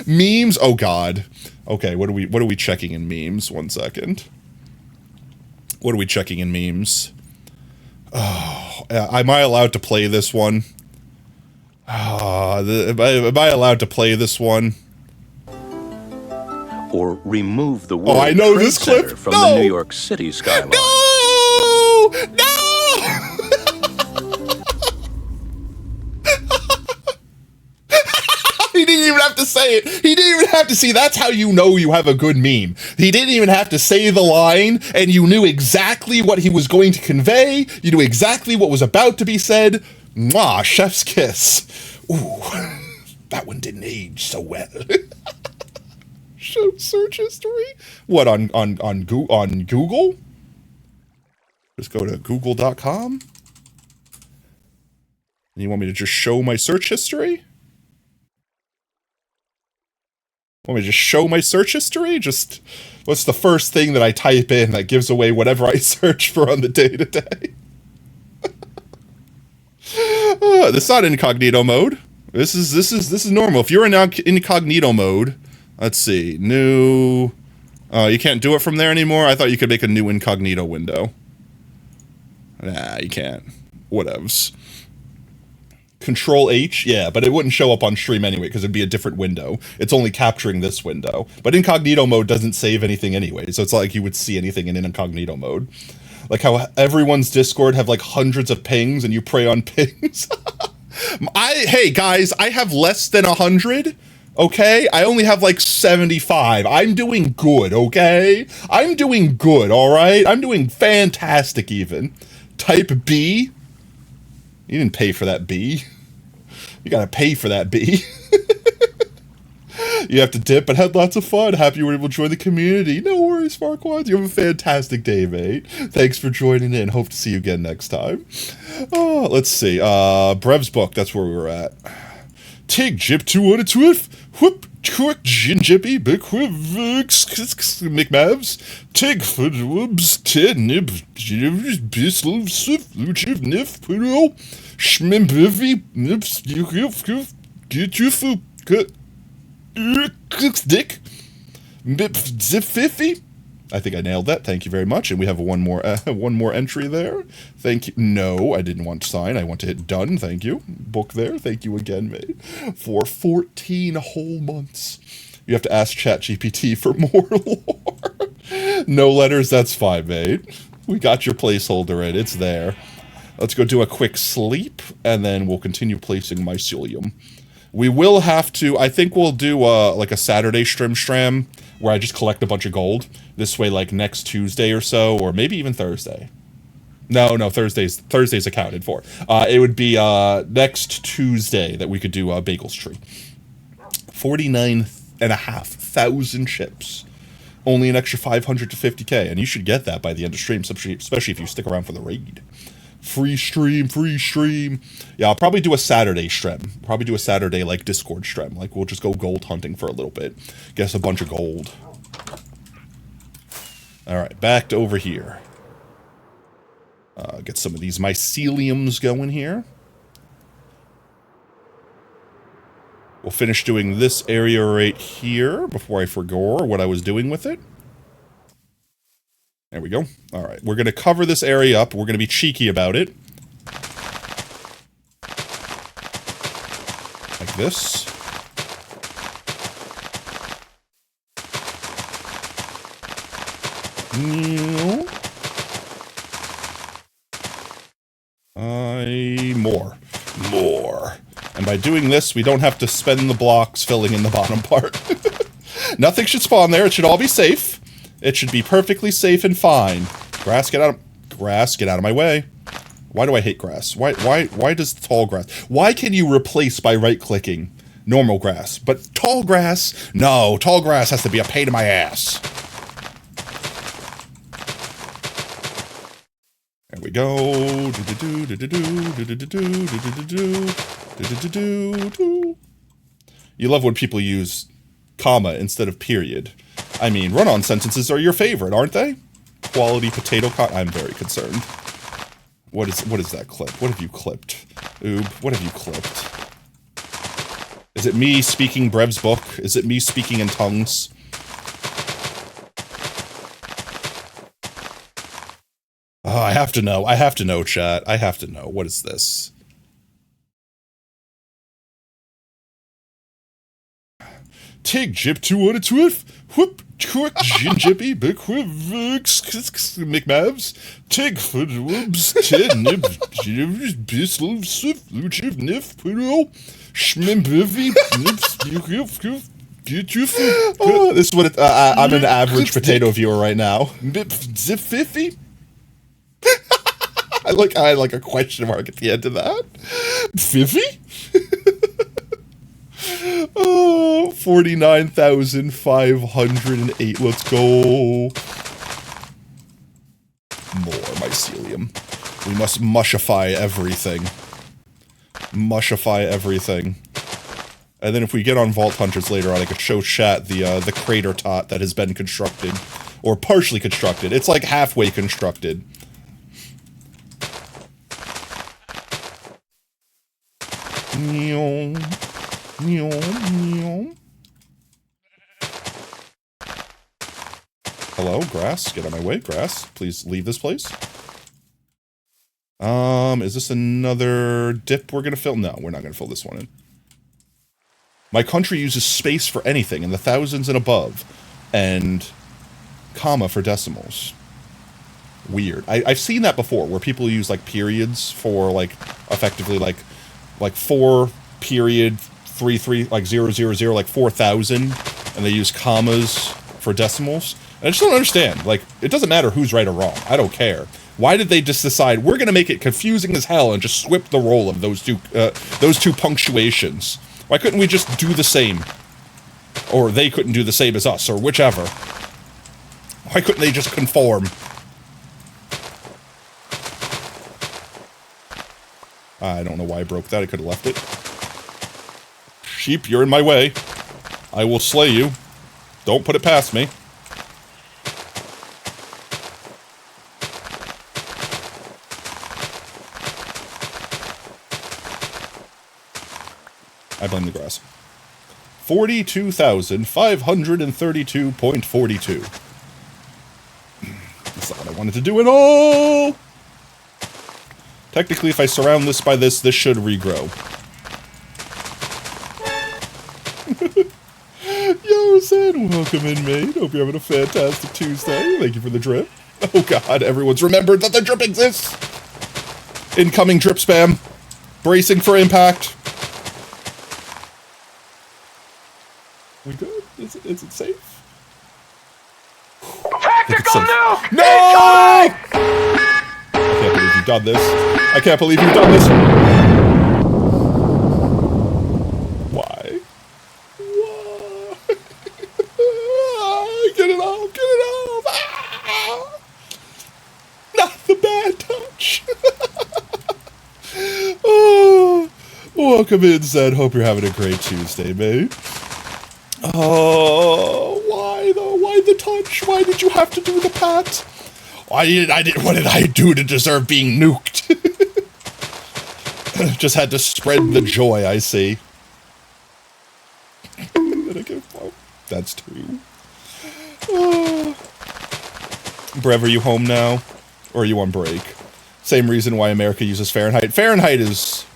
Memes? Oh God. Okay, what are we checking in memes? 1 second. What are we checking in memes? Oh, am I allowed to play this one? Am I allowed to play this one? Or remove the word I know Trade this clip. Center from No! the New York City skyline. No! No! He didn't even have to say it. He didn't even have to see. That's how you know you have a good meme. He didn't even have to say the line, and you knew exactly what he was going to convey. You knew exactly what was about to be said. Mwah, chef's kiss. Ooh, that one didn't age so well. Show search history? What, on Google? Just go to google.com? And you want me to just show my search history? Want me to just show my search history? Just, what's the first thing that I type in that gives away whatever I search for on the day-to-day? This is not incognito mode. This is normal. If you're in incognito mode, let's see, new, you can't do it from there anymore? I thought you could make a new incognito window. Nah, you can't. Whatevs. Control H, yeah, but it wouldn't show up on stream anyway because it'd be a different window. It's only capturing this window. But incognito mode doesn't save anything anyway, so it's not like you would see anything in incognito mode. Like how everyone's Discord have like hundreds of pings and you prey on pings. Hey guys, I have less than 100, okay? I only have like 75. I'm doing good, okay? I'm doing good, alright? I'm doing fantastic even. Type B. You didn't pay for that B. You gotta pay for that B. You have to dip, but had lots of fun. Happy you were able to join the community. No worries, Farquaad. You have a fantastic day, mate. Thanks for joining in. Hope to see you again next time. Oh, let's see. Brev's book. That's where we were at. Tig jip 212. Whoop. Quick jinjippy. Big McMavs. Tig foot whoops. Ted nib. Bislov sif. Luchiv nif. Pudo. Schmimbivi. Nips. Get you food. Good. Dick. Zip-50. I think I nailed that. Thank you very much. And we have one more entry there. Thank you. No, I didn't want to sign. I want to hit done. Thank you. Book there. Thank you again, mate. For 14 whole months. You have to ask ChatGPT for more lore. No letters. That's fine, mate. We got your placeholder in. It's there. Let's go do a quick sleep, and then we'll continue placing mycelium. We will have to, I think we'll do like a Saturday stram where I just collect a bunch of gold. This way, like next Tuesday or so, or maybe even Thursday. No, Thursday's accounted for. It would be next Tuesday that we could do Bagel's Tree. 49,500 chips. Only an extra 500 to 50k, and you should get that by the end of stream, especially if you stick around for the raid. Free stream. Yeah, I'll probably do a Saturday stream. Probably do a Saturday, like, Discord stream. Like, we'll just go gold hunting for a little bit. Get us a bunch of gold. Alright, back to over here. Get some of these myceliums going here. We'll finish doing this area right here before I forgot what I was doing with it. There we go. All right, we're going to cover this area up. We're going to be cheeky about it. Like this. More. And by doing this, we don't have to spend the blocks filling in the bottom part. Nothing should spawn there. It should all be safe. It should be perfectly safe and fine. Grass, get out of my way. Why do I hate grass? Why does tall grass? Why can you replace by right-clicking normal grass? But tall grass? No, tall grass has to be a pain in my ass. There we go. You love when people use comma instead of period. I mean, run-on sentences are your favorite, aren't they? Quality potato I'm very concerned. What is that clip? What have you clipped? Oob, what have you clipped? Is it me speaking Brev's book? Is it me speaking in tongues? Oh, I have to know. I have to know, chat. I have to know. What is this? Tig jip 212. Whoop. Quick jinjippy. Big McMavs. Tig foot whoops. Ted nib. Bislov sif. Luchiv nif. Pudo. Schmimbivi. Nips. Get you food. Oh, this is what it, I'm an average potato viewer right now. Zip 50. I like a question mark at the end of that. Fiffy? Oh, 49,508. Let's go. More mycelium. We must mushify everything. Mushify everything. And then if we get on Vault Hunters later on, I could show chat the crater tot that has been constructed. Or partially constructed. It's like halfway constructed. Hello, grass. Get out of my way, grass. Please leave this place. Is this another dip we're gonna fill? No, we're not gonna fill this one in. My country uses space for anything in the thousands and above, and comma for decimals. Weird. I've seen that before, where people use like periods for like effectively like 4 period 33 like 000 like 4,000, and they use commas for decimals. And I just don't understand. Like, it doesn't matter who's right or wrong. I don't care. Why did they just decide we're gonna make it confusing as hell and just swip the role of those two punctuations? Why couldn't we just do the same? Or they couldn't do the same as us, or whichever. Why couldn't they just conform? I don't know why I broke that. I could have left it. Sheep, you're in my way. I will slay you. Don't put it past me. I blame the grass. 42,532.42. That's not what I wanted to do at all! Technically, if I surround this by this should regrow. Yo, Zen, welcome in, mate. Hope you're having a fantastic Tuesday. Thank you for the drip. Oh god, everyone's remembered that the drip exists! Incoming drip spam. Bracing for impact. We good? Is it safe? Tactical nuke! No! I can't believe you've done this. I can't believe you've done this. Why? Why? Get it off! Get it off! Ah! Not the bad touch. Oh, welcome in, Zed. Hope you're having a great Tuesday, mate. Oh, why though? Why the touch? Why did you have to do the pat? What did I do to deserve being nuked? Just had to spread the joy, I see. That's 2. Oh. Brev, are you home now? Or are you on break? Same reason why America uses Fahrenheit. Fahrenheit's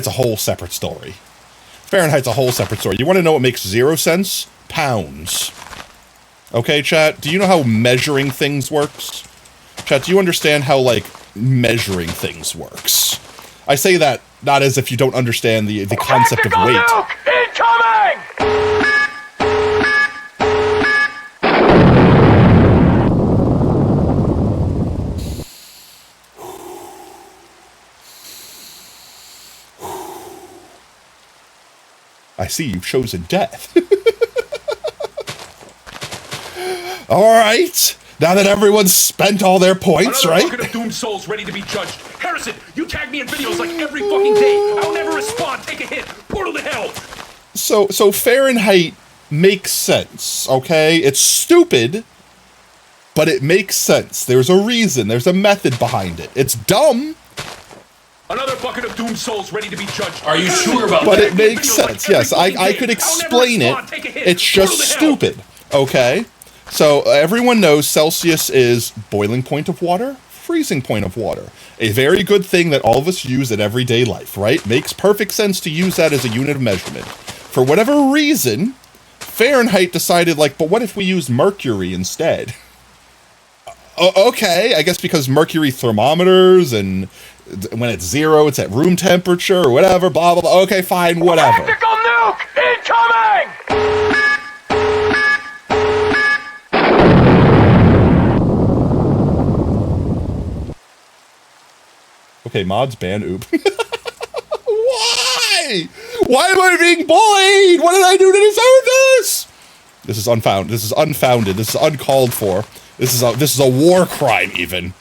a whole separate story. Fahrenheit's a whole separate story. You want to know what makes 0 sense? Pounds. Okay, chat? Do you know how measuring things works? Chat, do you understand how, like, measuring things works? I say that not as if you don't understand the concept of weight. Nuke incoming! I see you've chosen death. Alright, now that everyone's spent all their points, Another right? bucket of doomed souls ready to be judged. Harrison, you tag me in videos like every fucking day. I'll never respond. Take a hit. Portal to hell. So Fahrenheit makes sense, okay? It's stupid, but it makes sense. There's a reason. There's a method behind it. It's dumb. Another bucket of doomed souls ready to be judged. Are you sure about But that? it makes sense. Yes, I could explain it. It's just stupid, okay? So everyone knows Celsius is boiling point of water, freezing point of water. A very good thing that all of us use in everyday life, right? Makes perfect sense to use that as a unit of measurement. For whatever reason, Fahrenheit decided, like, but what if we used mercury instead? Okay, I guess because mercury thermometers, and when it's 0, it's at room temperature or whatever, blah, blah, blah. Okay, fine, whatever. Tactical nuke incoming! Okay, mods ban oop. Why? Why am I being bullied? What did I do to deserve this? This is unfounded. This is unfounded. This is uncalled for. This is a war crime, even.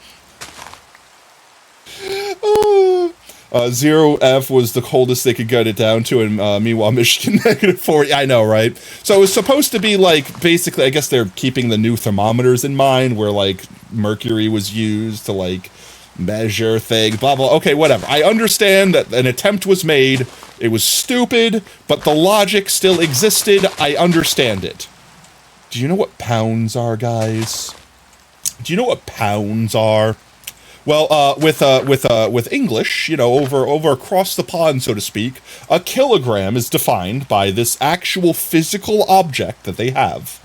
0F was the coldest they could get it down to, and meanwhile Michigan -40. I know, right? So it was supposed to be like, basically, I guess they're keeping the new thermometers in mind, where like mercury was used to like measure things, blah blah. Okay, whatever. I understand that an attempt was made. It was stupid, but the logic still existed. I understand it. Do you know what pounds are, guys? Do you know what pounds are? Well, with English, you know, over across the pond, so to speak, a kilogram is defined by this actual physical object that they have.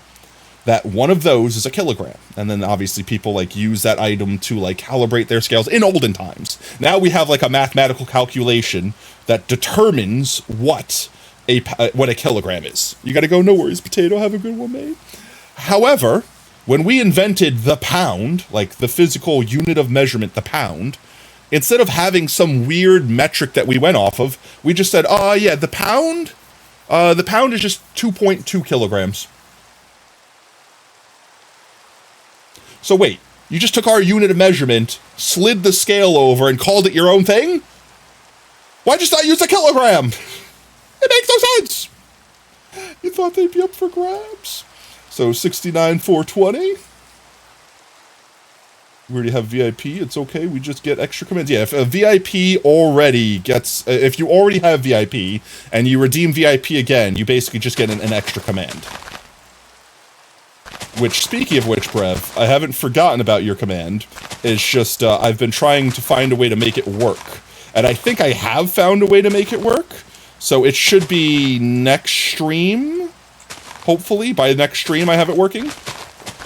That one of those is a kilogram, and then obviously people like use that item to like calibrate their scales in olden times. Now we have like a mathematical calculation that determines what a kilogram is. You got to go. No worries, potato. Have a good one, mate. However, when we invented the pound, like the physical unit of measurement, the pound, instead of having some weird metric that we went off of, we just said, oh yeah, the pound is just 2.2 kilograms. So wait, you just took our unit of measurement, slid the scale over, and called it your own thing? Why just not use a kilogram? It makes no sense! You thought they'd be up for grabs? So 69,420. We already have VIP, it's okay, we just get extra commands. Yeah, if a VIP already gets, if you already have VIP, and you redeem VIP again, you basically just get an extra command. Which, speaking of which, Brev, I haven't forgotten about your command. It's just, I've been trying to find a way to make it work. And I think I have found a way to make it work. So it should be next stream. Hopefully, by next stream I have it working.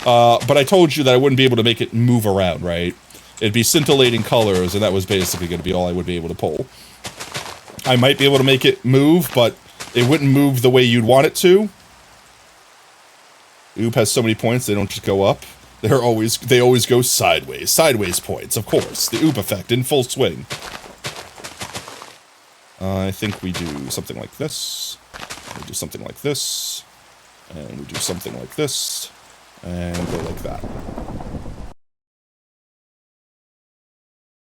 But I told you that I wouldn't be able to make it move around, right? It'd be scintillating colors, and that was basically going to be all I would be able to pull. I might be able to make it move, but it wouldn't move the way you'd want it to. Oop has so many points, they don't just go up. They always go sideways. Sideways points, of course. The Oop effect in full swing. I think we do something like this. We do something like this. And we do something like this. And go like that.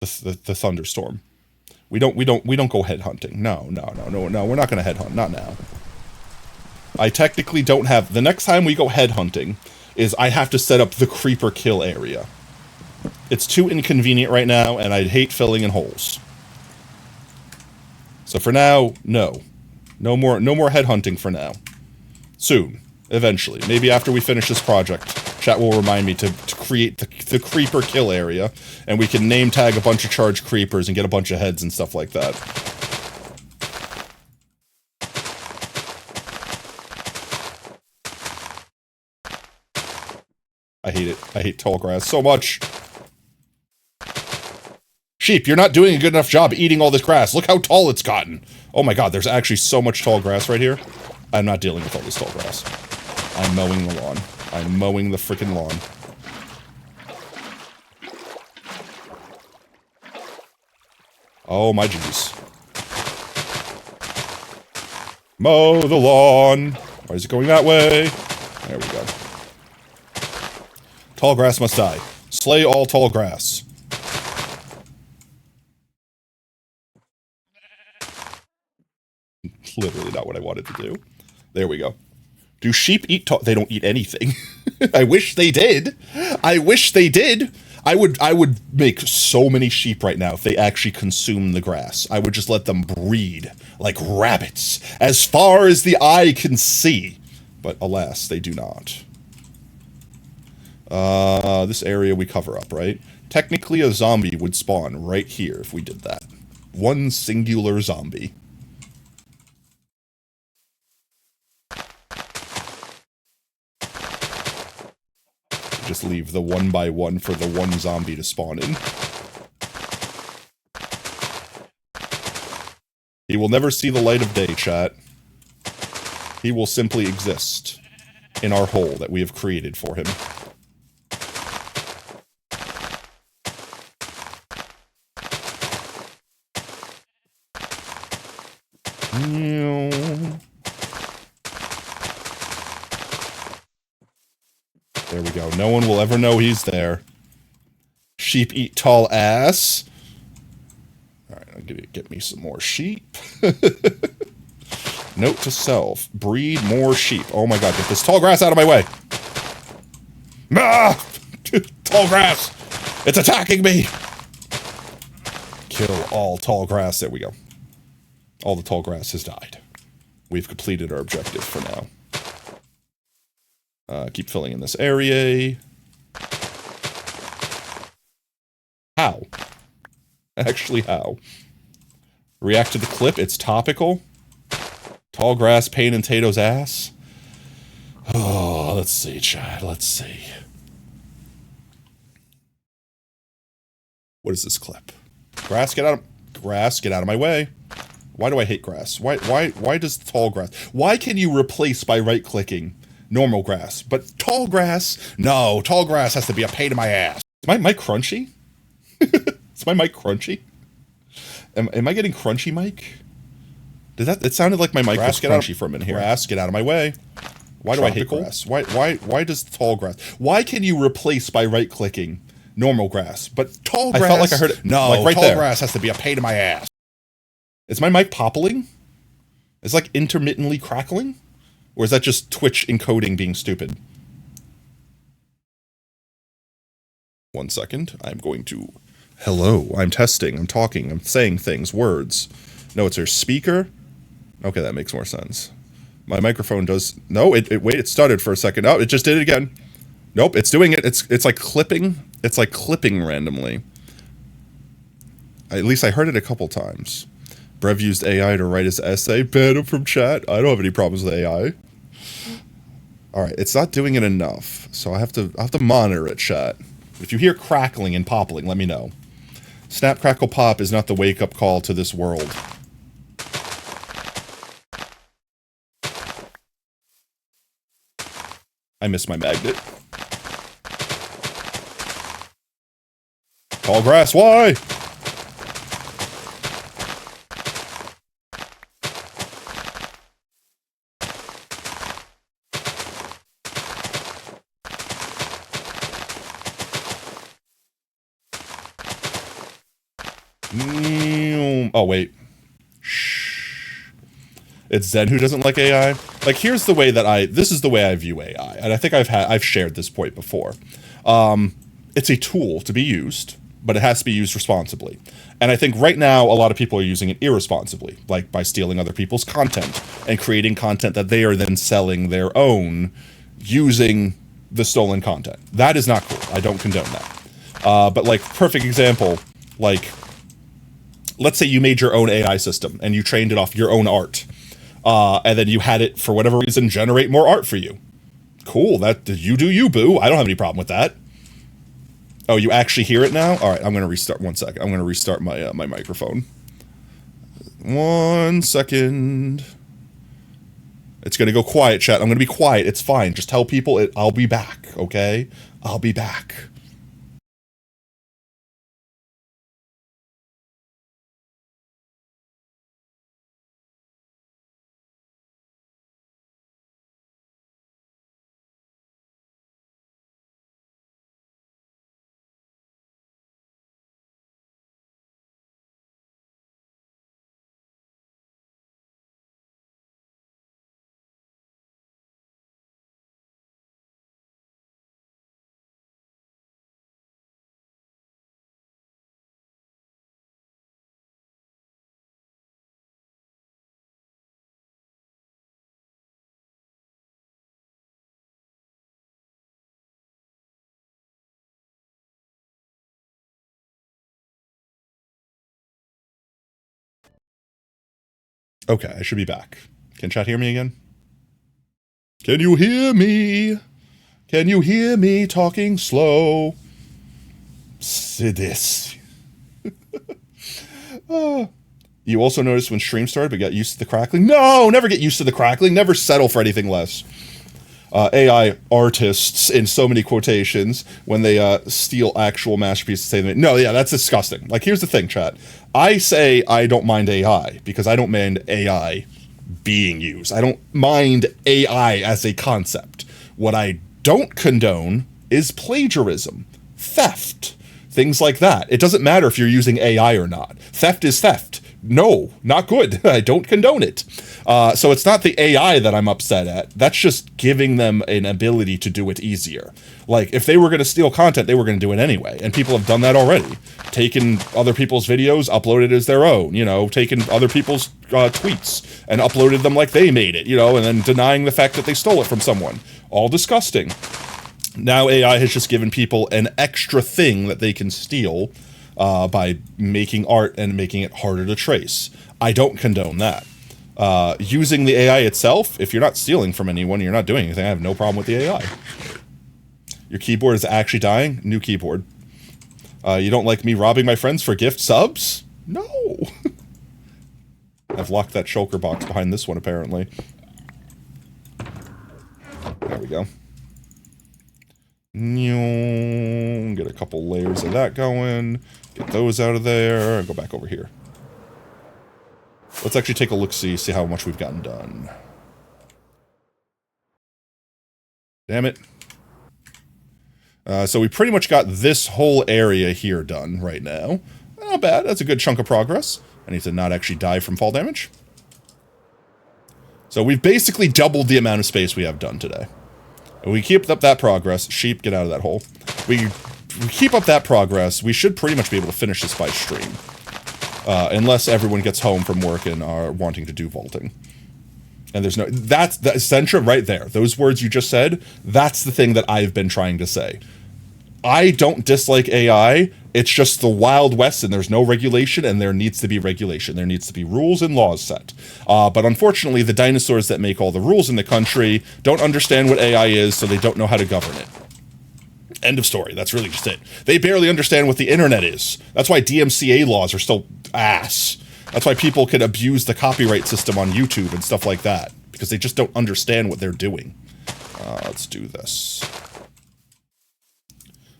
The thunderstorm. We don't go headhunting. No, we're not gonna headhunt, not now. I technically don't have, the next time we go headhunting is I have to set up the creeper kill area. It's too inconvenient right now, and I'd hate filling in holes. So for now, no. No more headhunting for now. Soon. Eventually. Maybe after we finish this project, chat will remind me to create the creeper kill area, and we can name tag a bunch of charged creepers and get a bunch of heads and stuff like that. I hate it. I hate tall grass so much. Sheep, you're not doing a good enough job eating all this grass. Look how tall it's gotten. Oh my god, there's actually so much tall grass right here. I'm not dealing with all this tall grass. I'm mowing the lawn. I'm mowing the frickin' lawn. Oh my jeez. Mow the lawn. Why is it going that way? There we go. Tall grass must die. Slay all tall grass. Literally not what I wanted to do. There we go. Do sheep eat tall? They don't eat anything. I wish they did. I wish they did. I would make so many sheep right now if they actually consume the grass. I would just let them breed like rabbits as far as the eye can see. But alas, they do not. This area we cover up, right? Technically a zombie would spawn right here if we did that. One singular zombie. Just leave the 1 by 1 for the one zombie to spawn in. He will never see the light of day, chat. He will simply exist in our hole that we have created for him. There we go. No one will ever know he's there. Sheep eat tall ass. Alright, I'm gonna get me some more sheep. Note to self. Breed more sheep. Oh my god, get this tall grass out of my way. Ah! Tall grass! It's attacking me! Kill all tall grass. There we go. All the tall grass has died. We've completed our objective for now. Keep filling in this area. How? Actually, how? React to the clip, it's topical. Tall grass, pain in Tato's ass. Oh, let's see, Chad, let's see. What is this clip? Grass, get out of my way. Why do I hate grass? Why does tall grass? Why can you replace by right-clicking normal grass? But tall grass? No, tall grass has to be a pain in my ass. Is my mic crunchy? Is my mic crunchy? Am I getting crunchy mic? It sounded like my mic was crunchy for a minute here. Grass, get out of my way. Why do I hate grass? Why does tall grass? Why can you replace by right-clicking normal grass? But tall grass? I felt like I heard it. No, like right tall there. Grass has to be a pain in my ass. Is my mic poppling? Is it like intermittently crackling? Or is that just Twitch encoding being stupid? 1 second. I'm going to... Hello, I'm testing, I'm talking, I'm saying things, words. No, it's our speaker. Okay, that makes more sense. My microphone does... No, wait, it stuttered for a second. Oh, it just did it again. Nope, it's doing it. It's like clipping. It's like clipping randomly. At least I heard it a couple times. Brev used AI to write his essay. Ban him from chat. I don't have any problems with AI. Alright, it's not doing it enough. So I have to monitor it, chat. If you hear crackling and popping, let me know. Snap, crackle, pop is not the wake-up call to this world. I miss my magnet. Tall grass, why? Oh, wait. Shh. It's Zen who doesn't like AI. Like, here's the way that this is the way I view AI, and I think I've shared this point before. It's a tool to be used, but it has to be used responsibly. And I think right now, a lot of people are using it irresponsibly, like by stealing other people's content and creating content that they are then selling their own using the stolen content. That is not cool. I don't condone that. But like, perfect example, like, let's say you made your own AI system and you trained it off your own art. And then you had it, for whatever reason, generate more art for you. Cool, you do you, boo. I don't have any problem with that. Oh, you actually hear it now? All right, I'm going to restart. 1 second. I'm going to restart my my microphone. 1 second. It's going to go quiet, chat. I'm going to be quiet. It's fine. Just tell people I'll be back, okay? I'll be back. Okay, I should be back. Can chat hear me again? Can you hear me? Can you hear me talking slow? Sidis. You also noticed when stream started, but got used to the crackling? No, never get used to the crackling. Never settle for anything less. AI artists, in so many quotations, when they steal actual masterpieces, say, no, yeah, that's disgusting. Like, here's the thing, chat. I say I don't mind AI, because I don't mind AI being used. I don't mind AI as a concept. What I don't condone is plagiarism, theft, things like that. It doesn't matter if you're using AI or not. Theft is theft. No, not good. I don't condone it. So it's not the AI that I'm upset at. That's just giving them an ability to do it easier. Like, if they were going to steal content, they were going to do it anyway. And people have done that already. Taken other people's videos, uploaded as their own, you know, taken other people's tweets and uploaded them like they made it, you know, and then denying the fact that they stole it from someone. All disgusting. Now AI has just given people an extra thing that they can steal by making art and making it harder to trace. I don't condone that. Using the AI itself, if you're not stealing from anyone, you're not doing anything, I have no problem with the AI. Your keyboard is actually dying? New keyboard. You don't like me robbing my friends for gift subs? No. I've locked that shulker box behind this one, apparently. There we go. Get a couple layers of that going. Get those out of there. And go back over here. Let's actually take a look-see, see how much we've gotten done. Damn it. So we pretty much got this whole area here done right now. Not bad. That's a good chunk of progress. I need to not actually die from fall damage. So we've basically doubled the amount of space we have done today. And we keep up that progress. Sheep, get out of that hole. We keep up that progress. We should pretty much be able to finish this by stream. Unless everyone gets home from work and are wanting to do vaulting. And there's no... That's the Centra right there. Those words you just said, that's the thing that I've been trying to say. I don't dislike AI. It's just the Wild West and there's no regulation and there needs to be regulation. There needs to be rules and laws set. But unfortunately, the dinosaurs that make all the rules in the country don't understand what AI is, so they don't know how to govern it. End of story. That's really just it. They barely understand what the internet is. That's why DMCA laws are still ass. That's why people can abuse the copyright system on YouTube and stuff like that. Because they just don't understand what they're doing. Let's do this.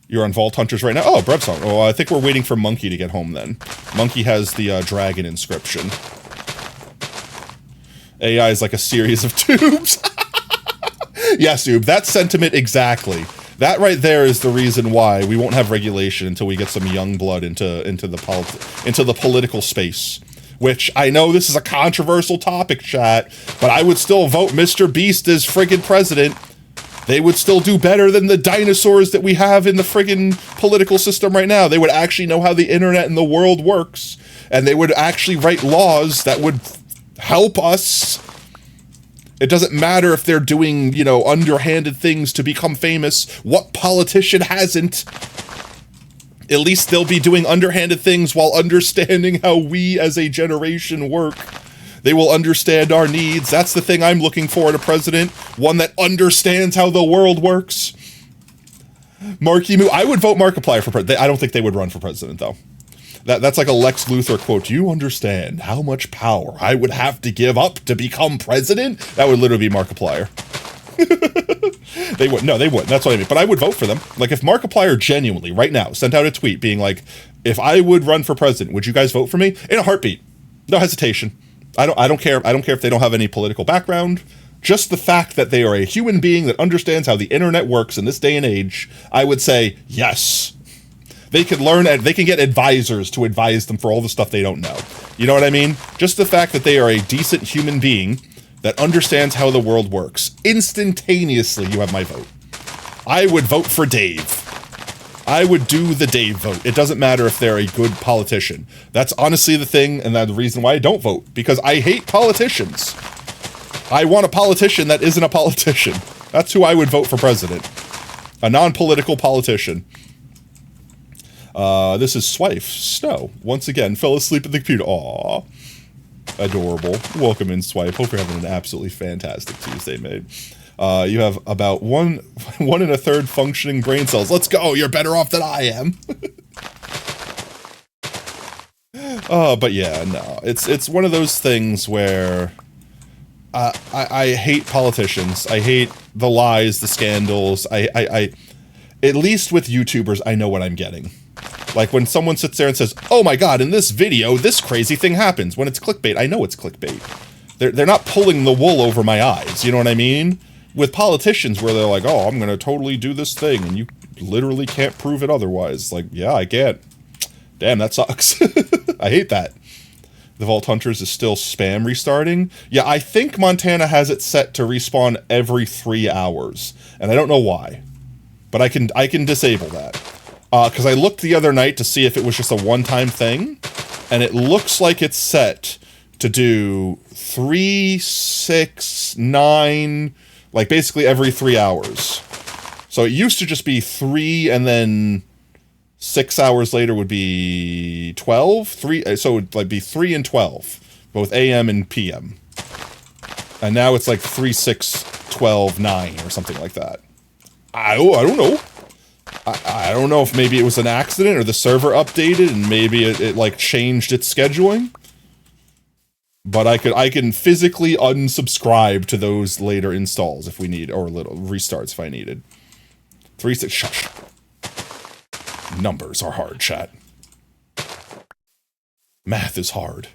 You're on Vault Hunters right now? Oh, Brevsong. Oh, I think we're waiting for Monkey to get home then. Monkey has the dragon inscription. AI is like a series of tubes. Yes, Oob, that sentiment exactly. That right there is the reason why we won't have regulation until we get some young blood into the political space. Which, I know this is a controversial topic, chat, but I would still vote Mr. Beast as friggin' president. They would still do better than the dinosaurs that we have in the friggin' political system right now. They would actually know how the internet and the world works, and they would actually write laws that would help us. It doesn't matter if they're doing, you know, underhanded things to become famous. What politician hasn't? At least they'll be doing underhanded things while understanding how we as a generation work. They will understand our needs. That's the thing I'm looking for in a president. One that understands how the world works. Marky Moo. I would vote Markiplier for president. I don't think they would run for president, though. That's like a Lex Luthor quote. Do you understand how much power I would have to give up to become president? That would literally be Markiplier. They wouldn't. No, they wouldn't. That's what I mean. But I would vote for them. Like, if Markiplier genuinely, right now, sent out a tweet being like, if I would run for president, would you guys vote for me? In a heartbeat. No hesitation. I don't care. I don't care if they don't have any political background. Just the fact that they are a human being that understands how the internet works in this day and age, I would say, yes. They could learn, and they can get advisors to advise them for all the stuff they don't know. You know what I mean? Just the fact that they are a decent human being that understands how the world works. Instantaneously, you have my vote. I would vote for Dave. I would do the Dave vote. It doesn't matter if they're a good politician. That's honestly the thing, and that's the reason why I don't vote. Because I hate politicians. I want a politician that isn't a politician. That's who I would vote for president. A non-political politician. This is Swife. Snow. Once again, fell asleep at the computer. Aww. Adorable. Welcome in, Swipe. Hope you're having an absolutely fantastic Tuesday, mate. You have about one and a third functioning brain cells. Let's go. You're better off than I am. But yeah, no. It's one of those things where I hate politicians. I hate the lies, the scandals. I at least with YouTubers, I know what I'm getting. Like when someone sits there and says, "Oh my god, in this video, this crazy thing happens." When it's clickbait, I know it's clickbait. They're not pulling the wool over my eyes. You know what I mean? With politicians where they're like, "Oh, I'm gonna totally do this thing," and you literally can't prove it otherwise. Like, yeah, I can't. Damn, that sucks. I hate that. The Vault Hunters is still spam restarting. Yeah, I think Montana has it set to respawn every 3 hours, and I don't know why, but I can disable that. Because I looked the other night to see if it was just a one-time thing, and it looks like it's set to do 3, 6, 9, like basically every 3 hours. So it used to just be 3 and then 6 hours later would be 12. So it would like be 3 and 12, both AM and PM. And now it's like 3, 6, 12, 9 or something like that. I don't know. I don't know if maybe it was an accident or the server updated and maybe it like changed its scheduling. But I can physically unsubscribe to those later installs if we need, or little restarts if I needed. 3, 6, shush. Numbers are hard, chat. Math is hard.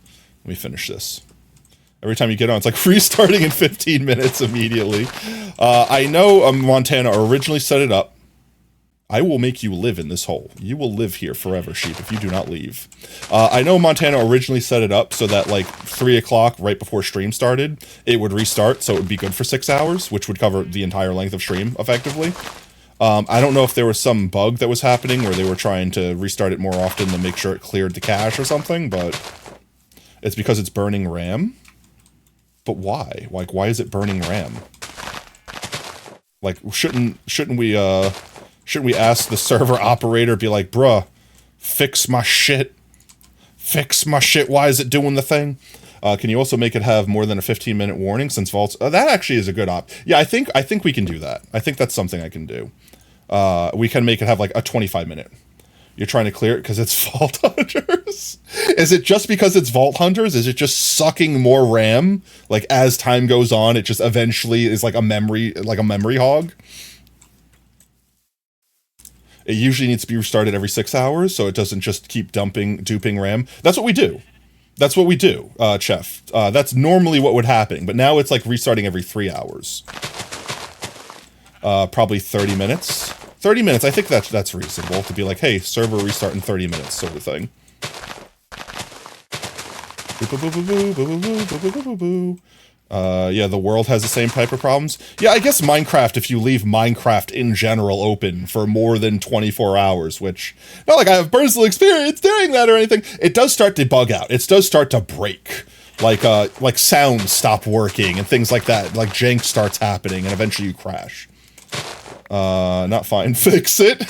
Let me finish this. Every time you get on, it's like restarting in 15 minutes immediately. I know Montana originally set it up. I will make you live in this hole. You will live here forever, sheep, if you do not leave. I know Montana originally set it up so that, like, 3 o'clock, right before stream started, it would restart, so it would be good for 6 hours, which would cover the entire length of stream, effectively. I don't know if there was some bug that was happening where they were trying to restart it more often to make sure it cleared the cache or something, but it's because it's burning RAM. But why? Like, why is it burning RAM? Like, shouldn't we ask the server operator, be like, bruh, fix my shit. Fix my shit. Why is it doing the thing? Can you also make it have more than a 15-minute warning since vaults? That actually is a good op. Yeah, I think we can do that. I think that's something I can do. We can make it have like a 25-minute. You're trying to clear it because it's Vault Hunters? Is it just because it's Vault Hunters? Is it just sucking more RAM? Like, as time goes on, it just eventually is like a memory hog? It usually needs to be restarted every 6 hours, so it doesn't just keep duping RAM. That's what we do. That's what we do, Chef. That's normally what would happen, but now it's like restarting every 3 hours. Probably 30 minutes. 30 minutes, I think that's reasonable, to be like, hey, server restart in 30 minutes, sort of thing. Yeah, the world has the same type of problems. Yeah, I guess Minecraft, if you leave Minecraft in general open for more than 24 hours, which, not like I have personal experience doing that or anything, it does start to bug out. It does start to break. Like sounds stop working and things like that. Like jank starts happening and eventually you crash. Not fine. Fix it.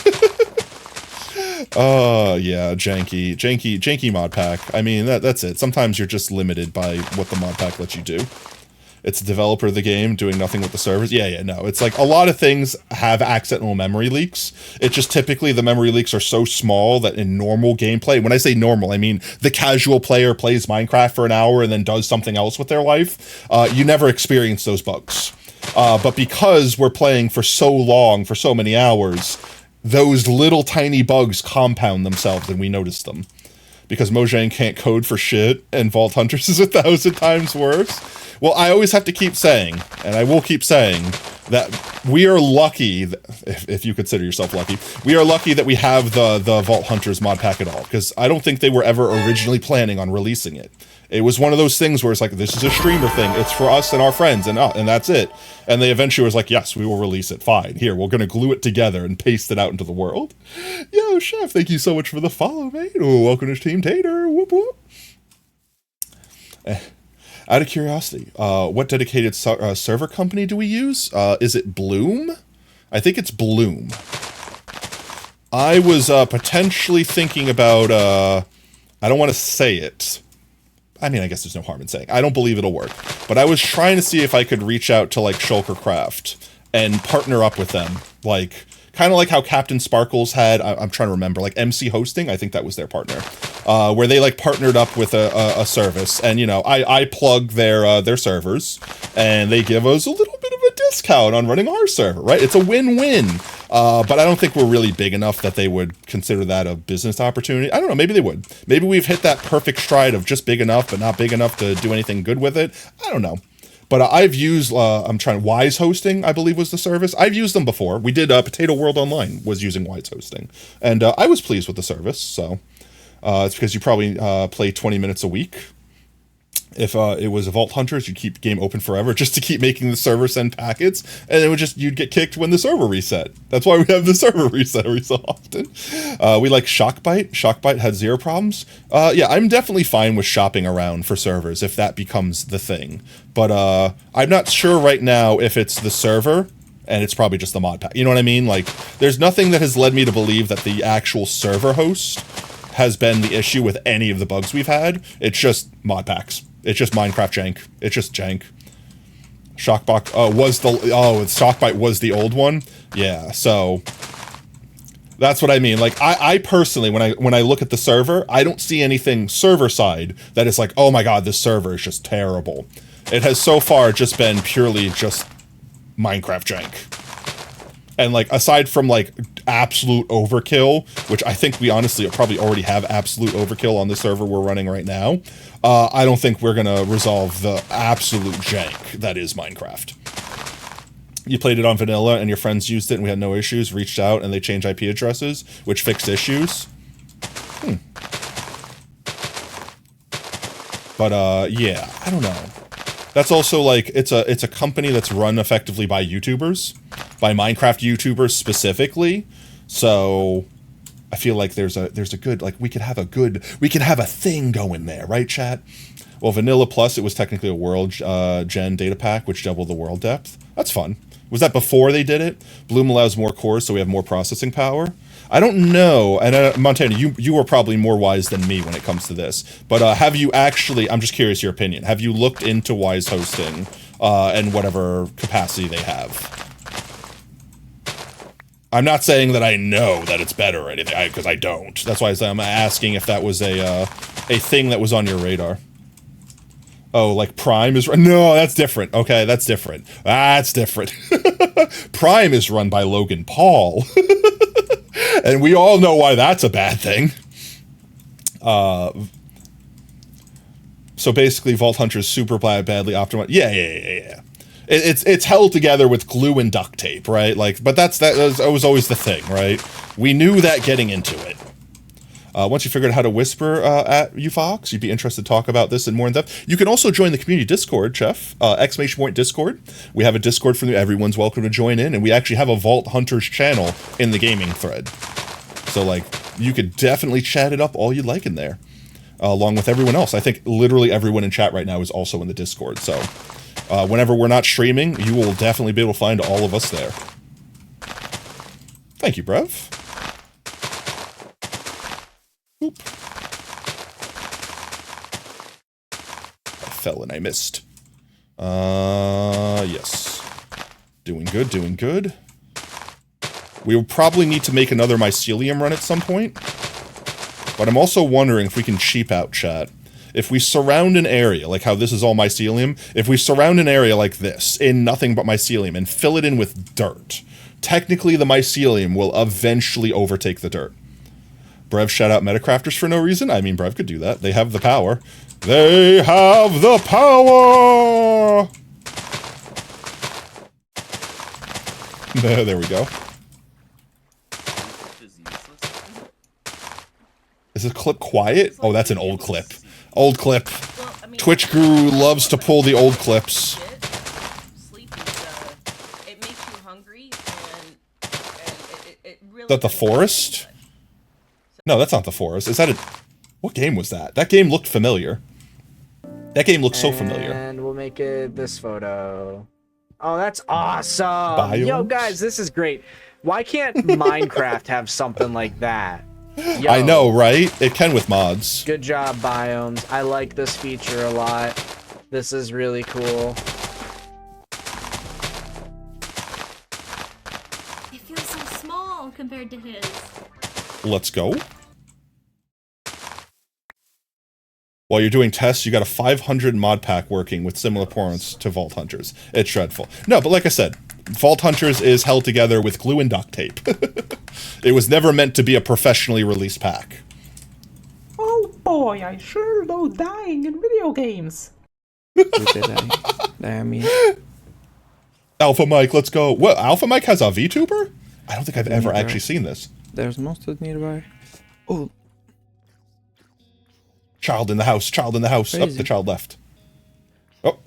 Yeah, janky mod pack. I mean, that's it. Sometimes you're just limited by what the mod pack lets you do. It's the developer of the game doing nothing with the servers. Yeah, no. It's like a lot of things have accidental memory leaks. It's just typically the memory leaks are so small that in normal gameplay, when I say normal, I mean the casual player plays Minecraft for an hour and then does something else with their life. You never experience those bugs. But because we're playing for so long, for so many hours, those little tiny bugs compound themselves and we notice them. Because Mojang can't code for shit and Vault Hunters is 1,000 times worse. Well, I always have to keep saying, and I will keep saying, that we are lucky, if you consider yourself lucky, we are lucky that we have the Vault Hunters mod pack at all. Because I don't think they were ever originally planning on releasing it. It was one of those things where it's like, this is a streamer thing. It's for us and our friends, and that's it. And they eventually was like, yes, we will release it. Fine. Here, we're going to glue it together and paste it out into the world. Yo, Chef, thank you so much for the follow, mate. Oh, welcome to Team Tater. Whoop, whoop. Out of curiosity, what dedicated server company do we use? Is it Bloom? I think it's Bloom. I was potentially thinking about, I don't want to say it. I mean, I guess there's no harm in saying. I don't believe it'll work. But I was trying to see if I could reach out to, like, Shulker Craft and partner up with them. Like, kind of like how Captain Sparkles had, I'm trying to remember, like MC Hosting, I think that was their partner. Where they, like, partnered up with a service. And, you know, I plug their servers, and they give us a little bit of a discount on running our server, right? It's a win-win. But I don't think we're really big enough that they would consider that a business opportunity. I don't know, maybe they would. Maybe we've hit that perfect stride of just big enough, but not big enough to do anything good with it. I don't know. But I've used, Wise Hosting, I believe was the service. I've used them before. We did, Potato World Online was using Wise Hosting. And I was pleased with the service, so. It's because you probably play 20 minutes a week. If it was a Vault Hunters, you'd keep the game open forever just to keep making the server send packets, and it would just, you'd get kicked when the server reset. That's why we have the server reset every so often. We like Shockbyte. Shockbyte had 0 problems. Yeah, I'm definitely fine with shopping around for servers if that becomes the thing. But I'm not sure right now if it's the server and it's probably just the mod pack. You know what I mean? Like, there's nothing that has led me to believe that the actual server host has been the issue with any of the bugs we've had. It's just mod packs. It's just Minecraft jank. It's just jank. Shockbot Shockbite was the old one. Yeah, so that's what I mean. Like, I personally, when I look at the server, I don't see anything server side that is like, oh my god, this server is just terrible. It has so far just been purely just Minecraft jank. And like, aside from like absolute overkill, which I think we honestly probably already have absolute overkill on the server we're running right now, I don't think we're gonna resolve the absolute jank that is Minecraft. You played it on vanilla and your friends used it and we had no issues, reached out and they changed IP addresses, which fixed issues. But yeah, I don't know. That's also like, it's a company that's run effectively by YouTubers, by Minecraft YouTubers specifically. So I feel like there's a good, like, we could have a thing going there, right, chat? Well, Vanilla Plus, it was technically a world gen data pack, which doubled the world depth. That's fun. Was that before they did it? Bloom allows more cores, so we have more processing power. I don't know, and Montana, you are probably more wise than me when it comes to this, but have you actually, I'm just curious your opinion, have you looked into Wise hosting and whatever capacity they have? I'm not saying that I know that it's better or anything, because I don't. That's why I'm asking if that was a thing that was on your radar. Oh, like Prime is run? No, that's different. Okay, that's different. That's different. Prime is run by Logan Paul. And we all know why that's a bad thing. So basically, Vault Hunter's super badly optimized. Yeah. It's held together with glue and duct tape, right? Like, but that was always the thing, right? We knew that getting into it. Once you figured out how to whisper at you, Fox, you'd be interested to talk about this in more in depth. You can also join the community Discord, Chef, ! Discord. We have a Discord for everyone's welcome to join in, and we actually have a Vault Hunters channel in the gaming thread. So, like, you could definitely chat it up all you'd like in there, along with everyone else. I think literally everyone in chat right now is also in the Discord, so whenever we're not streaming, you will definitely be able to find all of us there. Thank you, Brev. Oop. I fell and I missed. Yes. Doing good. We will probably need to make another mycelium run at some point. But I'm also wondering if we can cheap out, chat. If we surround an area, like how this is all mycelium, if we surround an area like this, in nothing but mycelium, and fill it in with dirt, technically the mycelium will eventually overtake the dirt. Brev shout out Metacrafters for no reason? I mean, Brev could do that. They have the power. They have the power! There we go. Is this clip quiet? Oh, that's an old clip. Old clip. Twitch Guru loves to pull the old clips. Is that the forest? No, that's not the forest. Is that a... What game was that? That game looked familiar. That game looked so familiar. And we'll make it this photo. Oh, that's awesome! Biomes? Yo, guys, this is great. Why can't Minecraft have something like that? Yo, I know, right? It can with mods. Good job, Biomes. I like this feature a lot. This is really cool. It feels so small compared to his. Let's go. While you're doing tests, you got a 500 mod pack working with similar points to Vault Hunters. It's dreadful. No, but like I said, Vault Hunters is held together with glue and duct tape. It was never meant to be a professionally released pack. Oh boy, I sure love dying in video games. Alpha Mike, let's go. What, Alpha Mike has a VTuber? I don't think I've ever actually seen this. There's mustard nearby. Oh. Child in the house, child in the house. Oh, the child left. Oh.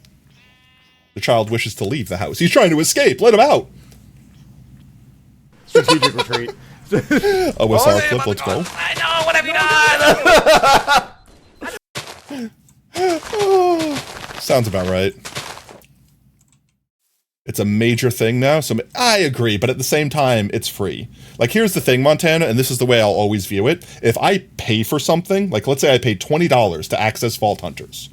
The child wishes to leave the house. He's trying to escape. Let him out. Strategic retreat. OSR clip, let's go. I know, what have you done? Sounds about right. It's a major thing now, so I agree, but at the same time, it's free. Like, here's the thing, Montana, and this is the way I'll always view it. If I pay for something, like let's say I paid $20 to access Vault Hunters,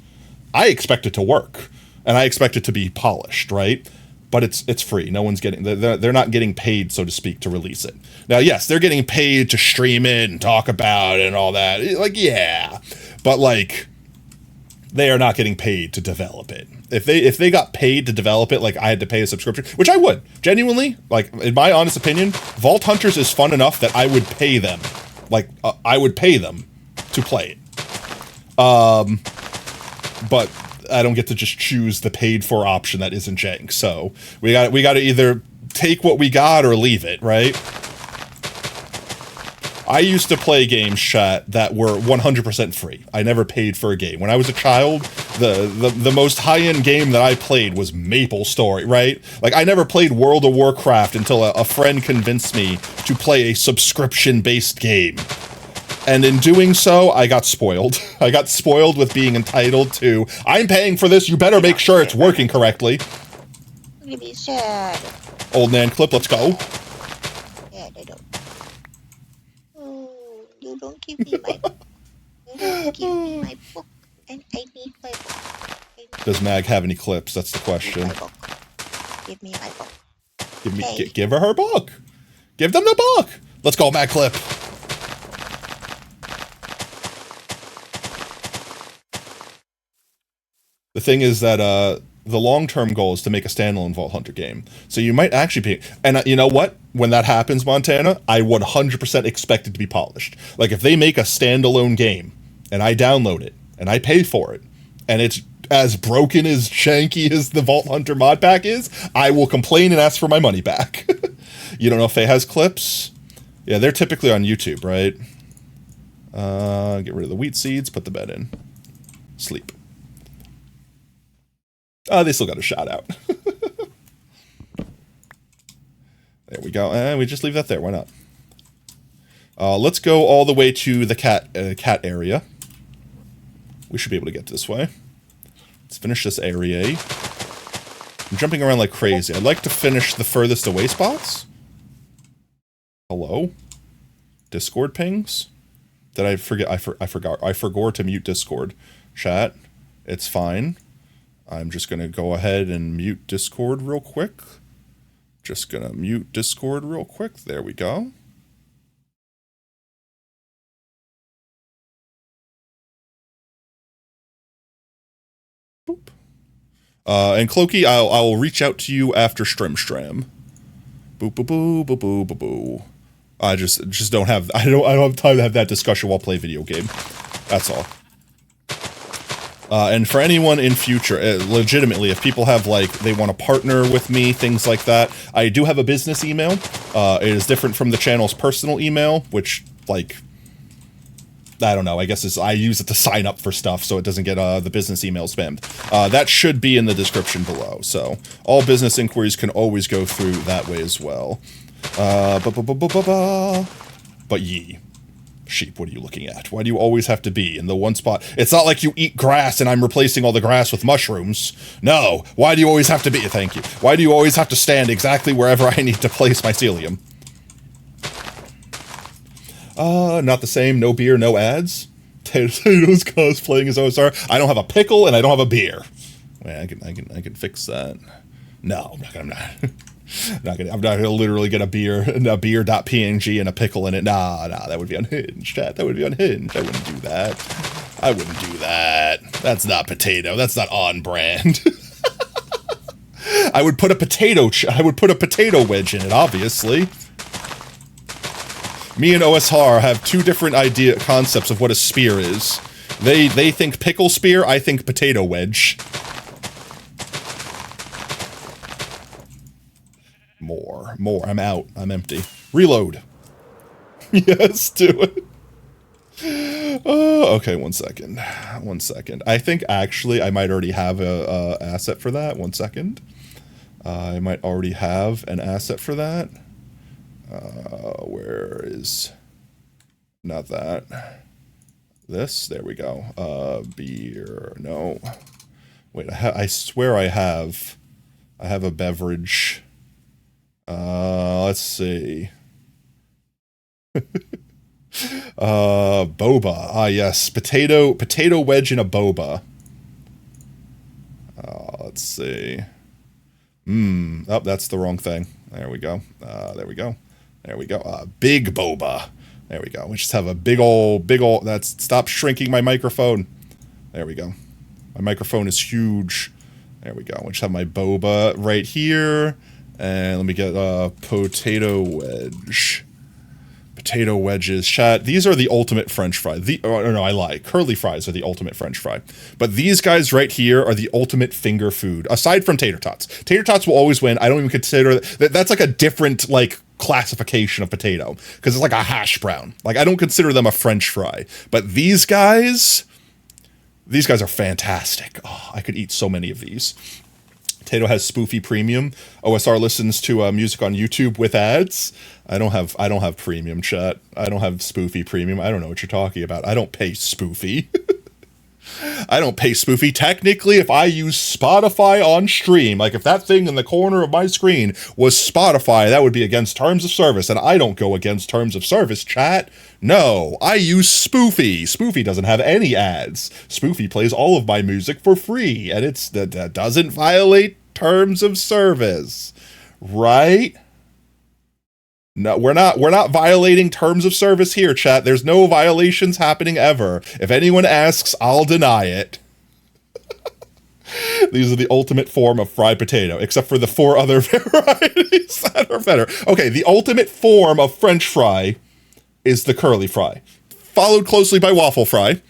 I expect it to work, and I expect it to be polished, right? But it's free. No one's getting, they're not getting paid, so to speak, to release it. Now, yes, they're getting paid to stream it and talk about it and all that. Like, yeah, but like, they are not getting paid to develop it. If they got paid to develop it, like I had to pay a subscription, which I would, genuinely, like in my honest opinion, Vault Hunters is fun enough that I would pay them. Like, I would pay them to play it. But I don't get to just choose the paid for option that isn't jank. So we got to either take what we got or leave it, right? I used to play games, chat, that were 100% free. I never paid for a game. When I was a child, the most high-end game that I played was Maple Story, right? Like, I never played World of Warcraft until a friend convinced me to play a subscription-based game. And in doing so, I got spoiled. I got spoiled with being entitled to, I'm paying for this, you better make sure it's working correctly. Really sad. Old Nan clip, let's go. Yeah, they don't. Oh, you don't give me my book. You don't give me my book. And I need my book. Does Mag have any clips? That's the question. Give me my book. Give her book. Give them the book. Let's go, Mag clip. The thing is that the long-term goal is to make a standalone Vault Hunter game. So you might actually be... And you know what? When that happens, Montana, I 100% expect it to be polished. Like, if they make a standalone game, and I download it, and I pay for it, and it's as broken, as janky as the Vault Hunter mod pack is, I will complain and ask for my money back. You don't know if Faye has clips? Yeah, they're typically on YouTube, right? Get rid of the wheat seeds, put the bed in. Sleep. They still got a shout out. There we go. And we just leave that there. Why not? Let's go all the way to the cat area. We should be able to get this way. Let's finish this area. I'm jumping around like crazy. I'd like to finish the furthest away spots. Hello? Discord pings? Did I forget? I forgot. I forgot to mute Discord. Chat. It's fine. I'm just going to go ahead and mute Discord real quick. Just going to mute Discord real quick. There we go. Boop. And Clokey, I'll reach out to you after Stram. Boop, boop, boo, boo, boo, boo, boo. I just don't have, I don't have time to have that discussion while play video game. That's all. And for anyone in future, legitimately, if people have, like, they want to partner with me, things like that, I do have a business email. It is different from the channel's personal email, which, like, I don't know, I guess I use it to sign up for stuff so it doesn't get the business email spammed. That should be in the description below, so all business inquiries can always go through that way as well. But ye. Sheep, what are you looking at? Why do you always have to be in the one spot? It's not like you eat grass and I'm replacing all the grass with mushrooms. No. Why do you always have to be? Thank you. Why do you always have to stand exactly wherever I need to place mycelium? Not the same. No beer, no ads. Potatoes cosplaying as OSR. I don't have a pickle and I don't have a beer. Wait, I can fix that. No, I'm not. I'm not gonna literally get a beer.png and a pickle in it. Nah, that would be unhinged, chat. That would be unhinged. I wouldn't do that. I wouldn't do that. That's not potato. That's not on brand. I would put a potato wedge in it, obviously. Me and OSR have two different concepts of what a spear is. They think pickle spear, I think potato wedge. More. I'm out. I'm empty. Reload. Yes, do it. Okay, 1 second. 1 second. I think actually I might already have a asset for that. 1 second. I might already have an asset for that. Where is... Not that. This. There we go. Beer. No. Wait, I swear I have I have a beverage. Let's see. Boba. Ah, yes. Potato wedge in a boba. Let's see. Oh, that's the wrong thing. There we go. There we go. There we go. Big boba. There we go. We just have a big ol', stop shrinking my microphone. There we go. My microphone is huge. There we go. We just have my boba right here. And let me get a potato wedge. Potato wedges. Chat, these are the ultimate French fry. No, I lie. Curly fries are the ultimate French fry. But these guys right here are the ultimate finger food, aside from tater tots. Tater tots will always win. I don't even consider that's like a different, like, classification of potato, because it's like a hash brown. Like, I don't consider them a French fry. But these guys are fantastic. Oh, I could eat so many of these. Potato has Spoofy Premium. OSR listens to music on YouTube with ads. I don't have premium, chat. I don't have Spoofy Premium. I don't know what you're talking about. I don't pay Spoofy. I don't pay Spoofy. Technically, if I use Spotify on stream, like if that thing in the corner of my screen was Spotify, that would be against terms of service, and I don't go against terms of service, chat. No, I use Spoofy. Spoofy doesn't have any ads. Spoofy plays all of my music for free, and that doesn't violate terms of service, right? No, we're not violating terms of service here, chat. There's no violations happening ever. If anyone asks, I'll deny it. These are the ultimate form of fried potato, except for the 4 other varieties that are better. Okay, the ultimate form of French fry is the curly fry, followed closely by waffle fry.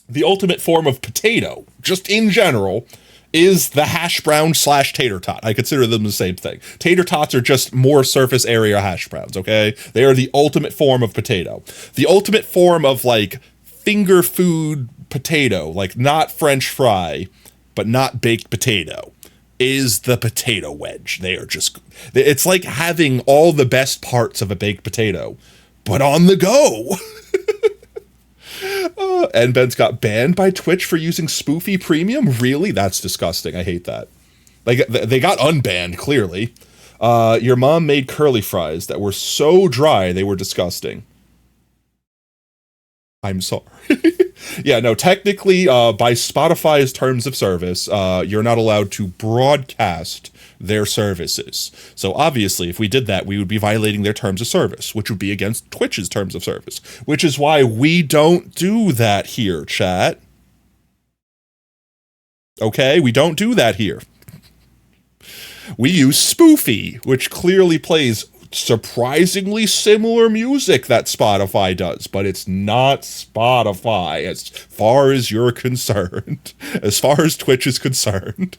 The ultimate form of potato, just in general, is the hash brown / tater tot. I consider them the same thing. Tater tots are just more surface area hash browns, okay? They are the ultimate form of potato. The ultimate form of, like, finger food potato, like not French fry, but not baked potato, is the potato wedge. They are just, it's like having all the best parts of a baked potato, but on the go. And Ben's got banned by Twitch for using Spoofy Premium? Really? That's disgusting. I hate that. Like, they got unbanned, clearly. Your mom made curly fries that were so dry they were disgusting. I'm sorry. Yeah, no, technically, by Spotify's terms of service, you're not allowed to broadcast their services. So obviously, if we did that, we would be violating their terms of service, which would be against Twitch's terms of service, which is why we don't do that here, chat. Okay, we don't do that here. We use Spoofy, which clearly plays surprisingly similar music that Spotify does, but it's not Spotify as far as you're concerned, as far as Twitch is concerned.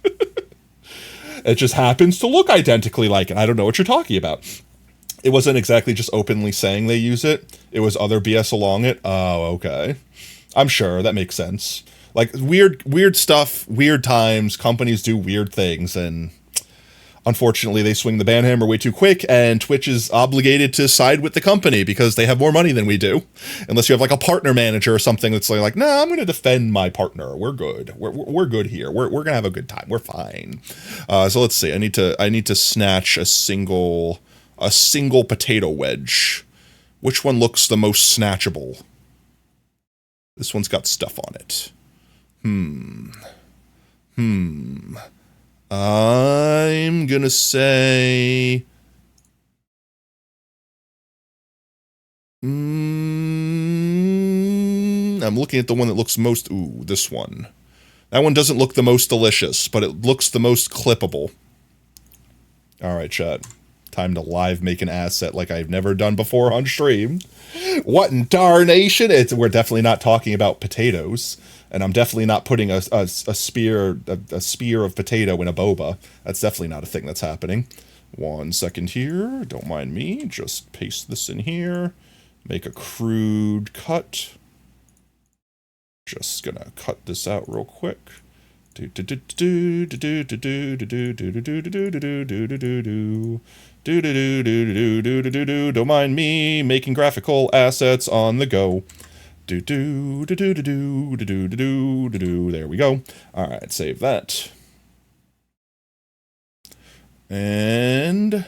It just happens to look identically like it. I don't know what you're talking about. It wasn't exactly just openly saying they use it. It was other BS along it. Oh, okay. I'm sure that makes sense. Like, weird stuff, weird times, companies do weird things, and unfortunately, they swing the ban hammer way too quick, and Twitch is obligated to side with the company because they have more money than we do. Unless you have like a partner manager or something that's like, nah, I'm going to defend my partner. We're good. We're good here. We're going to have a good time. We're fine. So let's see. I need to snatch a single potato wedge. Which one looks the most snatchable? This one's got stuff on it. I'm gonna say... I'm looking at the one that looks most... Ooh, this one. That one doesn't look the most delicious, but it looks the most clippable. Alright, chat. Time to live make an asset like I've never done before on stream. What in darnation? We're definitely not talking about potatoes. And I'm definitely not putting a spear of potato in a boba. That's definitely not a thing that's happening. 1 second here. Don't mind me. Just paste this in here. Make a crude cut. Just gonna cut this out real quick. Don't mind me making graphical assets on the go. There we go. All right, save that. And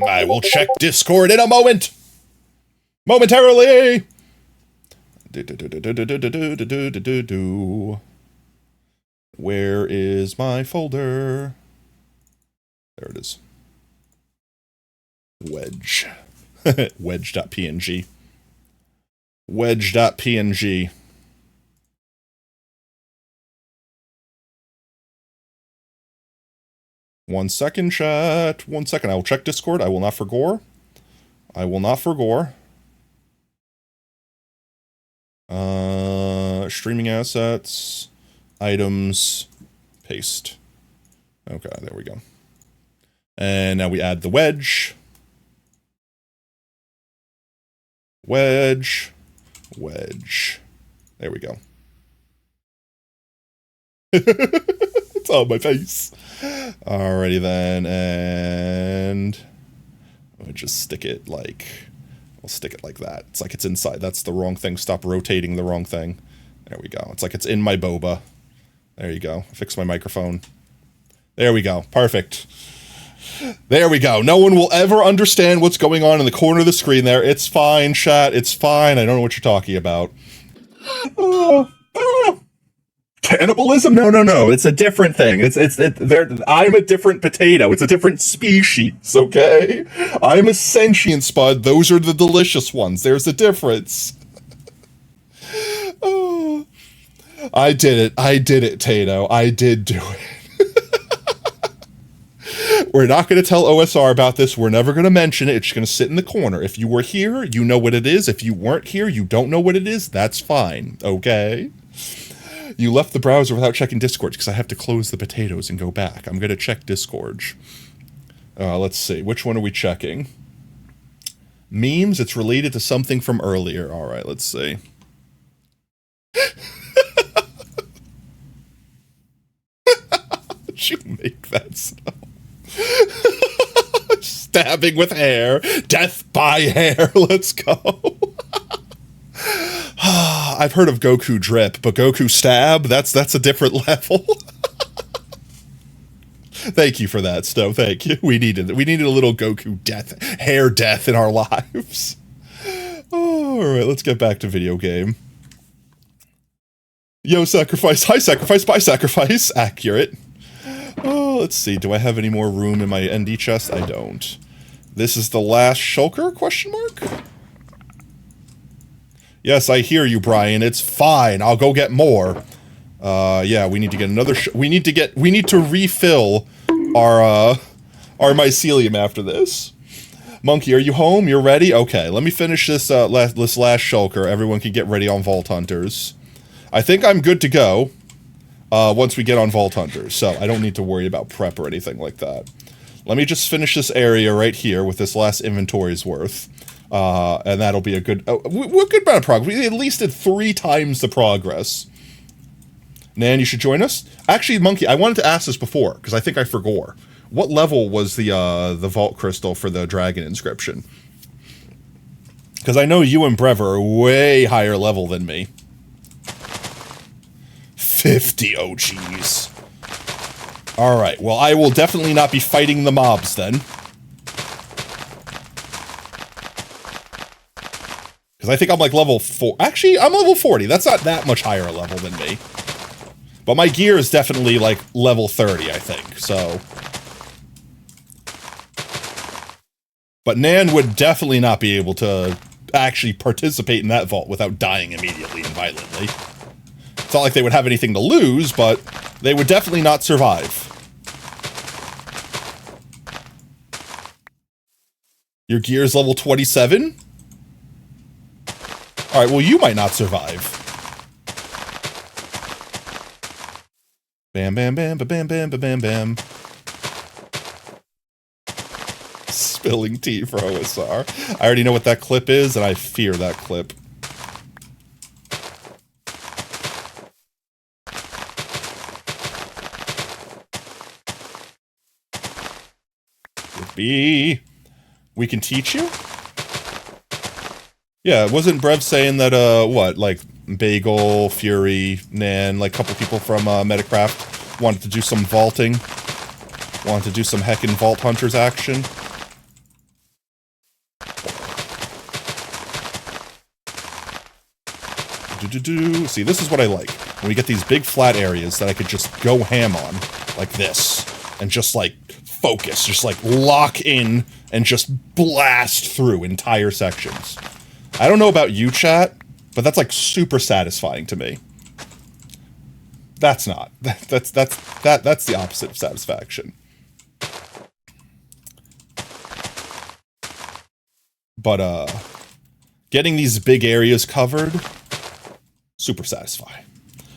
I will check Discord in a moment. Momentarily. Where is my folder? There it is. Wedge. Wedge.png. Wedge.png. One second, chat. 1 second. I will check Discord. I will not forgore. I will not forgore. Streaming assets. Items. Paste. Okay, there we go. And now we add the wedge. Wedge. Wedge. There we go. It's on my face. Alrighty then, and I'll just stick it like, I'll stick it like that. It's like it's inside. That's the wrong thing. Stop rotating the wrong thing. There we go. It's like it's in my boba. There you go. Fix my microphone. There we go. Perfect. There we go. No one will ever understand what's going on in the corner of the screen there. It's fine, chat. It's fine. I don't know what you're talking about. Cannibalism? No. It's a different thing. I'm a different potato. It's a different species, okay? I'm a sentient spud. Those are the delicious ones. There's a difference. Oh, I did it, Tato. I did do it. We're not going to tell OSR about this. We're never going to mention it. It's just going to sit in the corner. If you were here, you know what it is. If you weren't here, you don't know what it is. That's fine, okay? You left the browser without checking Discord because I have to close the potatoes and go back. I'm going to check Discord. Let's see. Which one are we checking? Memes? It's related to something from earlier. All right, let's see. Did you make that sound? Stabbing with hair. Death by hair. Let's go. I've heard of Goku drip, but Goku stab, that's a different level. Thank you for that, Stowe. Thank you. We needed a little Goku death, hair death in our lives. All right, let's get back to video game. Yo, sacrifice, high sacrifice, by sacrifice. Accurate. Oh, let's see. Do I have any more room in my ND chest? I don't. This is the last shulker? Question mark? Yes, I hear you, Brian. It's fine. I'll go get more. Yeah, we need to get another we need to refill our mycelium after this. Monkey, are you home? You're ready? Okay, let me finish this last shulker. Everyone can get ready on Vault Hunters. I think I'm good to go once we get on Vault Hunters, so I don't need to worry about prep or anything like that. Let me just finish this area right here with this last inventory's worth. And that'll be a good, we're good amount of progress. We at least did 3 times the progress. Nan, you should join us. Actually, Monkey, I wanted to ask this before, because I think I forgot. What level was the vault crystal for the dragon inscription? Because I know you and Brever are way higher level than me. 50, oh jeez. Alright, well I will definitely not be fighting the mobs then. Because I think I'm like level 4. Actually, I'm level 40. That's not that much higher level than me. But my gear is definitely like level 30, I think, so. But Nan would definitely not be able to actually participate in that vault without dying immediately and violently. It's not like they would have anything to lose, but they would definitely not survive. Your gear's level 27? Alright, well you might not survive. Bam, bam, bam, ba bam, bam, ba bam, bam. Spilling tea for OSR. I already know what that clip is, and I fear that clip. B. We can teach you? Yeah, wasn't Brev saying that, what, like, Bagel, Fury, Nan, like, a couple people from, Metacraft wanted to do some vaulting Want to do some heckin' Vault Hunters action. See, this is what I like. When we get these big flat areas that I could just go ham on, like this, and just, like, focus, just, like, lock in and just blast through entire sections. I don't know about you, chat, but that's, like, super satisfying to me. That's not. That's the opposite of satisfaction. But, getting these big areas covered, super satisfying.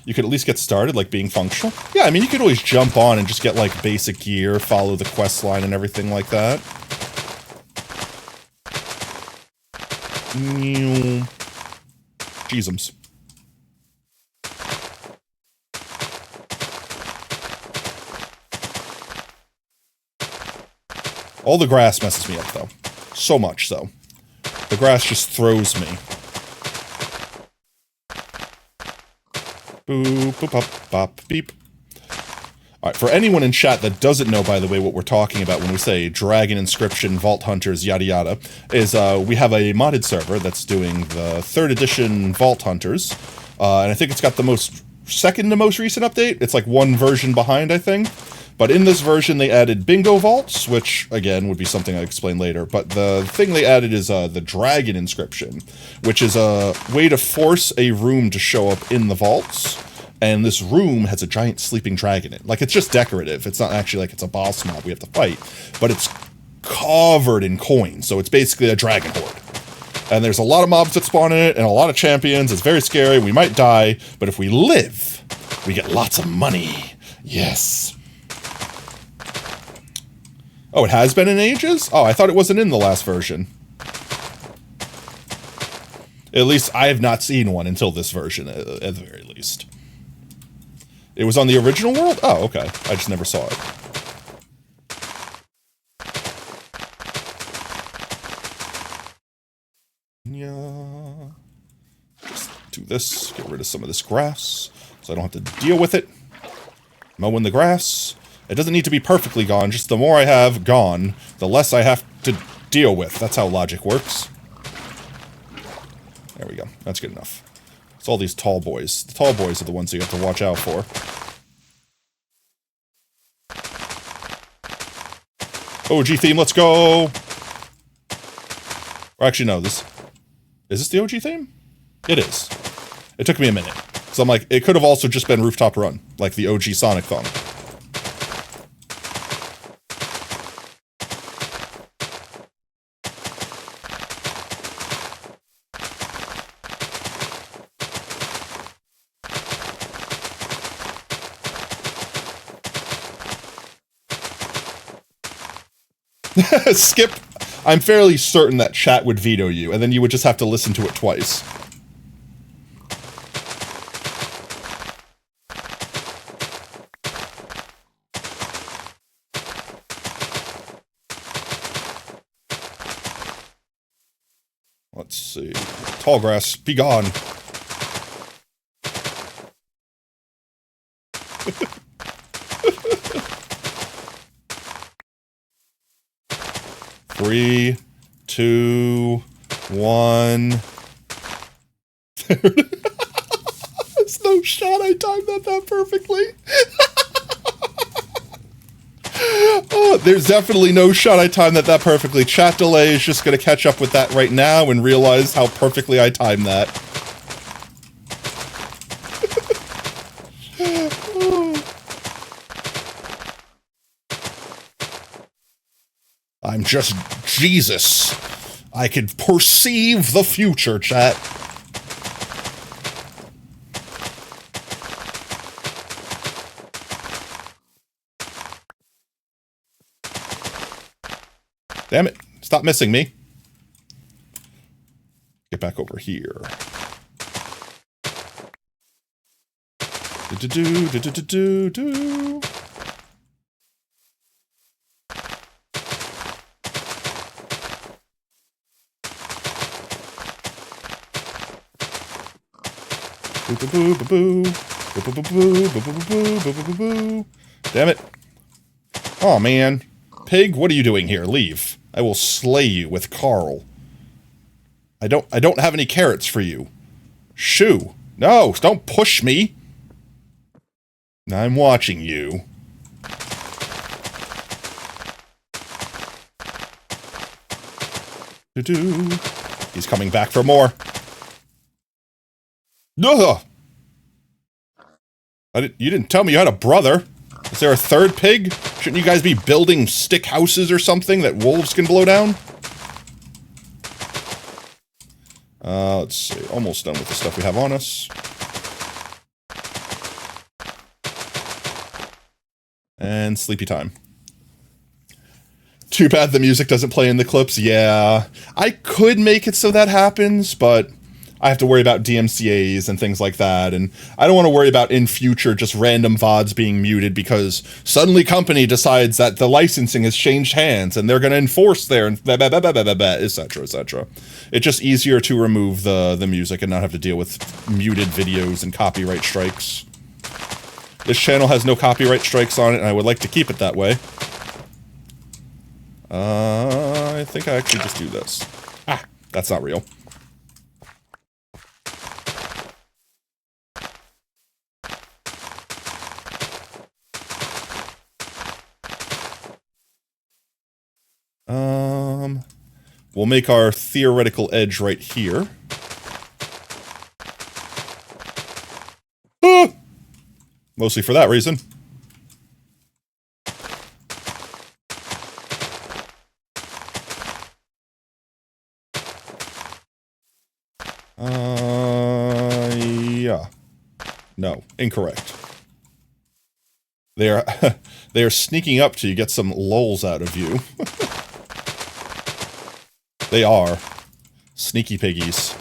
You could at least get started, like, being functional. Yeah, I mean, you could always jump on and just get, like, basic gear, follow the quest line and everything like that. Jeezums. All the grass messes me up, though. So much so. The grass just throws me. Boop, boop, bop, bop, beep. Alright, for anyone in chat that doesn't know, by the way, what we're talking about when we say Dragon Inscription, Vault Hunters, yada yada, is we have a modded server that's doing the 3rd edition Vault Hunters, and I think it's got the second to most recent update. It's like one version behind, I think. But in this version, they added bingo vaults, which, again, would be something I'll explain later. But the thing they added is the Dragon Inscription, which is a way to force a room to show up in the vaults. And this room has a giant sleeping dragon in it. Like, it's just decorative. It's not actually like it's a boss mob we have to fight. But it's covered in coins, so it's basically a dragon horde. And there's a lot of mobs that spawn in it, and a lot of champions. It's very scary. We might die, but if we live, we get lots of money. Yes. Oh, it has been in ages? Oh, I thought it wasn't in the last version. At least I have not seen one until this version, at the very least. It was on the original world? Oh, okay. I just never saw it. Yeah. Just do this, get rid of some of this grass, so I don't have to deal with it. Mowing the grass. It doesn't need to be perfectly gone, just the more I have gone, the less I have to deal with. That's how logic works. There we go. That's good enough. It's all these tall boys. The tall boys are the ones you have to watch out for. OG theme, let's go! Or actually, no, is this the OG theme? It is. It took me a minute. So I'm like, it could have also just been Rooftop Run, like the OG Sonic thong. Skip, I'm fairly certain that chat would veto you, and then you would just have to listen to it twice. Let's see. Tall grass, be gone. Three, 2, 1. There's no shot I timed that perfectly. Oh, there's definitely no shot I timed that perfectly. Chat delay is just going to catch up with that right now and realize how perfectly I timed that. I'm just Jesus. I can perceive the future, chat. Damn it. Stop missing me. Get back over here. Do-do-do. Damn it. Oh man. Pig, what are you doing here? Leave. I will slay you with Carl. I don't have any carrots for you. Shoo. No, don't push me. I'm watching you. Doo-doo. He's coming back for more. Ugh. You didn't tell me you had a brother. Is there a third pig? Shouldn't you guys be building stick houses or something that wolves can blow down? Let's see. Almost done with the stuff we have on us. And sleepy time. Too bad the music doesn't play in the clips. Yeah. I could make it so that happens, but I have to worry about DMCAs and things like that, and I don't want to worry about in future just random VODs being muted because suddenly company decides that the licensing has changed hands and they're going to enforce their etc. etc. It's just easier to remove the music and not have to deal with muted videos and copyright strikes. This channel has no copyright strikes on it, and I would like to keep it that way. I think I actually just do this. Ah, that's not real. We'll make our theoretical edge right here. Ah! Mostly for that reason. Yeah. No, incorrect. They are sneaking up to get some lols out of you. They are. Sneaky piggies.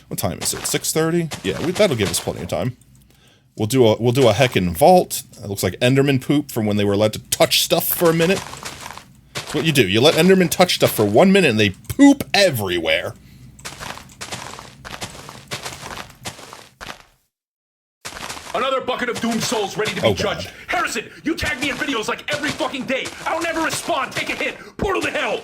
What time is it? 6:30? Yeah, that'll give us plenty of time. We'll do a heckin' vault. It looks like Enderman poop from when they were allowed to touch stuff for a minute. That's what you do. You let Enderman touch stuff for 1 minute and they poop everywhere. Another bucket of doomed souls ready to be judged. Harrison, you tag me in videos like every fucking day. I don't ever respond. Take a hit. Portal to hell.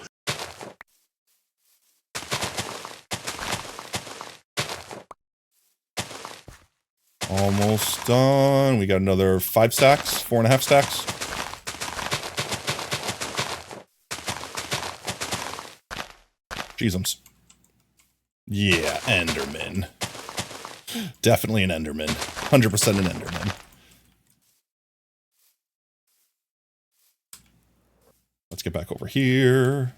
Almost done. We got another 5 stacks, 4.5 stacks. Jeezums. Yeah, Enderman. Definitely an Enderman. 100% an Enderman. Let's get back over here.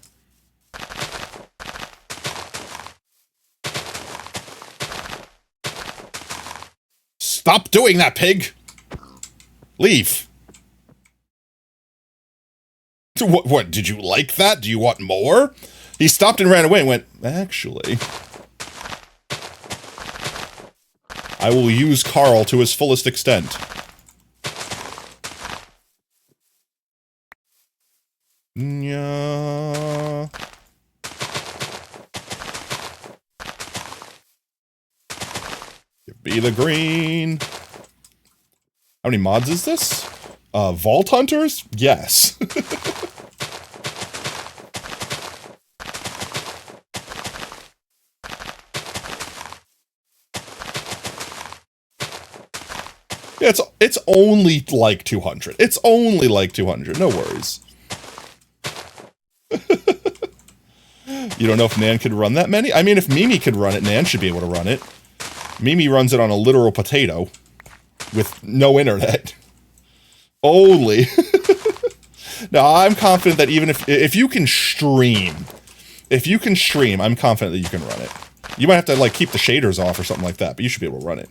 Stop doing that, pig! Leave. What, did you like that? Do you want more? He stopped and ran away and went, actually, I will use Carl to his fullest extent. Yeah. Give me the green. How many mods is this? Vault Hunters? Yes. Yeah, it's only like 200. It's only like 200. No worries. You don't know if Nan could run that many? I mean, if Mimi could run it, Nan should be able to run it. Mimi runs it on a literal potato with no internet. Only. Now, I'm confident that even if you can stream, I'm confident that you can run it. You might have to, like, keep the shaders off or something like that, but you should be able to run it.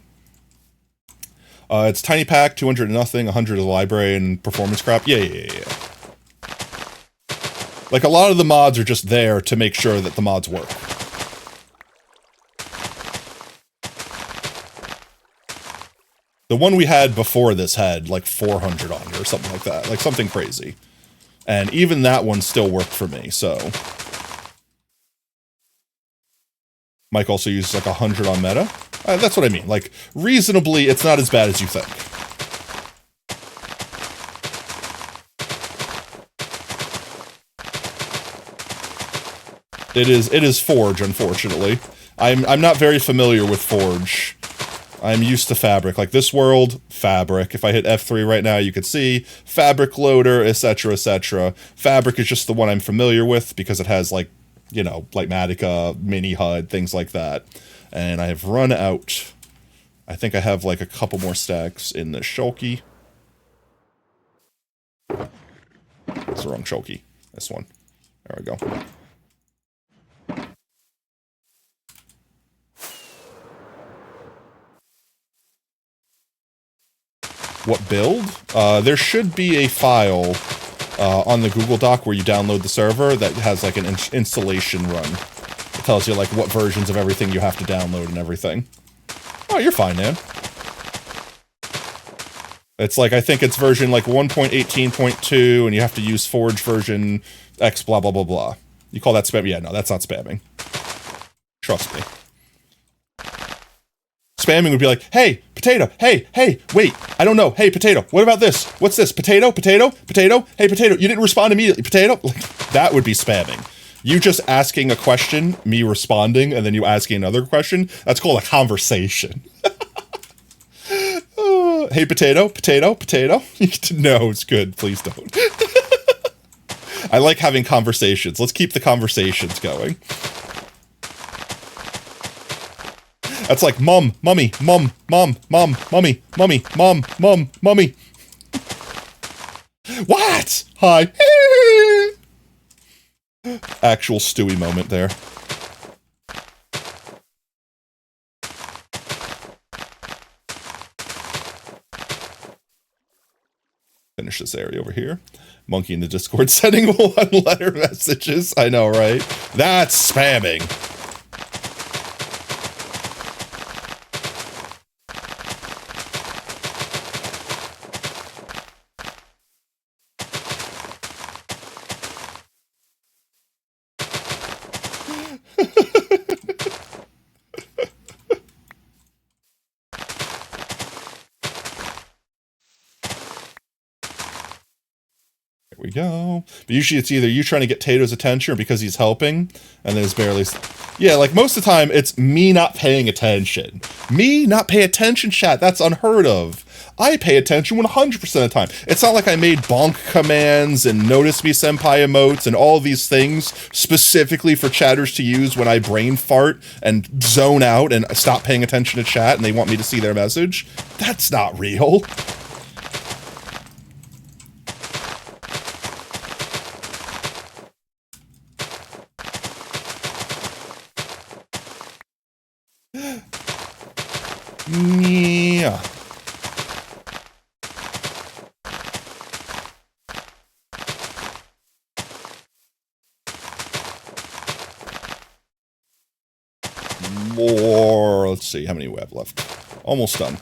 It's tiny pack, 200 nothing, 100 of the library, and performance crap. Yeah. Like, a lot of the mods are just there to make sure that the mods work. The one we had before this had, like, 400 on it or something like that. Like, something crazy. And even that one still worked for me, so. Mike also uses like 100 on meta. That's what I mean. Like, reasonably, it's not as bad as you think. It is Forge, unfortunately. I'm not very familiar with Forge. I'm used to Fabric. Like this world, Fabric. If I hit F3 right now, you could see Fabric Loader, etc., etc. Fabric is just the one I'm familiar with because it has like, you know, Matica, Mini HUD, things like that. And I have run out. I think I have like a couple more stacks in the Shulky. It's the wrong Shulky. This one. There we go. What build? There should be a file on the Google Doc where you download the server that has like an installation run. It tells you like what versions of everything you have to download and everything. Oh, you're fine, man. It's like, I think it's version like 1.18.2 and you have to use Forge version X blah blah blah blah. You call that spam? Yeah, no, that's not spamming. Trust me. Spamming would be like, hey, potato, hey, wait, I don't know, hey, potato, what about this? What's this? Potato, potato, potato, hey, potato, you didn't respond immediately, potato? Like, that would be spamming. You just asking a question, me responding, and then you asking another question, that's called a conversation. Hey, potato, potato, potato. No, it's good, please don't. I like having conversations. Let's keep the conversations going. That's like mum, mummy, mum, mum, mum, mummy, mummy, mum, mum, mummy. What? Hi. Actual Stewie moment there. Finish this area over here. Monkey in the Discord sending one-letter messages. I know, right? That's spamming. We go. But usually it's either you trying to get Tato's attention or because he's helping, and there's barely... Yeah, like most of the time, it's me not paying attention. Me not pay attention, chat. That's unheard of. I pay attention 100% of the time. It's not like I made bonk commands and notice me senpai emotes and all these things specifically for chatters to use when I brain fart and zone out and stop paying attention to chat and they want me to see their message. That's not real. Yeah. More. Let's see how many we have left. Almost done.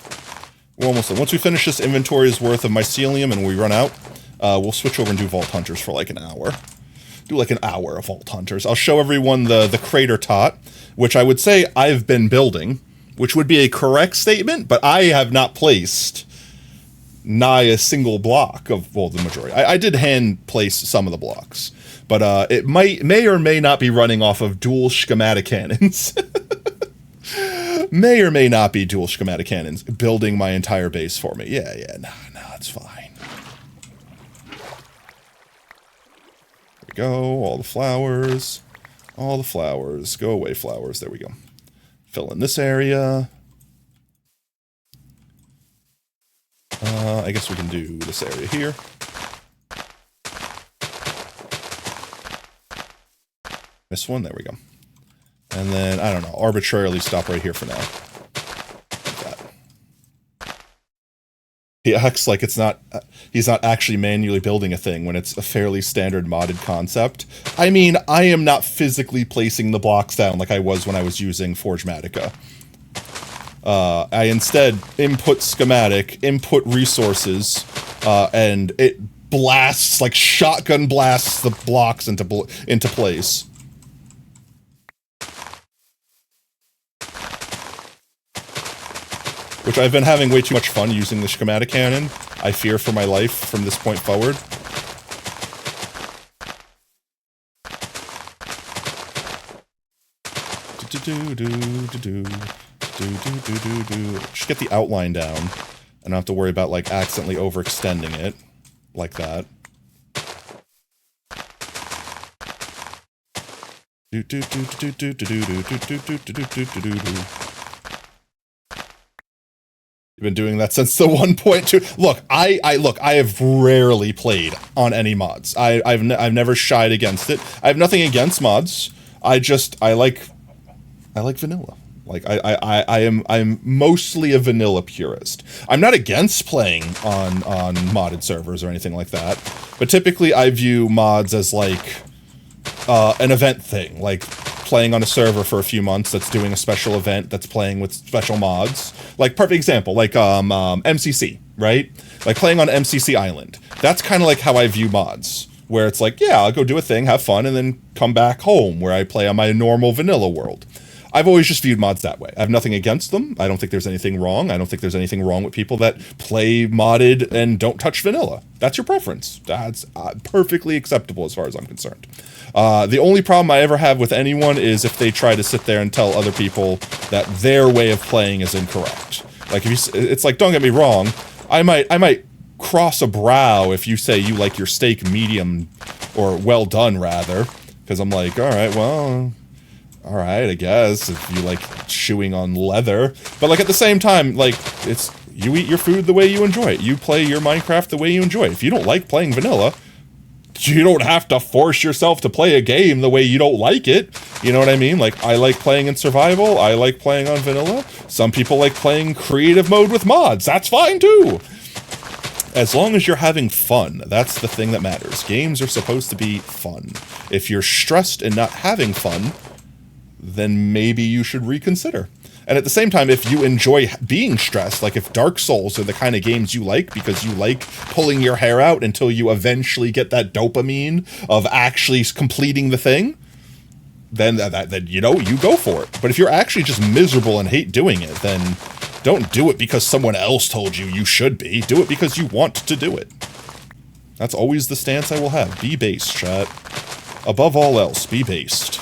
We're almost done. Once we finish this inventory's worth of mycelium and we run out, we'll switch over and do Vault Hunters for like an hour. Do like an hour of Vault Hunters. I'll show everyone the crater tot, which I would say I've been building, which would be a correct statement, but I have not placed nigh a single block of, well, the majority. I did hand place some of the blocks, but it may or may not be running off of dual schematic cannons. May or may not be dual schematic cannons building my entire base for me. Yeah, no, it's fine. There we go, all the flowers. All the flowers. Go away, flowers. There we go. Fill in this area. I guess we can do this area here. This one, there we go. And then, I don't know, arbitrarily stop right here for now. Like that. He acts like it's not, he's not actually manually building a thing when it's a fairly standard modded concept. I mean, I am not physically placing the blocks down like I was when I was using Forgematica. I instead input schematic, input resources, and it blasts, like shotgun blasts the blocks into place. Which I've been having way too much fun using the schematic cannon. I fear for my life from this point forward. Just get the outline down. I don't have to worry about, like, accidentally overextending it. Like that. You've been doing that since the 1.2. Look, I have rarely played on any mods. I've never shied against it. I have nothing against mods. I like vanilla. Like I'm mostly a vanilla purist. I'm not against playing on modded servers or anything like that, but typically I view mods as like an event thing, like playing on a server for a few months that's doing a special event that's playing with special mods. Like, perfect example, like MCC, right? Like playing on MCC Island. That's kind of like how I view mods, where it's like, yeah, I'll go do a thing, have fun, and then come back home where I play on my normal vanilla world. I've always just viewed mods that way. I have nothing against them. I don't think there's anything wrong. I don't think there's anything wrong with people that play modded and don't touch vanilla. That's your preference. That's perfectly acceptable as far as I'm concerned. The only problem I ever have with anyone is if they try to sit there and tell other people that their way of playing is incorrect. Like, if you, it's like, don't get me wrong, I might cross a brow if you say you like your steak medium, or well done rather, because I'm like, all right, well, all right, I guess, if you like chewing on leather. But like at the same time, like, it's, you eat your food the way you enjoy it. You play your Minecraft the way you enjoy it. If you don't like playing vanilla, you don't have to force yourself to play a game the way you don't like it. You know what I mean? Like, I like playing in survival. I like playing on vanilla. Some people like playing creative mode with mods. That's fine too. As long as you're having fun, that's the thing that matters. Games are supposed to be fun. If you're stressed and not having fun, then maybe you should reconsider. And at the same time, if you enjoy being stressed, like if Dark Souls are the kind of games you like because you like pulling your hair out until you eventually get that dopamine of actually completing the thing, then you know, you go for it. But if you're actually just miserable and hate doing it, then don't do it because someone else told you you should be. Do it because you want to do it. That's always the stance I will have. Be based, chat. Above all else, be based.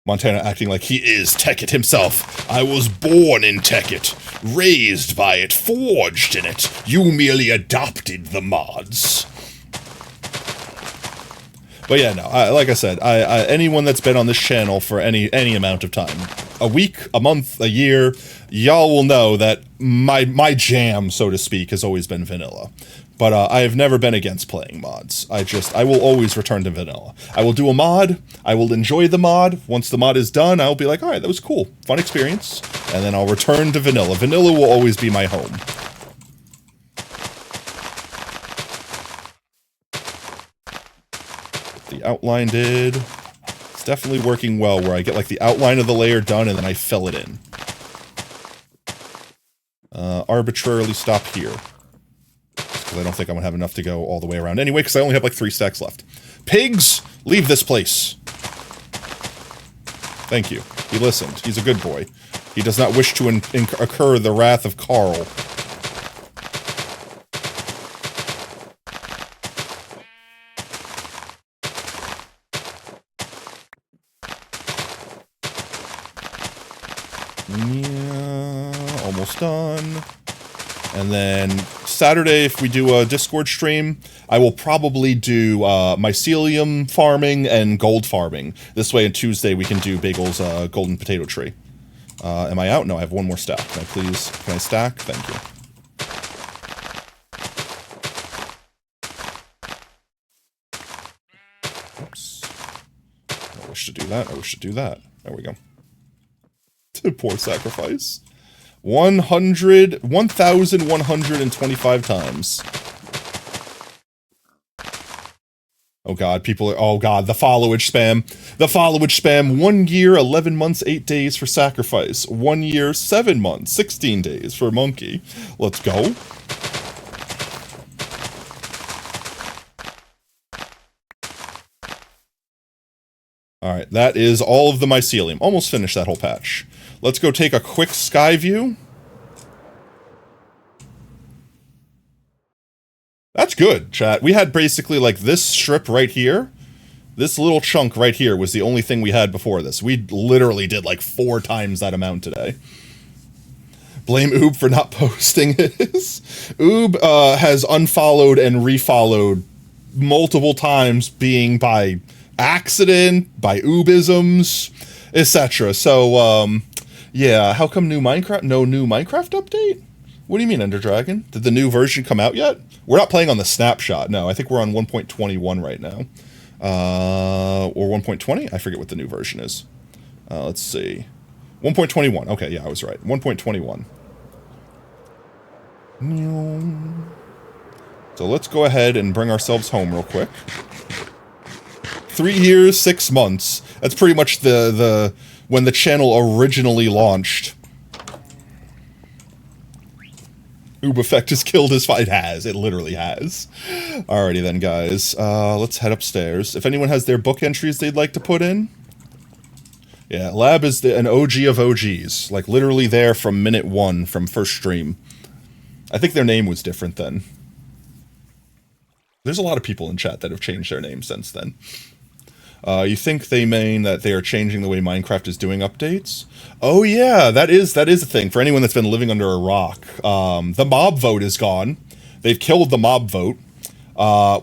Montana acting like he is Tekkit himself. I was born in Tekkit, raised by it, forged in it. You merely adopted the mods. But yeah, no, like I said, anyone that's been on this channel for any amount of time, a week, a month, a year, y'all will know that my jam, so to speak, has always been vanilla. But I have never been against playing mods. I will always return to vanilla. I will do a mod, I will enjoy the mod. Once the mod is done, I'll be like, alright, that was cool, fun experience. And then I'll return to vanilla. Vanilla will always be my home. The outline did. It's definitely working well, where I get like the outline of the layer done and then I fill it in. Arbitrarily stop here. Because I don't think I'm going to have enough to go all the way around anyway, because I only have like 3 stacks left. Pigs, leave this place. Thank you. He listened. He's a good boy. He does not wish to incur the wrath of Carl. Yeah, almost done. And then Saturday, if we do a Discord stream, I will probably do mycelium farming and gold farming. This way, on Tuesday, we can do Bagel's golden potato tree. Am I out? No, I have one more stack. Can I stack? Thank you. Oops. I wish to do that. I wish to do that. There we go. Poor sacrifice. 1,125 times. Oh God, people are, oh God, the followage spam. The followage spam, 1 year, 11 months, 8 days for sacrifice. 1 year, 7 months, 16 days for monkey. Let's go. Alright, that is all of the mycelium. Almost finished that whole patch. Let's go take a quick sky view. That's good, chat. We had basically like this strip right here. This little chunk right here was the only thing we had before this. We literally did like 4 times that amount today. Blame Oob for not posting his. Oob has unfollowed and refollowed multiple times, being by accident, by Oobisms, etc. So, yeah, how come new Minecraft? No new Minecraft update? What do you mean, Ender Dragon? Did the new version come out yet? We're not playing on the snapshot. No, I think we're on 1.21 right now. Or 1.20? I forget what the new version is. Let's see. 1.21. Okay, yeah, I was right. 1.21. So let's go ahead and bring ourselves home real quick. 3 years, 6 months. That's pretty much the when the channel originally launched. Oob effect has killed his fight. It has. It literally has. Alrighty then, guys. Let's head upstairs. If anyone has their book entries they'd like to put in. Yeah, Lab is an OG of OGs. Like, literally there from minute 1 from first stream. I think their name was different then. There's a lot of people in chat that have changed their name since then. You think they mean that they are changing the way Minecraft is doing updates? Oh yeah, that is a thing. For anyone that's been living under a rock, the mob vote is gone. They've killed the mob vote,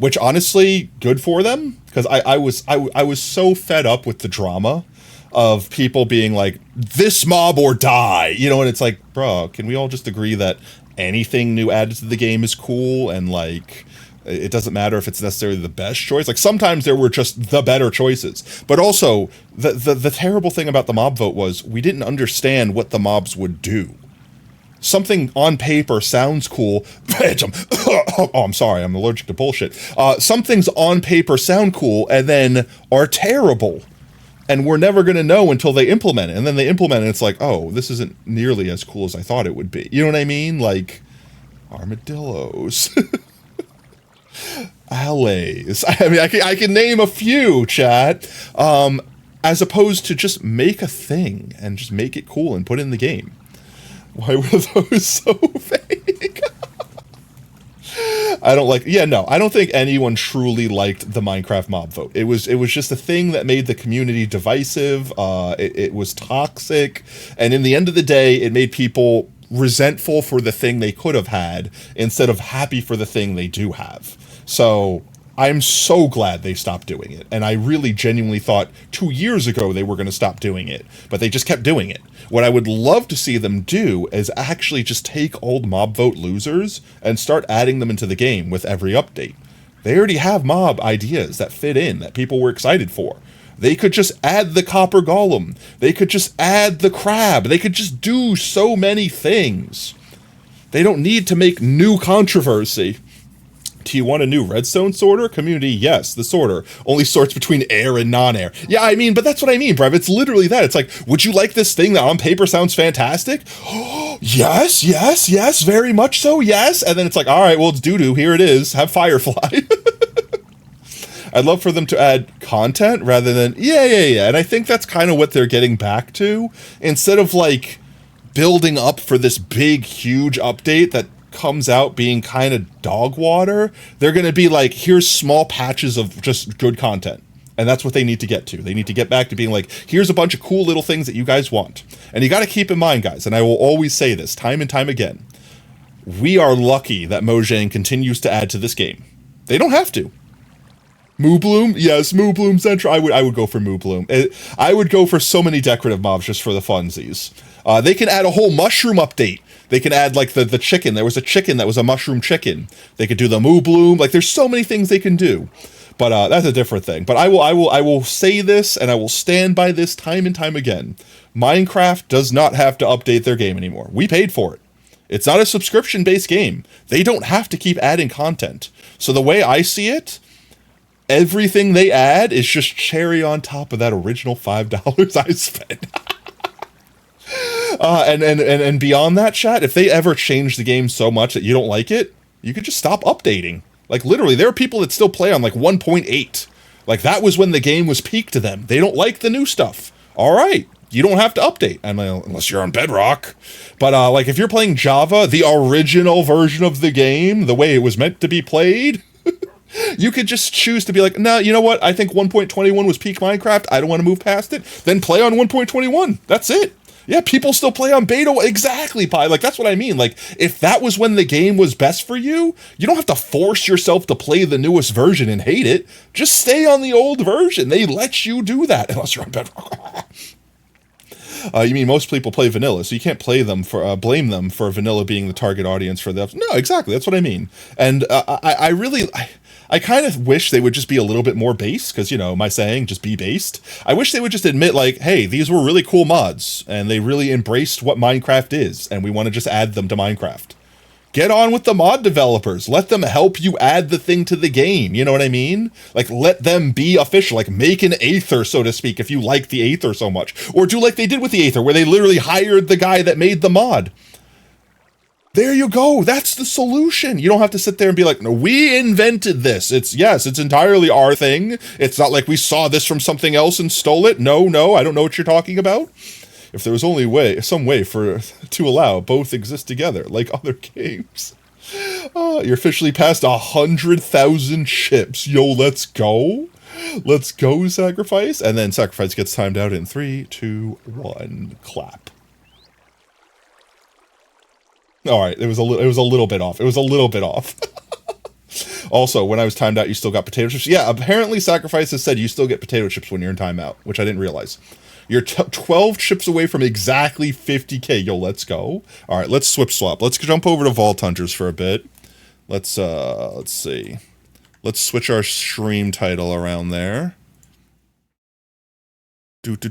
which honestly, good for them, because I was so fed up with the drama of people being like, this mob or die, you know, and it's like, bro, can we all just agree that anything new added to the game is cool, and like, it doesn't matter if it's necessarily the best choice. Like, sometimes there were just the better choices. But also, the terrible thing about the mob vote was we didn't understand what the mobs would do. Something on paper sounds cool. Oh, I'm sorry, I'm allergic to bullshit. Some things on paper sound cool and then are terrible. And we're never going to know until they implement it. And then they implement it and it's like, oh, this isn't nearly as cool as I thought it would be. You know what I mean? Like, armadillos. Allays. I mean, I can name a few, chat, as opposed to just make a thing and just make it cool and put it in the game. Why were those so fake? I don't like, yeah, no, I don't think anyone truly liked the Minecraft mob vote. It was just a thing that made the community divisive. It was toxic, and in the end of the day, it made people resentful for the thing they could have had instead of happy for the thing they do have. So I'm so glad they stopped doing it. And I really genuinely thought 2 years ago they were going to stop doing it, but they just kept doing it. What I would love to see them do is actually just take old mob vote losers and start adding them into the game with every update. They already have mob ideas that fit in, that people were excited for. They could just add the copper golem. They could just add the crab. They could just do so many things. They don't need to make new controversy. Do you want a new redstone sorter? Community, yes. The sorter only sorts between air and non-air. Yeah, I mean, but that's what I mean, bruv. It's literally that. It's like, would you like this thing that on paper sounds fantastic? Yes, yes, yes, very much so, yes. And then it's like, all right, well, it's doo-doo. Here it is. Have Firefly. I'd love for them to add content rather than, yeah. And I think that's kind of what they're getting back to. Instead of, like, building up for this big, huge update that comes out being kind of dog water, they're going to be like, here's small patches of just good content. And that's what they need to get to. They need to get back to being like, here's a bunch of cool little things that you guys want. And you got to keep in mind, guys, and I will always say this time and time again, we are lucky that Mojang continues to add to this game. They don't have to. Moo Bloom? Yes, Moo Bloom Central. I would go for Moo Bloom. I would go for so many decorative mobs just for the funsies. They can add a whole mushroom update. They can add, like, the chicken. There was a chicken that was a mushroom chicken. They could do the Moo Bloom. Like, there's so many things they can do. But that's a different thing. But I will say this, and I will stand by this time and time again. Minecraft does not have to update their game anymore. We paid for it. It's not a subscription-based game. They don't have to keep adding content. So the way I see it, everything they add is just cherry on top of that original $5 I spent. And beyond that, chat, if they ever change the game so much that you don't like it, you could just stop updating. Like, literally, there are people that still play on, like, 1.8. Like, that was when the game was peak to them. They don't like the new stuff. All right, you don't have to update, unless you're on Bedrock. But, like, if you're playing Java, the original version of the game, the way it was meant to be played, you could just choose to be like, no, you know what? I think 1.21 was peak Minecraft. I don't want to move past it. Then play on 1.21. That's it. Yeah, people still play on beta. Exactly, Pi. Like, that's what I mean. Like, if that was when the game was best for you, you don't have to force yourself to play the newest version and hate it. Just stay on the old version. They let you do that, unless you're on Bedrock. You mean most people play vanilla, so you can't play them for blame them for vanilla being the target audience for the... No, exactly. That's what I mean. And I kind of wish they would just be a little bit more base, because, you know, my saying, just be based. I wish they would just admit, like, hey, these were really cool mods, and they really embraced what Minecraft is, and we want to just add them to Minecraft. Get on with the mod developers. Let them help you add the thing to the game. You know what I mean? Like, let them be official. Like, make an Aether, so to speak, if you like the Aether so much. Or do like they did with the Aether, where they literally hired the guy that made the mod. There you go. That's the solution. You don't have to sit there and be like, no, we invented this. It's entirely our thing. It's not like we saw this from something else and stole it. No, I don't know what you're talking about. If there was only some way to allow both exist together, like other games. You're officially past 100,000 chips. Yo, let's go. Let's go, Sacrifice. And then Sacrifice gets timed out in 3, 2, 1, clap. All right, it was a little bit off. It was a little bit off. Also, when I was timed out, you still got potato chips. Yeah, apparently Sacrifice has said you still get potato chips when you're in timeout, which I didn't realize. You're 12 chips away from exactly 50k. Yo, let's go. All right, let's swap. Let's jump over to Vault Hunters for a bit. Let's see. Let's switch our stream title around there. Vault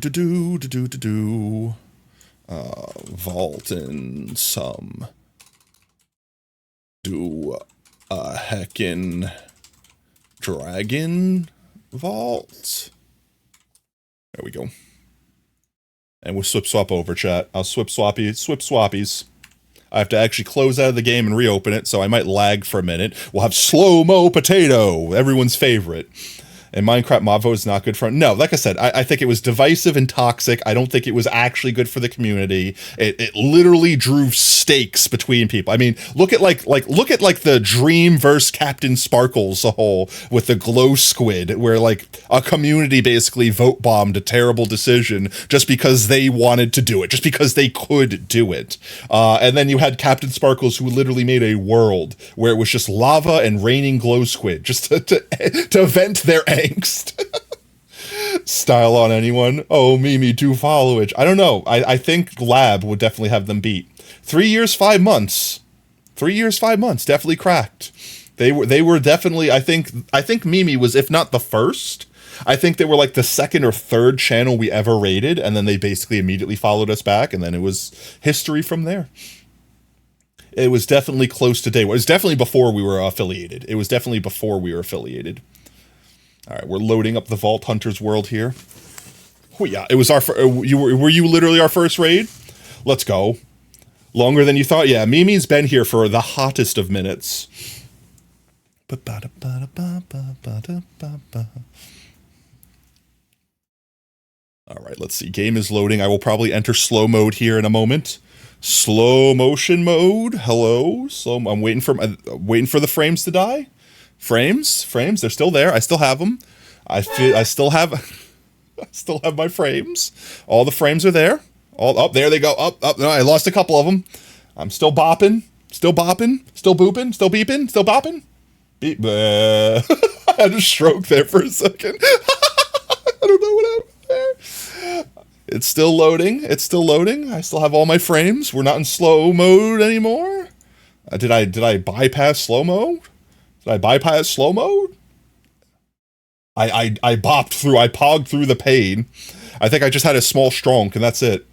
in some. Do a heckin' dragon vault. There we go. And we'll swap over, chat. I'll swappies. I have to actually close out of the game and reopen it, so I might lag for a minute. We'll have slow-mo potato, everyone's favorite. And Minecraft mod vote is not good for... No, like I said, I think it was divisive and toxic. I don't think it was actually good for the community. It literally drew stakes between people. I mean, look at the Dream versus Captain Sparkles a whole with the glow squid, where like a community basically vote bombed a terrible decision just because they wanted to do it, just because they could do it. And then you had Captain Sparkles, who literally made a world where it was just lava and raining glow squid, just to vent their angst. Style on anyone? Oh, Mimi, do followage. I don't know. I think Lab would definitely have them beat. 3 years, 5 months. 3 years, 5 months. Definitely cracked. They were definitely, I think Mimi was, if not the first, I think they were like the second or third channel we ever rated, and then they basically immediately followed us back, and then it was history from there. It was definitely close to day one. It was definitely before we were affiliated. All right, we're loading up the Vault Hunters world here. Oh yeah, it was our were you literally our first raid? Let's go. Longer than you thought? Yeah, Mimi's been here for the hottest of minutes. All right, let's see. Game is loading. I will probably enter slow mode here in a moment. Slow motion mode. Hello. I'm waiting for the frames to die. Frames, they're still there. I still have them. I still have my frames. All the frames are there. All up there they go. Up. No, I lost a couple of them. I'm still bopping, still bopping, still booping, still beeping, still bopping. Beep. I had a stroke there for a second. I don't know what happened there. It's still loading. I still have all my frames. We're not in slow mode anymore. Did I bypass slow mode? Did I bypass slow mode? I pogged through the pain. I think I just had a small stronk, and that's it.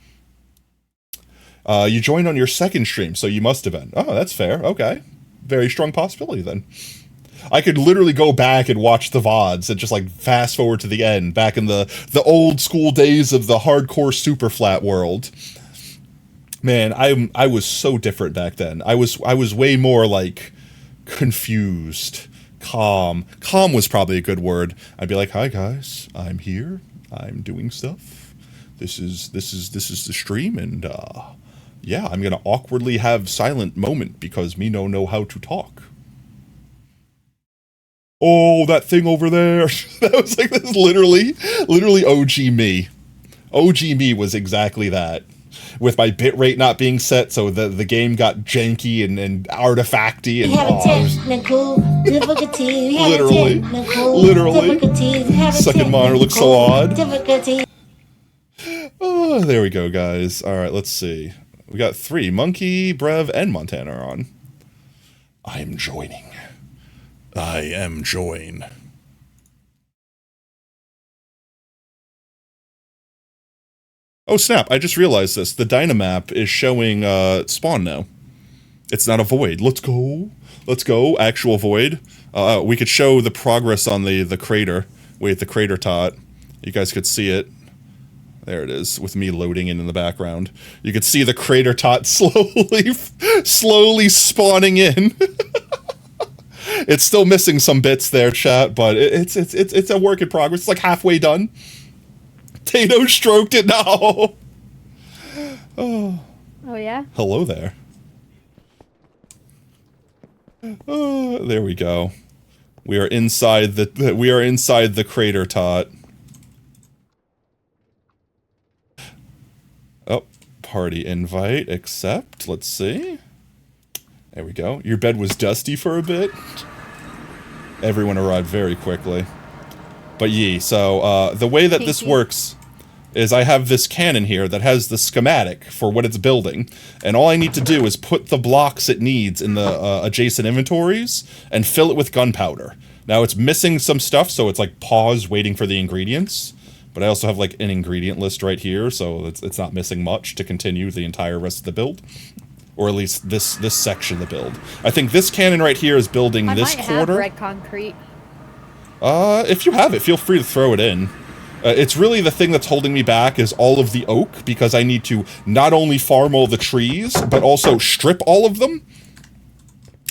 You joined on your second stream, so you must have been. Oh, that's fair. Okay. Very strong possibility then. I could literally go back and watch the VODs and just like fast forward to the end, back in the old school days of the hardcore super flat world. Man, I was so different back then. I was way more like confused, calm. Calm was probably a good word. I'd be like, "Hi guys, I'm here. I'm doing stuff. This is the stream, and yeah, I'm gonna awkwardly have silent moment because me no know how to talk." Oh, that thing over there. That was like, that's literally OG me. OG me was exactly that. With my bitrate not being set, so the game got janky and artifacty and literally. Second monitor looks so odd. Oh, there we go, guys. Alright, let's see. We got 3. Monkey, Brev, and Montana are on. I'm joining. I am join. Oh snap, I just realized this. The Dynamap is showing spawn now. It's not a void. Let's go. Let's go. Actual void. We could show the progress on the crater. Wait, the crater tot. You guys could see it. There it is, with me loading in the background. You could see the crater tot slowly spawning in. It's still missing some bits there, chat, but it's a work in progress. It's like halfway done. Tato stroked it now. Oh. Oh yeah. Hello there. Oh, there we go. We are inside the crater tot. Oh, party invite, accept. Let's see. There we go. Your bed was dusty for a bit. Everyone arrived very quickly. But so the way that this works is I have this cannon here that has the schematic for what it's building, and all I need to do is put the blocks it needs in the adjacent inventories and fill it with gunpowder. Now it's missing some stuff, so it's like pause waiting for the ingredients, but I also have like an ingredient list right here, so it's not missing much to continue the entire rest of the build. Or at least this section of the build. I think this cannon right here is building this quarter. I might have red concrete. If you have it, feel free to throw it in. It's really the thing that's holding me back is all of the oak, because I need to not only farm all the trees, but also strip all of them.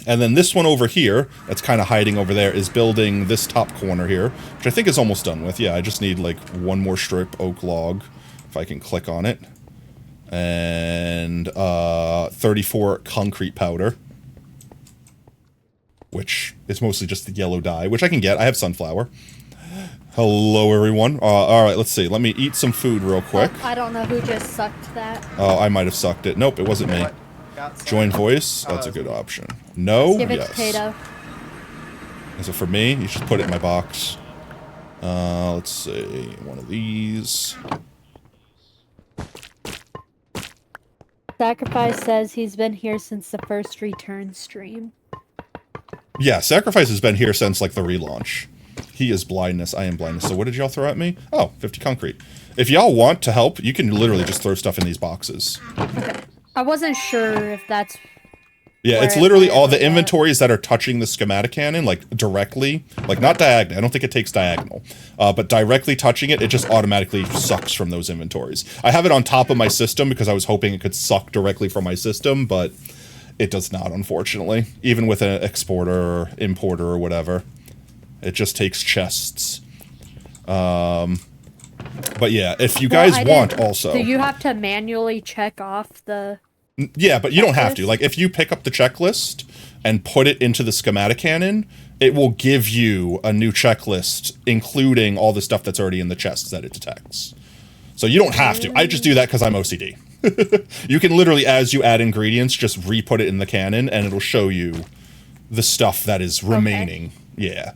And then this one over here, that's kind of hiding over there, is building this top corner here, which I think is almost done with. Yeah, I just need like one more strip oak log, if I can click on it. And 34 concrete powder, which is mostly just the yellow dye, which I can get. I have sunflower. Hello, everyone. All right, let's see. Let me eat some food real quick. I don't know who just sucked that. Oh, I might have sucked it. Nope, it wasn't me. Join voice. That's a good option. No. Give it yes. to Tato. Is it for me? You should put it in my box. Let's see. One of these. Sacrifice says he's been here since the first return stream. Yeah, Sacrifice has been here since, like, the relaunch. He is blindness, I am blindness. So what did y'all throw at me? Oh, 50 concrete. If y'all want to help, you can literally just throw stuff in these boxes. Okay. I wasn't sure if that's... Yeah, it's literally all the inventories that are touching the schematic cannon, like, directly. Like, not diagonal. I don't think it takes diagonal. But directly touching it, it just automatically sucks from those inventories. I have it on top of my system because I was hoping it could suck directly from my system, but it does not, unfortunately. Even with an exporter or importer or whatever. It just takes chests. But yeah, if you guys want also... Do you have to manually check off the... Yeah, but you don't have to. Like, if you pick up the checklist and put it into the schematic cannon, it will give you a new checklist, including all the stuff that's already in the chests that it detects. So you don't have to. I just do that because I'm OCD. You can literally, as you add ingredients, just re-put it in the cannon, and it'll show you the stuff that is remaining. Okay. Yeah.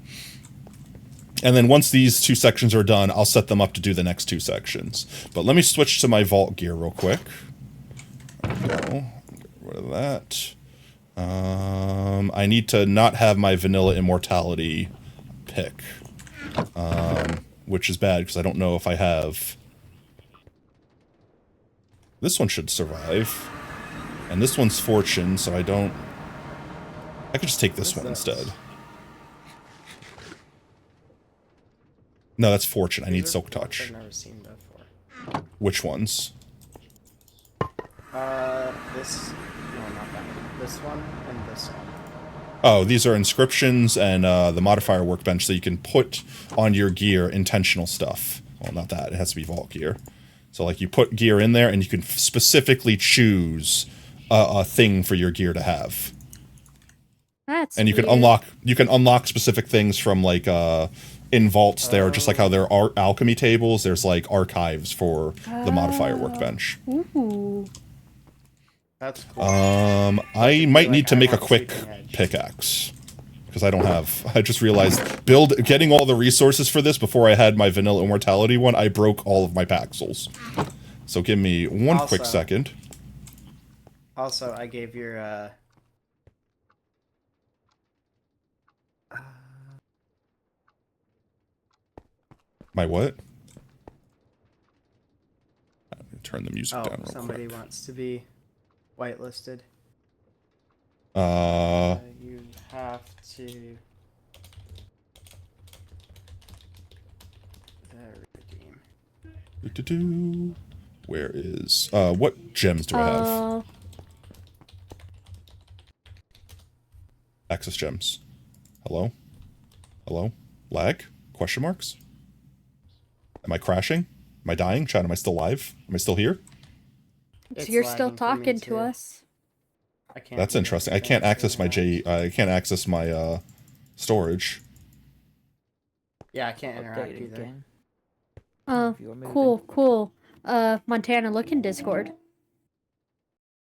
And then once these 2 sections are done, I'll set them up to do the next 2 sections. But let me switch to my vault gear real quick. There we go. Get rid of that. I need to not have my vanilla immortality pick. Which is bad because I don't know if I have... This one should survive. And this one's fortune, so I don't... I could just take this one instead. No, that's Fortune. I need Silk I've Touch. never seen before. Which ones? This. No, not that one. This one and this one. Oh, these are inscriptions and the modifier workbench that you can put on your gear intentional stuff. Well, not that. It has to be vault gear. So, like, you put gear in there, and you can specifically choose a thing for your gear to have. That's And you can weird. unlock specific things from, like, in vaults there, just like how there are alchemy tables, there's, like, archives for the modifier workbench. Ooh. That's cool. I might need to make a quick pickaxe. Because I don't have... I just realized getting all the resources for this before I had my vanilla immortality one, I broke all of my paxels. So give me one quick second. Also, I gave your, My what? I'm gonna turn the music down real somebody quick. wants to be whitelisted. Uh... You have to... redeem. Where is... what gems do I have? Access gems. Hello? Hello? Lag? Question marks? Am I crashing? Am I dying? Chat, am I still live? Am I still here? So you're still talking to us. That's interesting. I can't access my I can't access my storage. Yeah, I can't interact either. Oh, cool. Montana, look in Discord.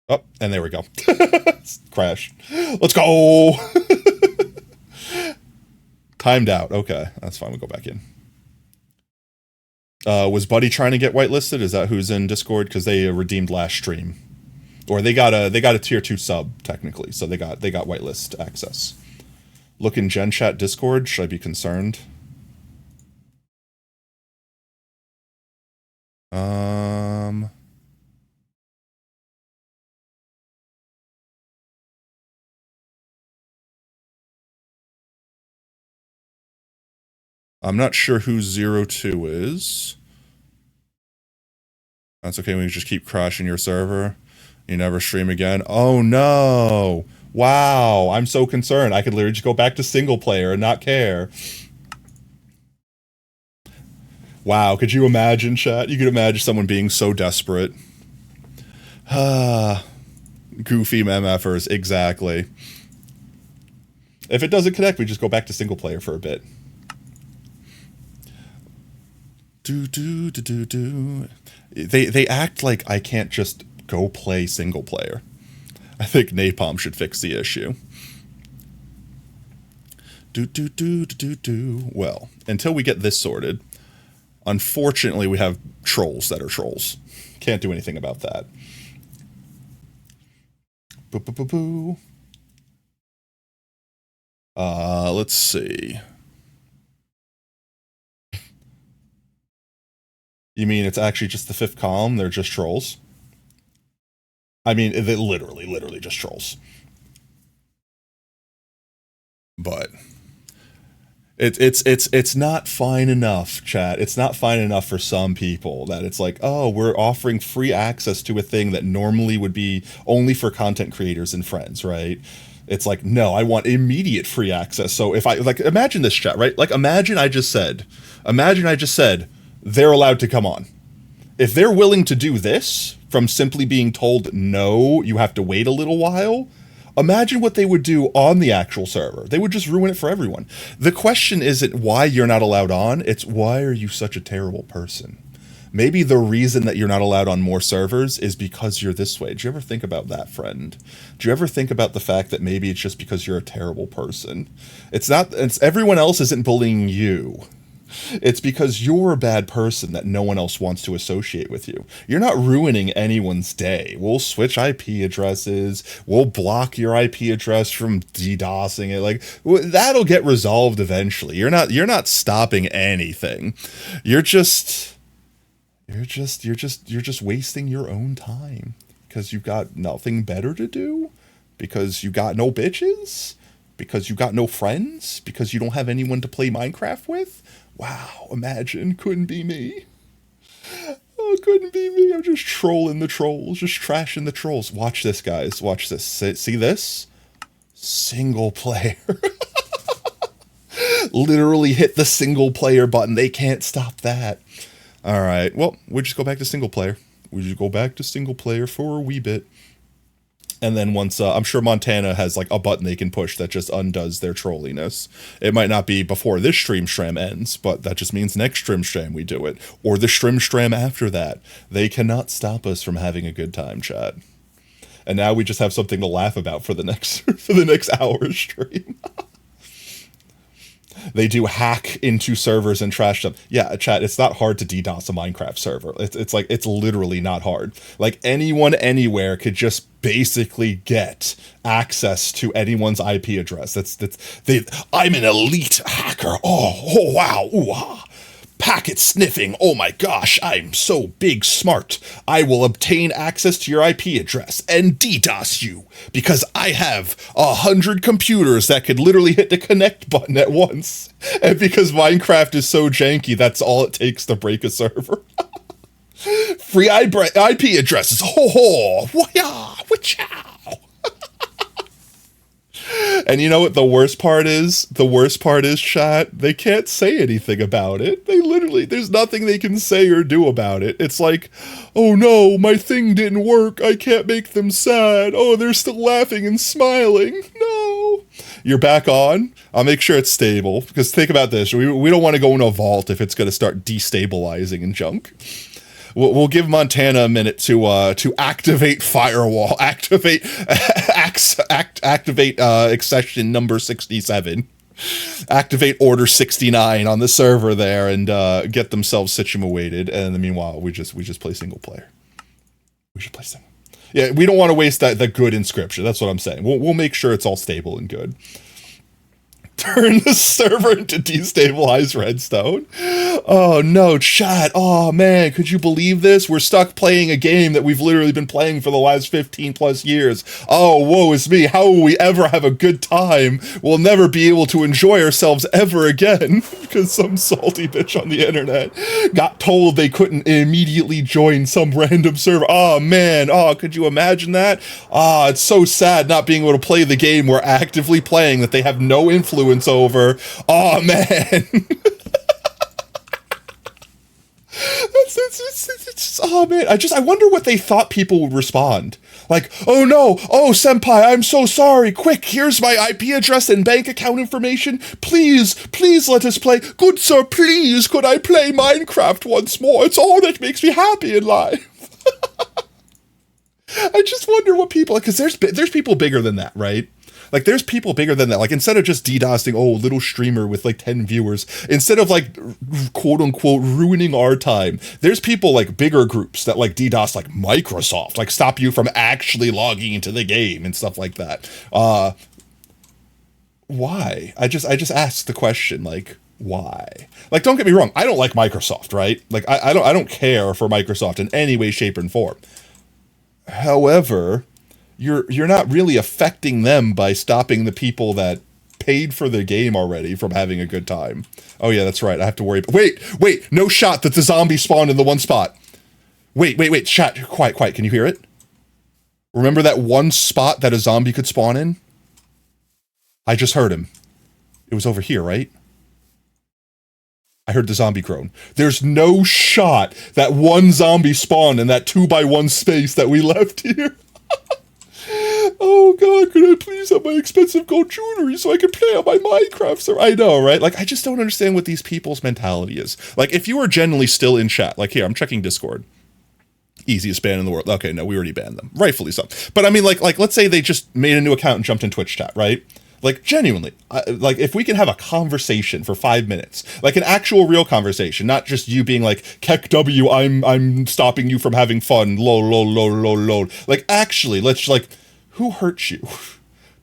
Oh, and there we go. Crash. Let's go! Timed out. Okay, that's fine. We'll go back in. Was Buddy trying to get whitelisted? Is that who's in Discord? Because they redeemed last stream. Or they got a tier 2 sub, technically, so they got whitelist access. Look in Gen Chat Discord, should I be concerned? I'm not sure who 02 is. That's okay, we can just keep crashing your server. You never stream again. Oh no! Wow, I'm so concerned. I could literally just go back to single player and not care. Wow, could you imagine, chat? You could imagine someone being so desperate. Goofy MFers, exactly. If it doesn't connect, we just go back to single player for a bit. They act like I can't just go play single player. I think Napalm should fix the issue. Well, until we get this sorted, unfortunately we have trolls that are trolls. Can't do anything about that. Let's see. You mean it's actually just the fifth column? They're just trolls? I mean, they're literally just trolls. But it's not fine enough, chat. It's not fine enough for some people that it's like, oh, we're offering free access to a thing that normally would be only for content creators and friends, right? It's like, no, I want immediate free access. So if I, like, imagine this, chat, right? Like, imagine I just said, they're allowed to come on. If they're willing to do this, from simply being told, no, you have to wait a little while, imagine what they would do on the actual server. They would just ruin it for everyone. The question isn't why you're not allowed on, it's why are you such a terrible person? Maybe the reason that you're not allowed on more servers is because you're this way. Do you ever think about that, friend? Do you ever think about the fact that maybe it's just because you're a terrible person? Everyone else isn't bullying you. It's because you're a bad person that no one else wants to associate with you. You're not ruining anyone's day. We'll switch IP addresses. We'll block your IP address from DDoSing it. Like, that'll get resolved eventually. You're not stopping anything. You're just wasting your own time because you've got nothing better to do, because you got no bitches, because you got no friends, because you don't have anyone to play Minecraft with. Wow, imagine, couldn't be me. Oh, couldn't be me. I'm just trolling the trolls, just trashing the trolls. Watch this, guys. Watch this. See this? Single player. Literally hit the single player button. They can't stop that. All right. Well, we just go back to single player. We just go back to single player for a wee bit. And then once, I'm sure Montana has like a button they can push that just undoes their trolliness. It might not be before this stream ends, but that just means next stream we do it. Or the stream after that. They cannot stop us from having a good time, chat. And now we just have something to laugh about for the next hour stream. They do hack into servers and trash them. Yeah, chat, it's not hard to DDoS a Minecraft server. It's literally not hard. Like, anyone anywhere could just basically get access to anyone's IP address. I'm an elite hacker. Oh wow. Ooh, ah. Packet sniffing. Oh my gosh, I'm so big smart. I will obtain access to your IP address and DDoS you because I have 100 computers that could literally hit the connect button at once. And because Minecraft is so janky, that's all it takes to break a server. Free IP addresses. Ho ho. Wah-ya. Wah-chow. And you know what the worst part is? The worst part is, chat, they can't say anything about it. They literally, there's nothing they can say or do about it. It's like, oh no, my thing didn't work. I can't make them sad. Oh, they're still laughing and smiling. No. You're back on. I'll make sure it's stable. Because think about this. We don't want to go in a vault if it's going to start destabilizing and junk. We'll give Montana a minute to activate firewall, activate accession number 67, activate order 69 on the server there, and get themselves situated. And in the meanwhile, we just play single player. We should play single. Yeah, we don't want to waste the good inscription. That's what I'm saying. We'll make sure it's all stable and good. Turn the server into destabilized redstone. Oh no, chat. Oh man, could you believe this? We're stuck playing a game that we've literally been playing for the last 15 plus years. Oh, woe is me. How will we ever have a good time? We'll never be able to enjoy ourselves ever again because some salty bitch on the internet got told they couldn't immediately join some random server. Oh man. Oh, could you imagine that? Ah, it's so sad not being able to play the game we're actively playing that they have no influence over. Oh man. Oh man, I wonder what they thought people would respond. Like, oh no, oh senpai, I'm so sorry. Quick, here's my IP address and bank account information. Please let us play. Good sir, please, could I play Minecraft once more? It's all that makes me happy in life. I just wonder what people, because there's people bigger than that, right? Like, there's people bigger than that. Like, instead of just DDoSing, oh, little streamer with, like, 10 viewers, instead of, like, quote-unquote ruining our time, there's people, like, bigger groups that, like, DDoS, like, Microsoft, like, stop you from actually logging into the game and stuff like that. Why? I just asked the question, like, why? Like, don't get me wrong, I don't like Microsoft, right? Like, I don't care for Microsoft in any way, shape, and form. However, you're not really affecting them by stopping the people that paid for the game already from having a good time. Oh yeah, that's right. I have to worry. Wait, no shot that the zombie spawned in the one spot. Wait, chat, quiet. Can you hear it? Remember that one spot that a zombie could spawn in? I just heard him. It was over here, right? I heard the zombie groan. There's no shot that one zombie spawned in that 2x1 space that we left here. Oh god, could I please have my expensive gold jewelry so I can play on my Minecraft server? I know, right? Like, I just don't understand what these people's mentality is. Like, if you are generally still in chat, like here, I'm checking Discord. Easiest ban in the world. Okay, no, we already banned them. Rightfully so. But I mean, like let's say they just made a new account and jumped in Twitch chat, right? Like, genuinely, like, if we can have a conversation for 5 minutes, like an actual real conversation, not just you being like, Kek W, I'm stopping you from having fun, lol. Like, actually, let's, like, who hurt you?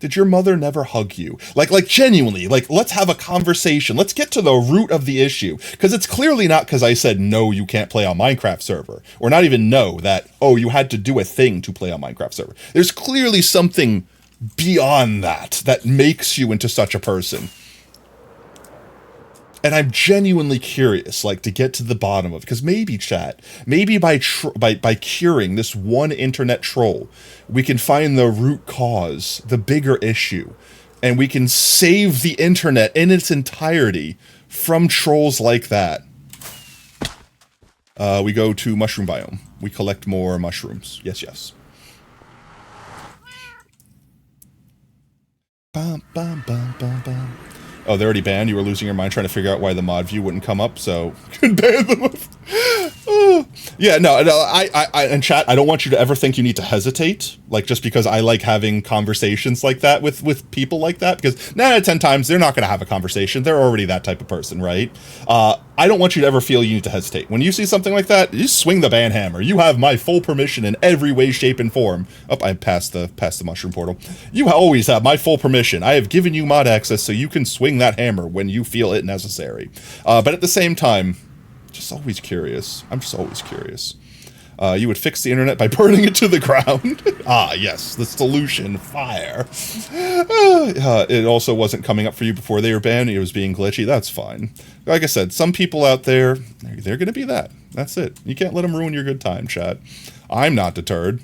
Did your mother never hug you? Like genuinely, like, let's have a conversation. Let's get to the root of the issue. Because it's clearly not because I said, no, you can't play on Minecraft server. Or not even no, that, oh, you had to do a thing to play on Minecraft server. There's clearly something beyond that makes you into such a person. And I'm genuinely curious, like, to get to the bottom of it. Because maybe, chat, maybe by curing this one internet troll, we can find the root cause, the bigger issue. And we can save the internet in its entirety from trolls like that. We go to mushroom biome. We collect more mushrooms. Yes, yes. Bum, bum, bum, bum, bum. Oh, they're already banned. You were losing your mind trying to figure out why the mod view wouldn't come up, so couldn't ban them. Oh. Yeah, no, and chat, I don't want you to ever think you need to hesitate, like, just because I like having conversations like that with people like that, because 9 out of 10 times, they're not going to have a conversation. They're already that type of person, right? I don't want you to ever feel you need to hesitate. When you see something like that, you swing the ban hammer. You have my full permission in every way, shape, and form. Oh, I passed the mushroom portal. You always have my full permission. I have given you mod access so you can swing that hammer when you feel it necessary. But at the same time, just always curious. I'm just always curious. You would fix the internet by burning it to the ground. Ah, yes, the solution, fire. It also wasn't coming up for you before they were banned. It was being glitchy. That's fine. Like I said, some people out there, they're going to be that. That's it. You can't let them ruin your good time, chat. I'm not deterred.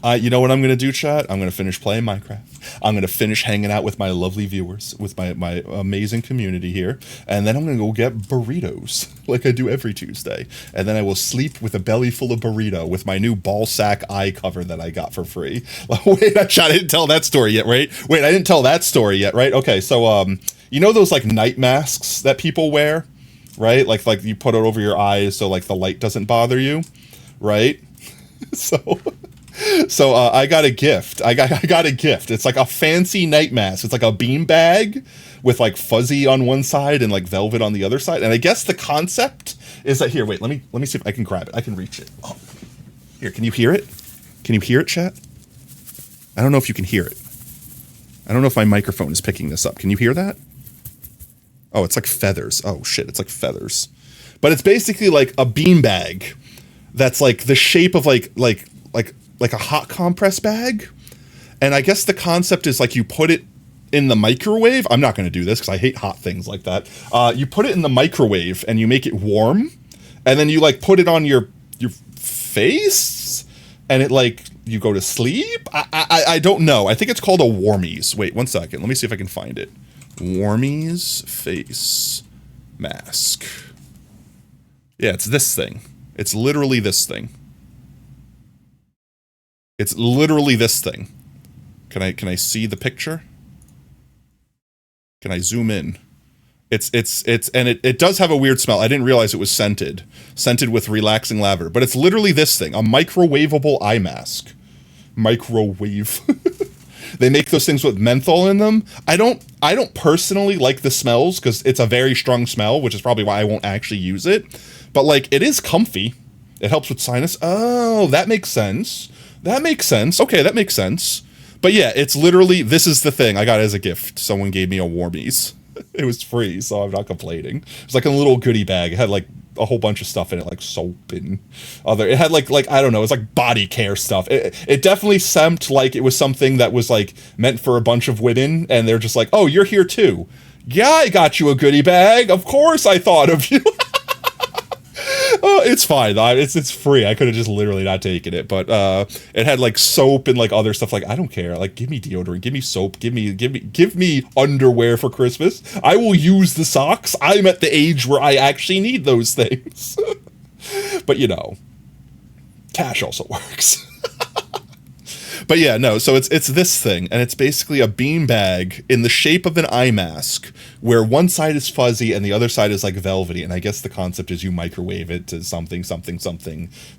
You know what I'm going to do, chat? I'm going to finish playing Minecraft. I'm going to finish hanging out with my lovely viewers, with my amazing community here, and then I'm going to go get burritos, like I do every Tuesday. And then I will sleep with a belly full of burrito with my new ball sack eye cover that I got for free. Wait, chat, I didn't tell that story yet, right? Wait, I didn't tell that story yet, right? Okay, so, you know those, like, night masks that people wear, right? Like you put it over your eyes so, like, the light doesn't bother you, right? So I got a gift. I got a gift. It's like a fancy night mask. It's like a bean bag with like fuzzy on one side and like velvet on the other side. And I guess the concept is that here. Wait, let me see if I can grab it. I can reach it. Oh, here. Can you hear it? Can you hear it, chat? I don't know if you can hear it. I don't know if my microphone is picking this up. Can you hear that? Oh, it's like feathers. Oh shit, it's like feathers. But it's basically like a bean bag that's like the shape of like a hot compress bag. And I guess the concept is like you put it in the microwave. I'm not going to do this because I hate hot things like that. You put it in the microwave and you make it warm, and then you like put it on your face, and it like you go to sleep. I don't know. I think it's called a Warmies. Wait 1 second. Let me see if I can find it. Warmies face mask. Yeah, it's this thing. It's literally this thing. It's literally this thing. Can I see the picture? Can I zoom in? It does have a weird smell. I didn't realize it was scented with relaxing lavender, but it's literally this thing, a microwavable eye mask. Microwave. They make those things with menthol in them. I don't personally like the smells because it's a very strong smell, which is probably why I won't actually use it. But like, it is comfy. It helps with sinus. Oh, that makes sense. That makes sense. Okay, that makes sense. But yeah, it's literally, this is the thing. I got it as a gift. Someone gave me a Warmies. It was free, so I'm not complaining. It's like a little goodie bag. It had like a whole bunch of stuff in it, like soap and other. It had like I don't know, it was like body care stuff. It definitely seemed like it was something that was like meant for a bunch of women, and they're just like, oh, you're here too. Yeah, I got you a goodie bag. Of course I thought of you. It's fine. It's free. I could have just literally not taken it, but it had like soap and like other stuff. Like, I don't care. Like, give me deodorant, give me soap, give me underwear for Christmas. I will use the socks. I'm at the age where I actually need those things. But you know, cash also works. But yeah, no, so it's this thing, and it's basically a bean bag in the shape of an eye mask, where one side is fuzzy and the other side is like velvety, and I guess the concept is you microwave it to something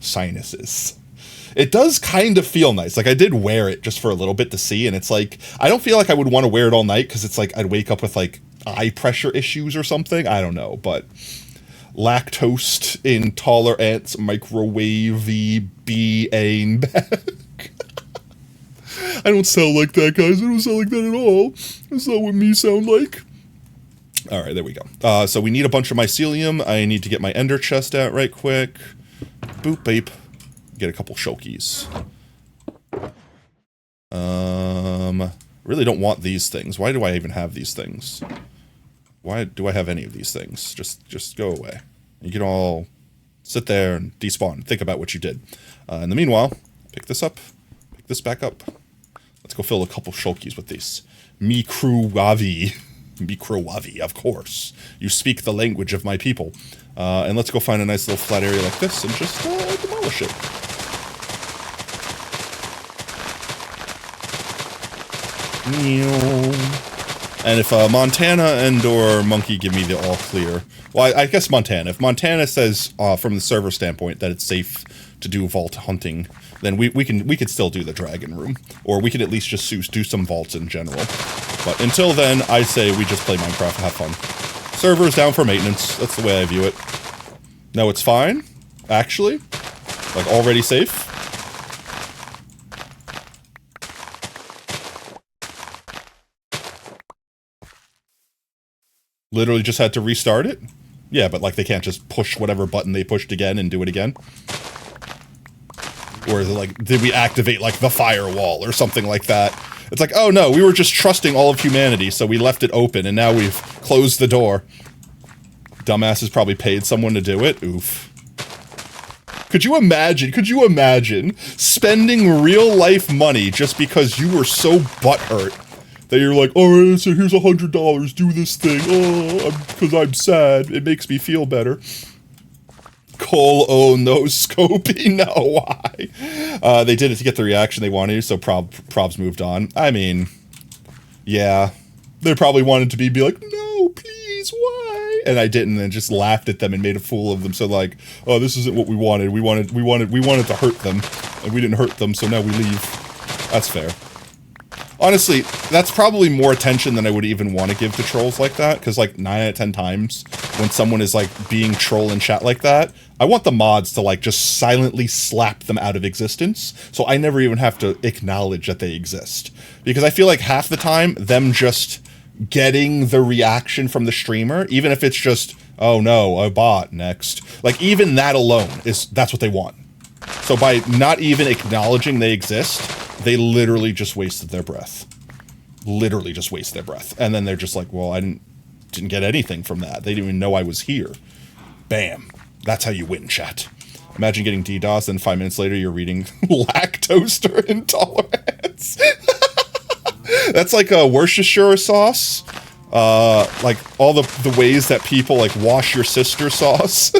sinuses. It does kind of feel nice. Like, I did wear it just for a little bit to see, and it's like, I don't feel like I would want to wear it all night, because it's like I'd wake up with like eye pressure issues or something. I don't know, but lactose intolerance microwavy bean bag. I don't sound like that, guys. I don't sound like that at all. That's not what me sound like. Alright, there we go. So we need a bunch of mycelium. I need to get my ender chest out right quick. Boop, bape. Get a couple shokies. Really don't want these things. Why do I even have these things? Why do I have any of these things? Just go away. You can all sit there and despawn. Think about what you did. In the meanwhile, pick this up. Pick this back up. Let's go fill a couple shulkies with these. Mikruwavi. Mikruwavi, of course. You speak the language of my people. And let's go find a nice little flat area like this and just demolish it. And if Montana and or Monkey give me the all clear, well, I guess Montana. If Montana says from the server standpoint that it's safe to do vault hunting, then we can still do the dragon room, or we can at least just do some vaults in general. But until then, I say we just play Minecraft and have fun. Server's down for maintenance. That's the way I view it. No, it's fine. Actually, like already safe. Literally just had to restart it? Yeah, but like they can't just push whatever button they pushed again and do it again? Or is it like, did we activate like the firewall or something like that? It's like, oh no, we were just trusting all of humanity, so we left it open and now we've closed the door. Dumbasses probably paid someone to do it? Oof. Could you imagine spending real life money just because you were so butthurt that you're like, alright, so here's $100, do this thing, because I'm sad, it makes me feel better. Oh, no, Scopey, no, why? They did it to get the reaction they wanted, so probs moved on. I mean, yeah, they probably wanted to be like, no, please, why? And I didn't, and just laughed at them and made a fool of them, so like, oh, this isn't what we wanted, we wanted to hurt them, and we didn't hurt them, so now we leave. That's fair. Honestly, that's probably more attention than I would even want to give to trolls like that, because like 9 out of 10 times, when someone is like being troll in chat like that, I want the mods to like just silently slap them out of existence, so I never even have to acknowledge that they exist. Because I feel like half the time, them just getting the reaction from the streamer, even if it's just, oh no, a bot, next. Like, even that alone, that's what they want. So by not even acknowledging they exist, they literally just wasted their breath. Literally just wasted their breath. And then they're just like, well, I didn't get anything from that. They didn't even know I was here. Bam. That's how you win, chat. Imagine getting DDoS, and 5 minutes later you're reading lactose intolerance. That's like a Worcestershire sauce. Like all the ways that people like wash your sister sauce.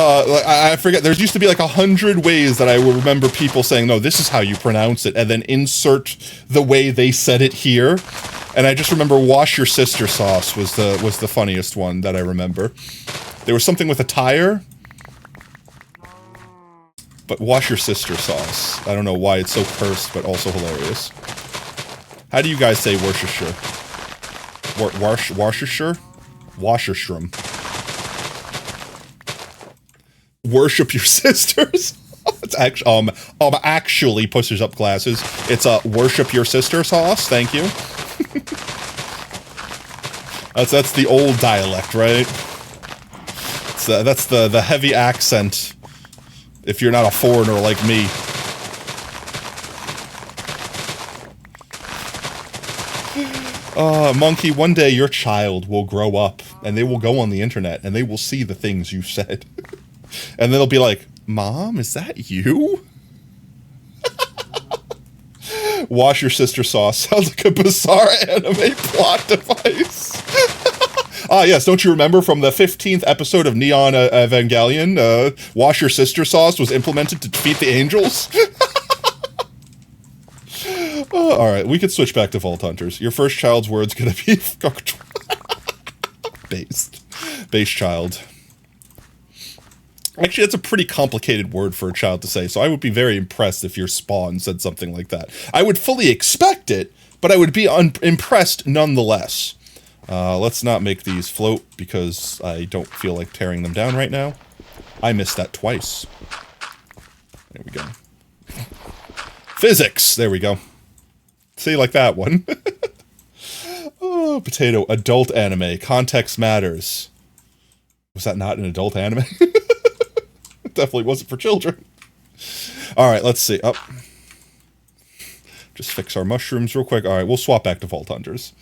I forget, there used to be like 100 ways that I would remember people saying, no, this is how you pronounce it, and then insert the way they said it here. And I just remember wash your sister sauce was the funniest one that I remember. There was something with a tire, but wash your sister sauce. I don't know why it's so cursed, but also hilarious. How do you guys say Worcestershire? Worcestershire? Washerstrom. Worship your sisters. It's actually actually pushers up glasses. It's a worship your sister sauce. Thank you. that's the old dialect, right? That's the heavy accent. If you're not a foreigner like me. Monkey, one day your child will grow up and they will go on the internet and they will see the things you said. And then they'll be like, Mom, is that you? Wash your sister sauce. Sounds like a bizarre anime plot device. Yes, don't you remember from the 15th episode of Neon Evangelion, wash your sister sauce was implemented to defeat the angels? Alright, we could switch back to Vault Hunters. Your first child's word's gonna be base child. Actually, that's a pretty complicated word for a child to say, so I would be very impressed if your spawn said something like that. I would fully expect it, but I would be impressed nonetheless. Let's not make these float, because I don't feel like tearing them down right now. I missed that twice. There we go. Physics! There we go. See, like that one. Oh, potato. Adult anime. Context matters. Was that not an adult anime? It definitely wasn't for children. Alright, let's see. Just fix our mushrooms real quick. Alright, we'll swap back to Vault Hunters.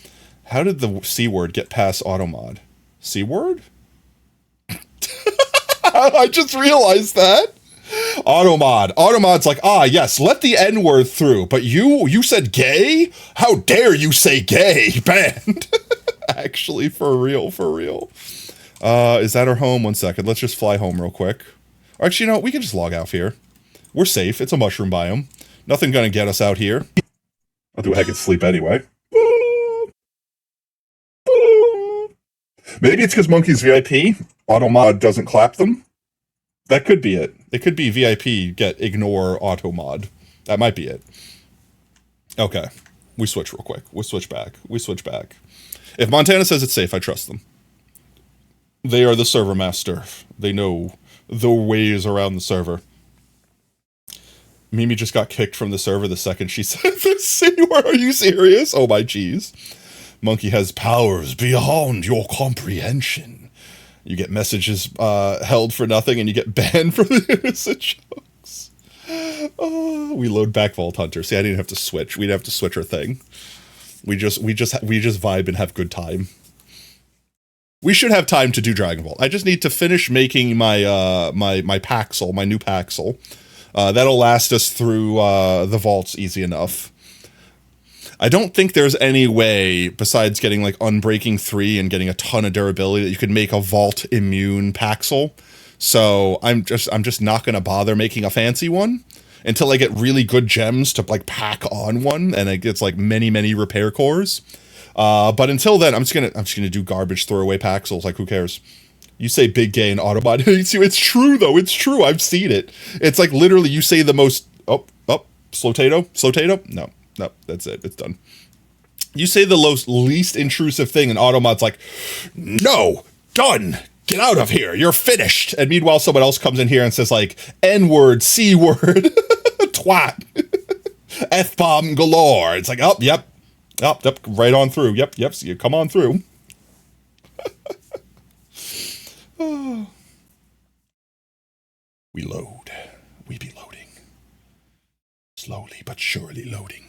How did the C word get past automod? C word? I just realized that. Automod. Automod's like, ah, yes, let the N word through. But you said gay? How dare you say gay? Banned. Actually, for real, for real. Is that our home? 1 second. Let's just fly home real quick. Or actually, you know, we can just log out here. We're safe. It's a mushroom biome. Nothing gonna get us out here. I'll do a heck of sleep anyway. Maybe it's because Monkey's VIP. Automod doesn't clap them. That could be it. It could be VIP get ignore automod. That might be it. Okay. We switch real quick. We switch back. We switch back. If Montana says it's safe, I trust them. They are the server master. They know the ways around the server. Mimi just got kicked from the server the second she said this. Are you serious? Oh my jeez. Monkey has powers beyond your comprehension. You get messages held for nothing, and you get banned for the innocent jokes. Oh, we load back Vault Hunter. See, I didn't have to switch. We'd have to switch our thing. We just vibe and have good time. We should have time to do Dragon Ball. I just need to finish making my my Paxel, my new Paxel. That'll last us through the vaults easy enough. I don't think there's any way, besides getting like Unbreaking 3 and getting a ton of durability, that you could make a vault immune Paxel. So I'm just not gonna bother making a fancy one until I get really good gems to like pack on one, and it gets like many repair cores. But until then, I'm just gonna do garbage throwaway Paxels. Like, who cares? You say big gay and Autobot. It's true though. It's true. I've seen it. It's like literally you say the most. Slotato. No, that's it. It's done. You say the least intrusive thing, and Automod's like, no, done. Get out of here. You're finished. And meanwhile, someone else comes in here and says like N-word, C-word, twat, F-bomb galore. It's like, oh, yep, right on through. Yep. So you come on through. Oh. We load. We be loading. Slowly but surely loading.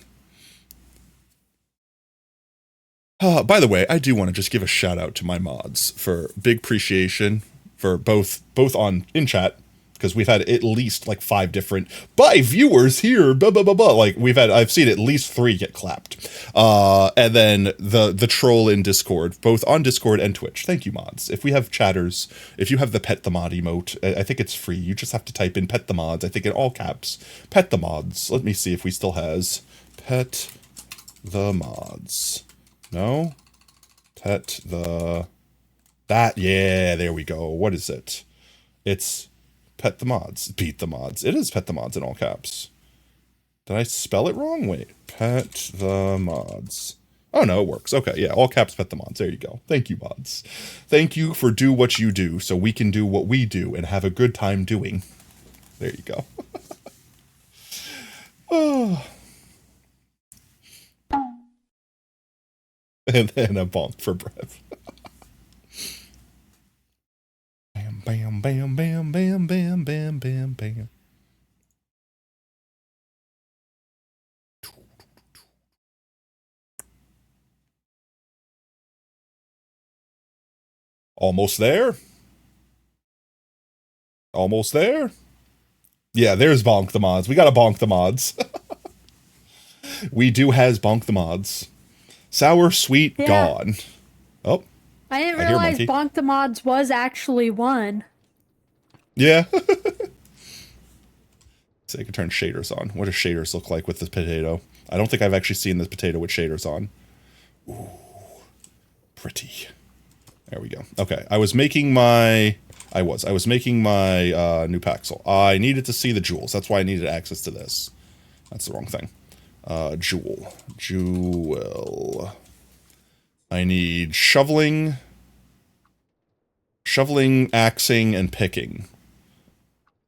By the way, I do want to just give a shout out to my mods for big appreciation for both on in chat, because we've had at least like 5 different by viewers here, blah blah blah blah. Like I've seen at least 3 get clapped. And then the troll in Discord, both on Discord and Twitch. Thank you, mods. If we have chatters, if you have the pet the mod emote, I think it's free. You just have to type in pet the mods. I think in all caps, pet the mods. Let me see if we still has pet the mods. No? Pet the... That, yeah, there we go. What is it? It's pet the mods. Beat the mods. It is pet the mods in all caps. Did I spell it wrong? Wait. Pet the mods. Oh, no, it works. Okay, yeah, all caps pet the mods. There you go. Thank you, mods. Thank you for do what you do so we can do what we do and have a good time doing. There you go. Oh... And then a bonk for breath. Bam, bam, bam, bam, bam, bam, bam, bam, bam. Almost there. Almost there. Yeah, there's bonk the mods. We gotta bonk the mods. We do has bonk the mods. Sour, sweet, Yeah. gone. Oh. I didn't hear realize Monkey. Bonk the Mods was actually one. Yeah. So I can turn shaders on. What do shaders look like with this potato? I don't think I've actually seen this potato with shaders on. Ooh. Pretty. There we go. Okay. I was making my new Paxel. I needed to see the jewels. That's why I needed access to this. That's the wrong thing. Jewel. I need shoveling, axing, and picking.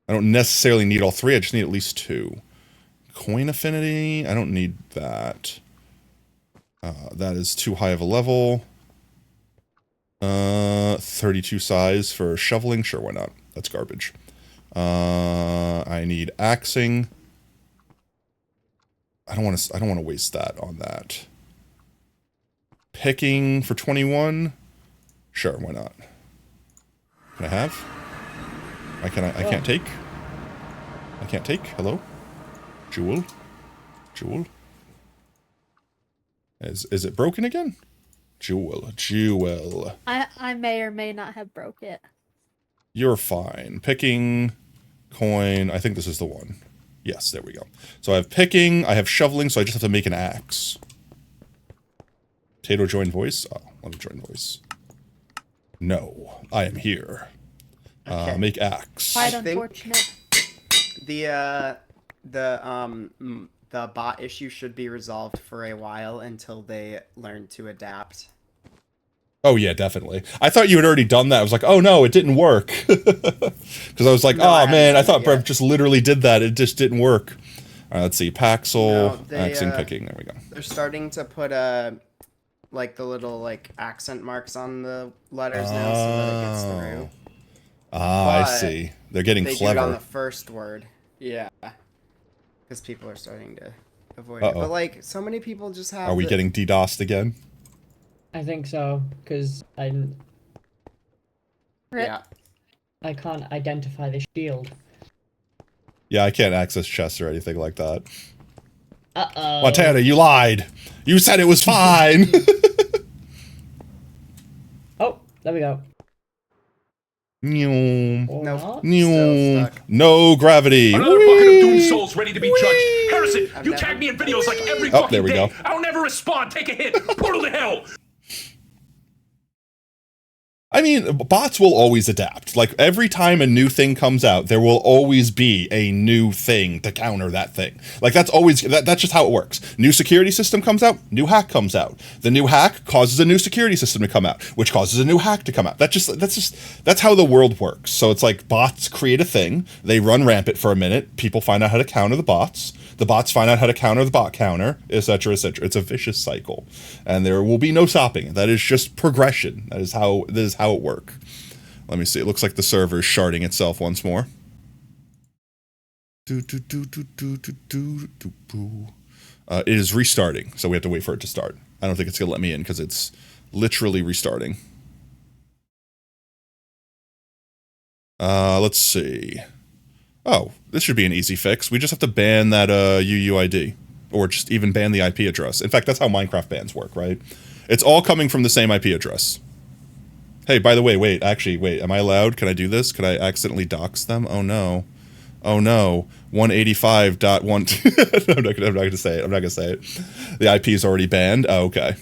I don't necessarily need all 3, I just need at least 2. Coin affinity, I don't need that. That is too high of a level. 32 size for shoveling, sure, why not? That's garbage. I need axing. I don't want to waste that on that. picking for 21. Sure, why not? Can I have? I can't take. I can't take. Hello? Jewel? Jewel? Is it broken again? Jewel. I may or may not have broke it. You're fine. Picking, coin. I think this is the one. Yes, there we go. So I have picking, I have shoveling, so I just have to make an axe. Potato join voice? Oh, let me join voice. No, I am here. Make axe. Quite unfortunate. The bot issue should be resolved for a while until they learn to adapt. Oh yeah, definitely. I thought you had already done that. I was like, oh no, it didn't work. Because I was like, oh man, I thought Brev just literally did that. It just didn't work. All right, let's see. Paxel, axing, picking. There we go. They're starting to put like the little like accent marks on the letters now so that it gets through. I see. They're getting clever. They do it on the first word. Yeah. Because people are starting to avoid it. But like, so many people just have. Are we getting DDoSed again? I think so, because I can't identify the shield. Yeah, I can't access chests or anything like that. Uh-oh. Montana, you lied. You said it was fine. Oh, there we go. Nope. No gravity. Another bucket of doomed souls ready to be judged. Harrison, you tag me in videos like every fucking there we day. go. I don't ever respond. Take a hit. Portal to hell. I mean, bots will always adapt. Like, every time a new thing comes out, there will always be a new thing to counter that thing. Like, that's always, that's just how it works. New security system comes out, new hack comes out. The new hack causes a new security system to come out, which causes a new hack to come out. That's how the world works. So it's like, bots create a thing, they run rampant for a minute, people find out how to counter the bots find out how to counter the bot counter, etc., etc. It's a vicious cycle, and there will be no stopping. That is just progression. That is how it works. Let me see. It looks like the server is sharding itself once more. It is restarting, so we have to wait for it to start. I don't think it's gonna let me in because it's literally restarting. Let's see. Oh, this should be an easy fix. We just have to ban that UUID, or just even ban the IP address. In fact, that's how Minecraft bans work, right? It's all coming from the same IP address. Hey, by the way, wait, am I allowed? Can I do this? Could I accidentally dox them? Oh no. Oh no. 185.1. I'm not gonna say it. I'm not gonna say it. The IP is already banned. Oh, okay.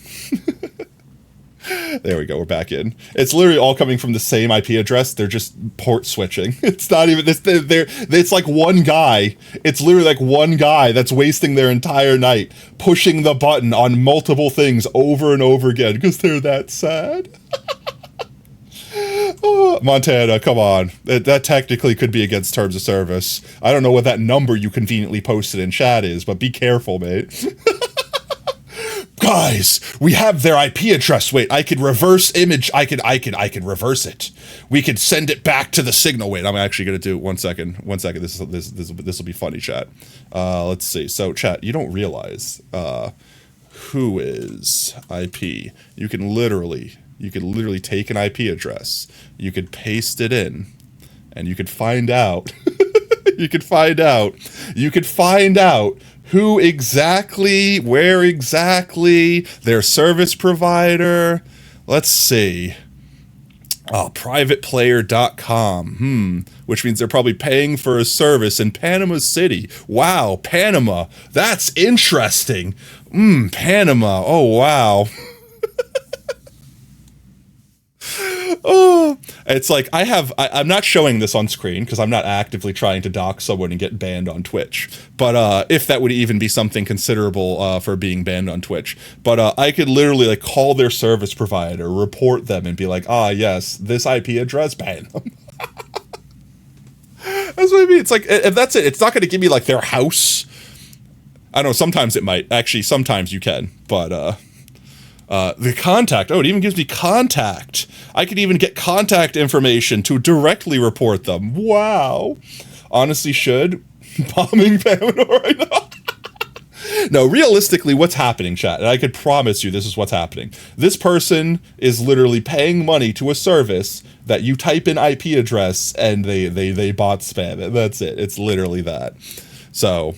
There we go, we're back in. It's literally all coming from the same IP address, they're just port switching. It's not even, it's like one guy, it's literally like one guy that's wasting their entire night pushing the button on multiple things over and over again, because they're that sad. Oh, Montana, come on. That technically could be against terms of service. I don't know what that number you conveniently posted in chat is, but be careful, mate. Guys, we have their IP address. Wait, I could reverse image. I could reverse it. We could send it back to the signal. Wait, I'm actually gonna do it. One second. This will be funny, chat. Let's see. So, chat, you don't realize who is IP. You can literally take an IP address. You could paste it in, and you could find out. You could find out who exactly, where exactly, their service provider. Let's see. Oh, privateplayer.com. Which means they're probably paying for a service in Panama City. Wow, Panama. That's interesting. Panama. Oh, wow. Oh, it's like I'm not showing this on screen because I'm not actively trying to dox someone and get banned on Twitch. But if that would even be something considerable for being banned on Twitch. But I could literally like call their service provider, report them, and be like, yes, this IP address, ban them. That's what I mean. It's like, if that's it, it's not going to give me like their house. I don't know. Sometimes it might. Actually, sometimes you can. But the contact. Oh, it even gives me contact. I could even get contact information to directly report them. Wow. Honestly, should. Bombing Pamador right now. No, realistically, what's happening, chat, and I could promise you this is what's happening. This person is literally paying money to a service that you type in IP address and they bot spam it. That's it. It's literally that. So,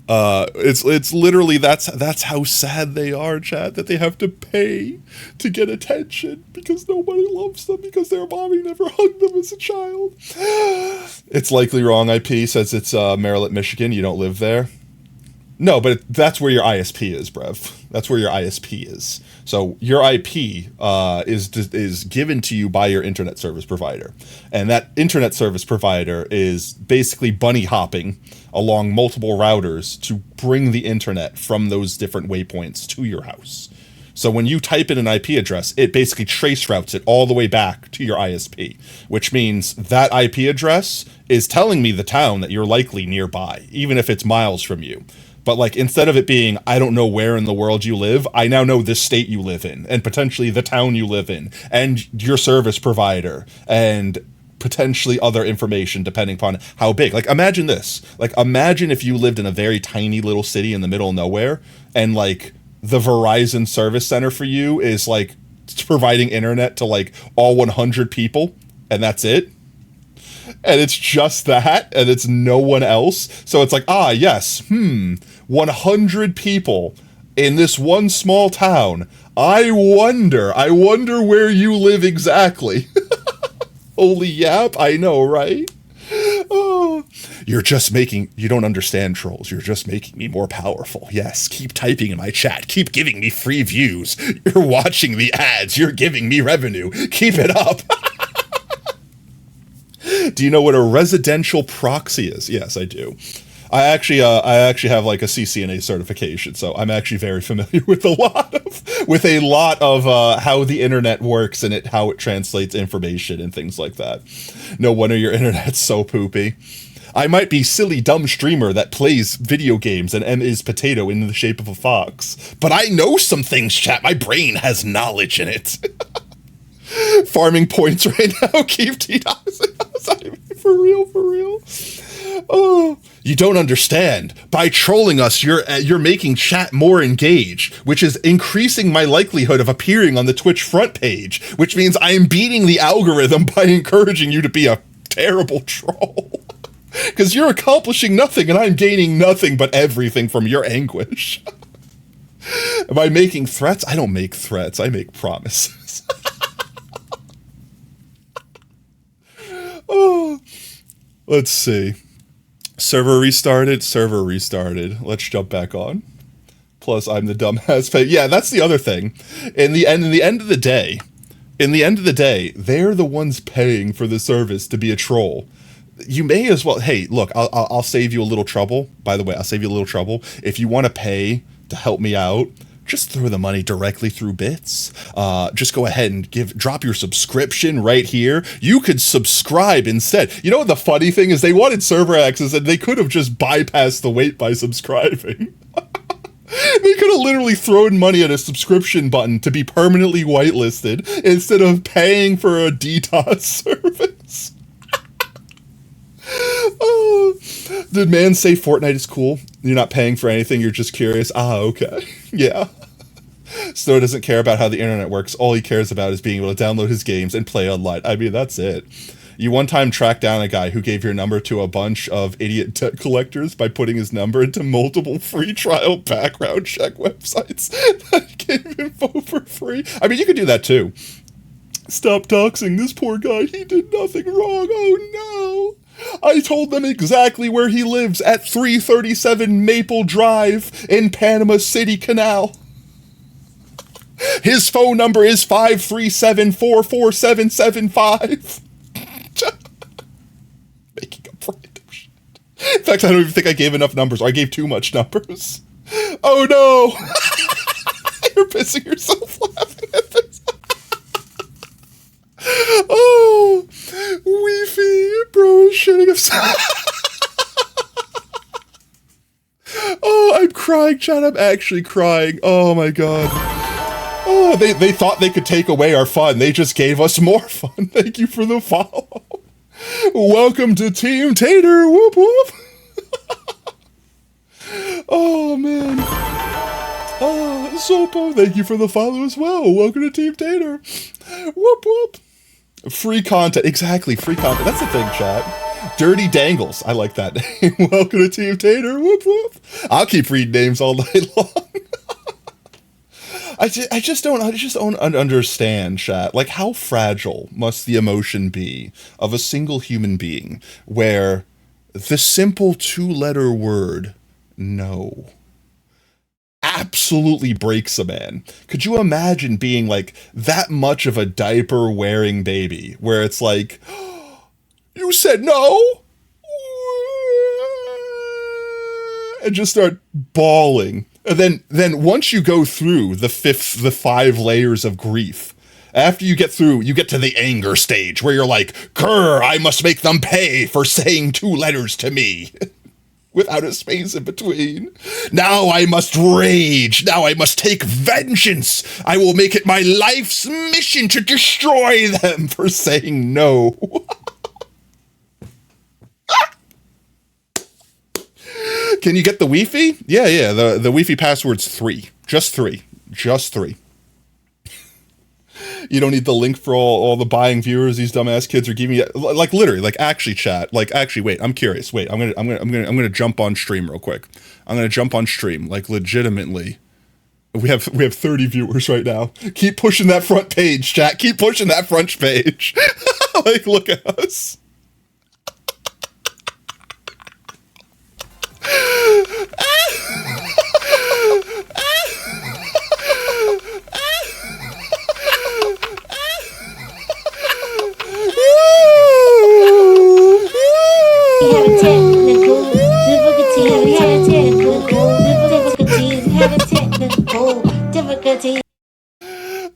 it's literally that's how sad they are, chat, that they have to pay to get attention because nobody loves them because their mommy never hugged them as a child. It's likely wrong IP, says it's Maryland, Michigan. You don't live there. No, but that's where your ISP is, bruv. That's where your ISP is. So your IP is given to you by your internet service provider. And that internet service provider is basically bunny hopping along multiple routers to bring the internet from those different waypoints to your house. So when you type in an IP address, it basically trace routes it all the way back to your ISP, which means that IP address is telling me the town that you're likely nearby, even if it's miles from you. But like, instead of it being, I don't know where in the world you live, I now know the state you live in, and potentially the town you live in, and your service provider, and potentially other information depending upon how big. Like, imagine this. Like, imagine if you lived in a very tiny little city in the middle of nowhere, and like, the Verizon service center for you is like providing internet to like all 100 people, and that's it. And it's just that, and it's no one else. So it's like, ah, yes, 100 people in this one small town. I wonder where you live exactly. Holy yap, I know, right? Oh, you don't understand, trolls. You're just making me more powerful. Yes, keep typing in my chat. Keep giving me free views. You're watching the ads. You're giving me revenue. Keep it up. Do you know what a residential proxy is? Yes, I do. I actually have like a CCNA certification, so I'm actually very familiar with a lot of how the internet works and how it translates information and things like that. No wonder your internet's so poopy. I might be silly dumb streamer that plays video games and is potato in the shape of a fox, but I know some things, chat. My brain has knowledge in it. Farming points right now. Keep T-Doxing. For real. Oh, you don't understand. By trolling us, you're making chat more engaged, which is increasing my likelihood of appearing on the Twitch front page, which means I am beating the algorithm by encouraging you to be a terrible troll. Because you're accomplishing nothing and I'm gaining nothing but everything from your anguish. Am I making threats? I don't make threats. I make promises. Oh, let's see. Server restarted. Let's jump back on. Plus, I'm the dumbass. Yeah, that's the other thing. In the end of the day, they're the ones paying for the service to be a troll. You may as well. Hey, look, I'll save you a little trouble. By the way, I'll save you a little trouble. If you want to pay to help me out, just throw the money directly through bits. Just go ahead and drop your subscription right here. You could subscribe instead. You know what the funny thing is? They wanted server access and they could have just bypassed the wait by subscribing. They could have literally thrown money at a subscription button to be permanently whitelisted instead of paying for a DDoS service. Oh, did man say Fortnite is cool? You're not paying for anything, you're just curious? Ah, okay. Yeah. Snow doesn't care about how the internet works. All he cares about is being able to download his games and play online. I mean, that's it. You one time tracked down a guy who gave your number to a bunch of idiot debt collectors by putting his number into multiple free trial background check websites that gave info for free. I mean, you could do that too. Stop doxing this poor guy. He did nothing wrong. Oh no. I told them exactly where he lives at 337 Maple Drive in Panama City Canal. His phone number is 537-44775. Making up random shit. In fact, I don't even think I gave enough numbers, or I gave too much numbers. Oh no! You're pissing yourself laughing at this. Oh, Weefy, bro is shitting himself. Oh, I'm crying, chat. I'm actually crying. Oh my god. Oh, they thought they could take away our fun. They just gave us more fun. Thank you for the follow. Welcome to Team Tater. Whoop whoop. Oh, man. Oh, Zopo, thank you for the follow as well. Welcome to Team Tater. Whoop, whoop. Free content. Exactly, free content. That's the thing, chat. Dirty Dangles. I like that name. Welcome to Team Tater. Whoop, whoop. I'll keep reading names all night long. I just don't understand, chat. Like, how fragile must the emotion be of a single human being where the simple 2-letter word, no, absolutely breaks a man? Could you imagine being like that much of a diaper-wearing baby where it's like, you said no? And just start bawling. And then once you go through the 5 layers of grief, after you get through, you get to the anger stage where you're like, grr, I must make them pay for saying 2 letters to me. Without a space in between. Now I must rage. Now I must take vengeance. I will make it my life's mission to destroy them for saying no. Can you get the Wi-Fi? Yeah. The Wi-Fi password's 3. Just 3. Just 3. You don't need the link for all the buying viewers these dumbass kids are giving you. Like literally, like actually, chat. Like actually, wait. I'm curious. Wait. I'm gonna jump on stream real quick. I'm gonna jump on stream. Like legitimately. We have 30 viewers right now. Keep pushing that front page, chat. Keep pushing that front page. Like look at us.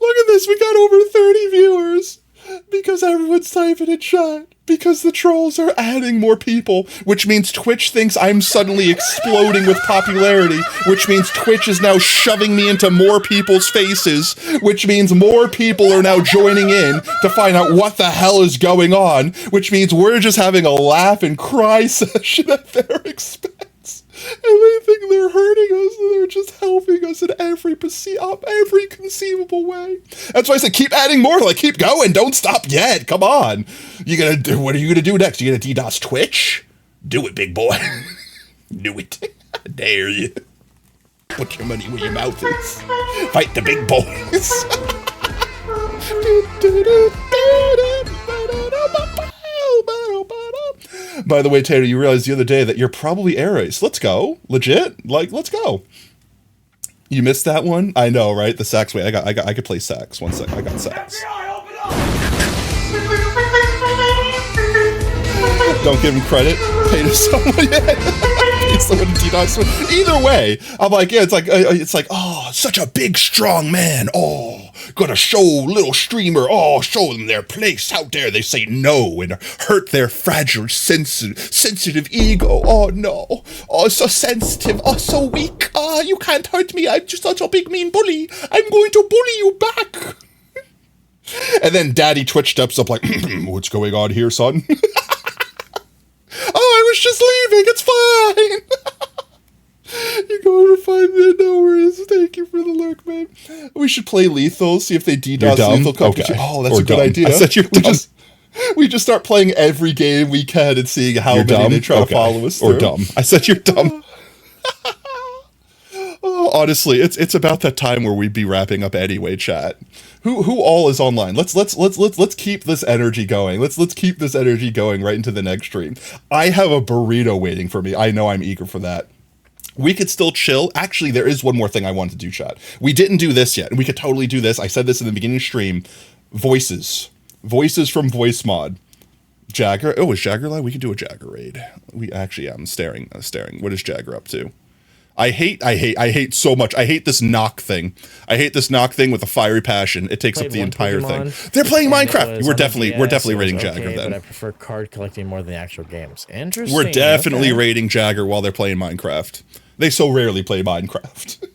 Look at this, we got over 30 viewers because everyone's typing in chat. Because the trolls are adding more people, which means Twitch thinks I'm suddenly exploding with popularity, which means Twitch is now shoving me into more people's faces, which means more people are now joining in to find out what the hell is going on, which means we're just having a laugh and cry session at their expense. And they think they're hurting us, and they're just helping us in every conceivable way. That's why I said keep adding more. Like keep going, don't stop yet. Come on, what are you gonna do next? You gonna DDoS Twitch? Do it, big boy. Do it. I dare you. Put your money where your mouth is. Fight the big boys. By the way, Tater, you realized the other day that you're probably Ares. Let's go. Legit? Like, let's go. You missed that one? I know, right? The sax. Wait, I could play sax. 1 sec. I got sax. Don't give him credit. Pay to someone. Pay someone to DDoS. Either way, I'm like, yeah, it's like, oh, such a big, strong man. Oh, gonna show little streamer. Oh, show them their place. How dare they say no and hurt their fragile, sensitive ego. Oh no. Oh, so sensitive. Oh, so weak. Ah, you can't hurt me. I'm just such a big, mean bully. I'm going to bully you back. And then Daddy Twitch steps up like, what's going on here, son? Oh, I was just leaving. It's fine. You're going to find me. No worries. Thank you for the lurk, man. We should play Lethal, see if they DDoS Lethal competition. Okay. Oh, that's a good idea. I said you're dumb. We just start playing every game we can and seeing how many they try to follow us through. Or dumb. I said you're dumb. Oh, honestly, it's about that time where we'd be wrapping up anyway, chat. Who all is online? Let's keep this energy going. Let's keep this energy going right into the next stream. I have a burrito waiting for me. I know I'm eager for that. We could still chill. Actually, there is one more thing I want to do, chat. We didn't do this yet, and we could totally do this. I said this in the beginning of the stream. Voices from Voice Mod. Jagger. Oh, is Jagger live? We could do a Jagger raid. We actually, I'm staring. What is Jagger up to? I hate so much. I hate this knock thing. I hate this knock thing with a fiery passion. It takes up the entire thing. They're playing Minecraft. We're definitely raiding Jagger then. But I prefer card collecting more than the actual games. Interesting. We're definitely raiding Jagger while they're playing Minecraft. They so rarely play Minecraft.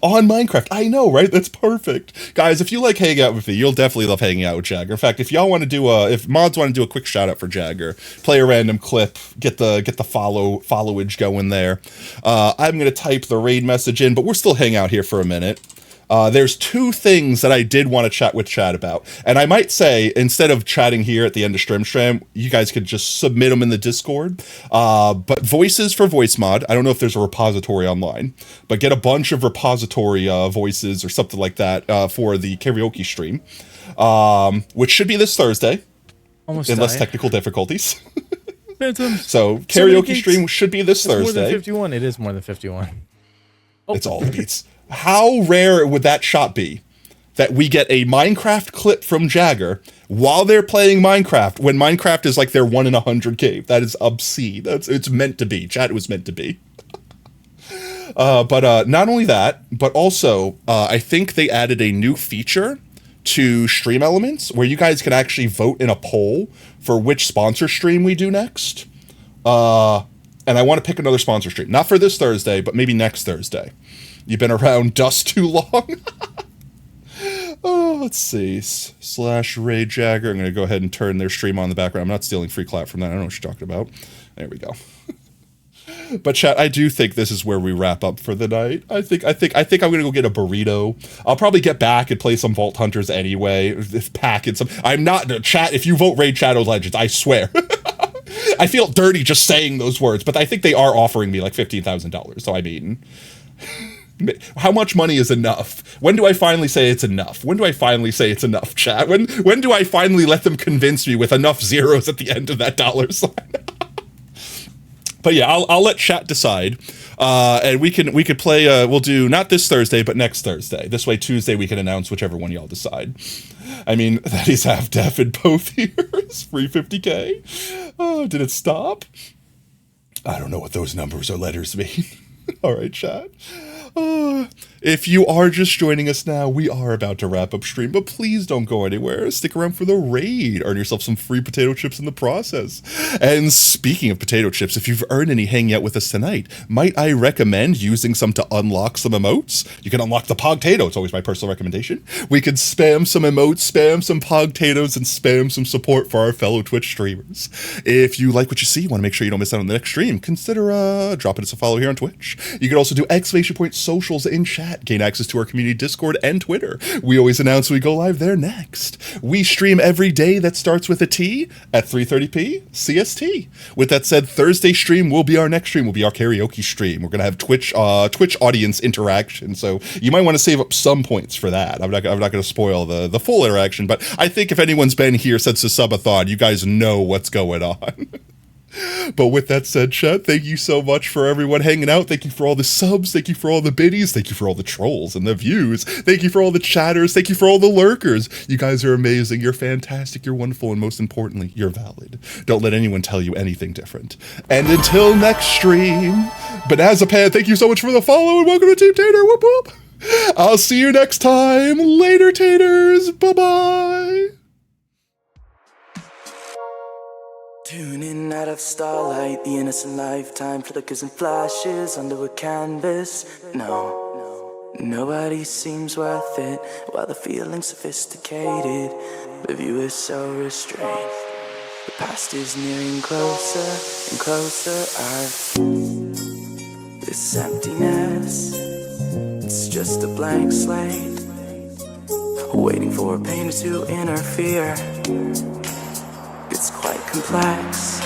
On Minecraft. I know, right? That's perfect. Guys, if you like hanging out with me, you'll definitely love hanging out with Jagger. In fact, if y'all want to do if mods want to do a quick shout out for Jagger, play a random clip, get the followage going there. I'm going to type the raid message in, but we're still hanging out here for a minute. There's two things that I did want to chat with Chad about. And I might say, instead of chatting here at the end of Stream, you guys could just submit them in the Discord. But voices for voice mod, I don't know if there's a repository online, but get a bunch of repository voices or something like that for the karaoke stream, which should be this Thursday. Almost in less died. technical difficulties. Phantom. So karaoke stream should be this Thursday. More than 51. It is more than 51. It's all the beats. How rare would that shot be that we get a Minecraft clip from Jagger while they're playing Minecraft when Minecraft is like their 1 in 100 cave? That is obscene. It's meant to be. Chat, it was meant to be. But not only that, but also I think they added a new feature to Stream Elements where you guys can actually vote in a poll for which sponsor stream we do next. And I want to pick another sponsor stream. Not for this Thursday, but maybe next Thursday. You've been around Dust too long. Oh, let's see. / Ray Jagger. I'm going to go ahead and turn their stream on in the background. I'm not stealing free clap from that. I don't know what you're talking about. There we go. But chat, I do think this is where we wrap up for the night. I think I'm gonna go get a burrito. I'll probably get back and play some Vault Hunters anyway. Pack in some. I'm not chat. If you vote Raid Shadow Legends, I swear. I feel dirty just saying those words, but I think they are offering me like $15,000. So I mean, how much money is enough? When do I finally say it's enough? When do I finally say it's enough, chat? When do I finally let them convince me with enough zeros at the end of that dollar sign? But yeah, I'll let chat decide, and we could play. We'll do not this Thursday, but next Thursday. This way, Tuesday we can announce whichever one y'all decide. I mean, that is half deaf in both ears. Free 50K. Oh, did it stop? I don't know what those numbers or letters mean. All right, chat. If you are just joining us now, we are about to wrap up stream, but please don't go anywhere. Stick around for the raid. Earn yourself some free potato chips in the process. And speaking of potato chips, if you've earned any hanging out with us tonight, might I recommend using some to unlock some emotes? You can unlock the Pogtato. It's always my personal recommendation. We could spam some emotes, spam some Pogtatoes, and spam some support for our fellow Twitch streamers. If you like what you see, you want to make sure you don't miss out on the next stream, consider dropping us a follow here on Twitch. You can also do ! Socials in chat, gain access to our community Discord and Twitter. We always announce we go live there next. We stream every day that starts with a T at 3:30 CST. With that said, Thursday stream will be our next stream, will be our karaoke stream. We're going to have Twitch audience interaction, so you might want to save up some points for that. I'm not going to spoil the full interaction, but I think if anyone's been here since the subathon, you guys know what's going on. But with that said, chat, thank you so much for everyone hanging out. Thank you for all the subs. Thank you for all the biddies. Thank you for all the trolls and the views. Thank you for all the chatters. Thank you for all the lurkers. You guys are amazing. You're fantastic. You're wonderful. And most importantly, you're valid. Don't let anyone tell you anything different. And until next stream, Banazapan, thank you so much for the follow and welcome to Team Tater. Whoop whoop. I'll see you next time. Later, Taters. Bye-bye. Tuning out of starlight, the innocent lifetime flickers and flashes under a canvas. No, nobody seems worth it, while the feeling's sophisticated. The view is so restrained. The past is nearing closer and closer. This emptiness, it's just a blank slate, waiting for a painter to interfere. It's quite complex.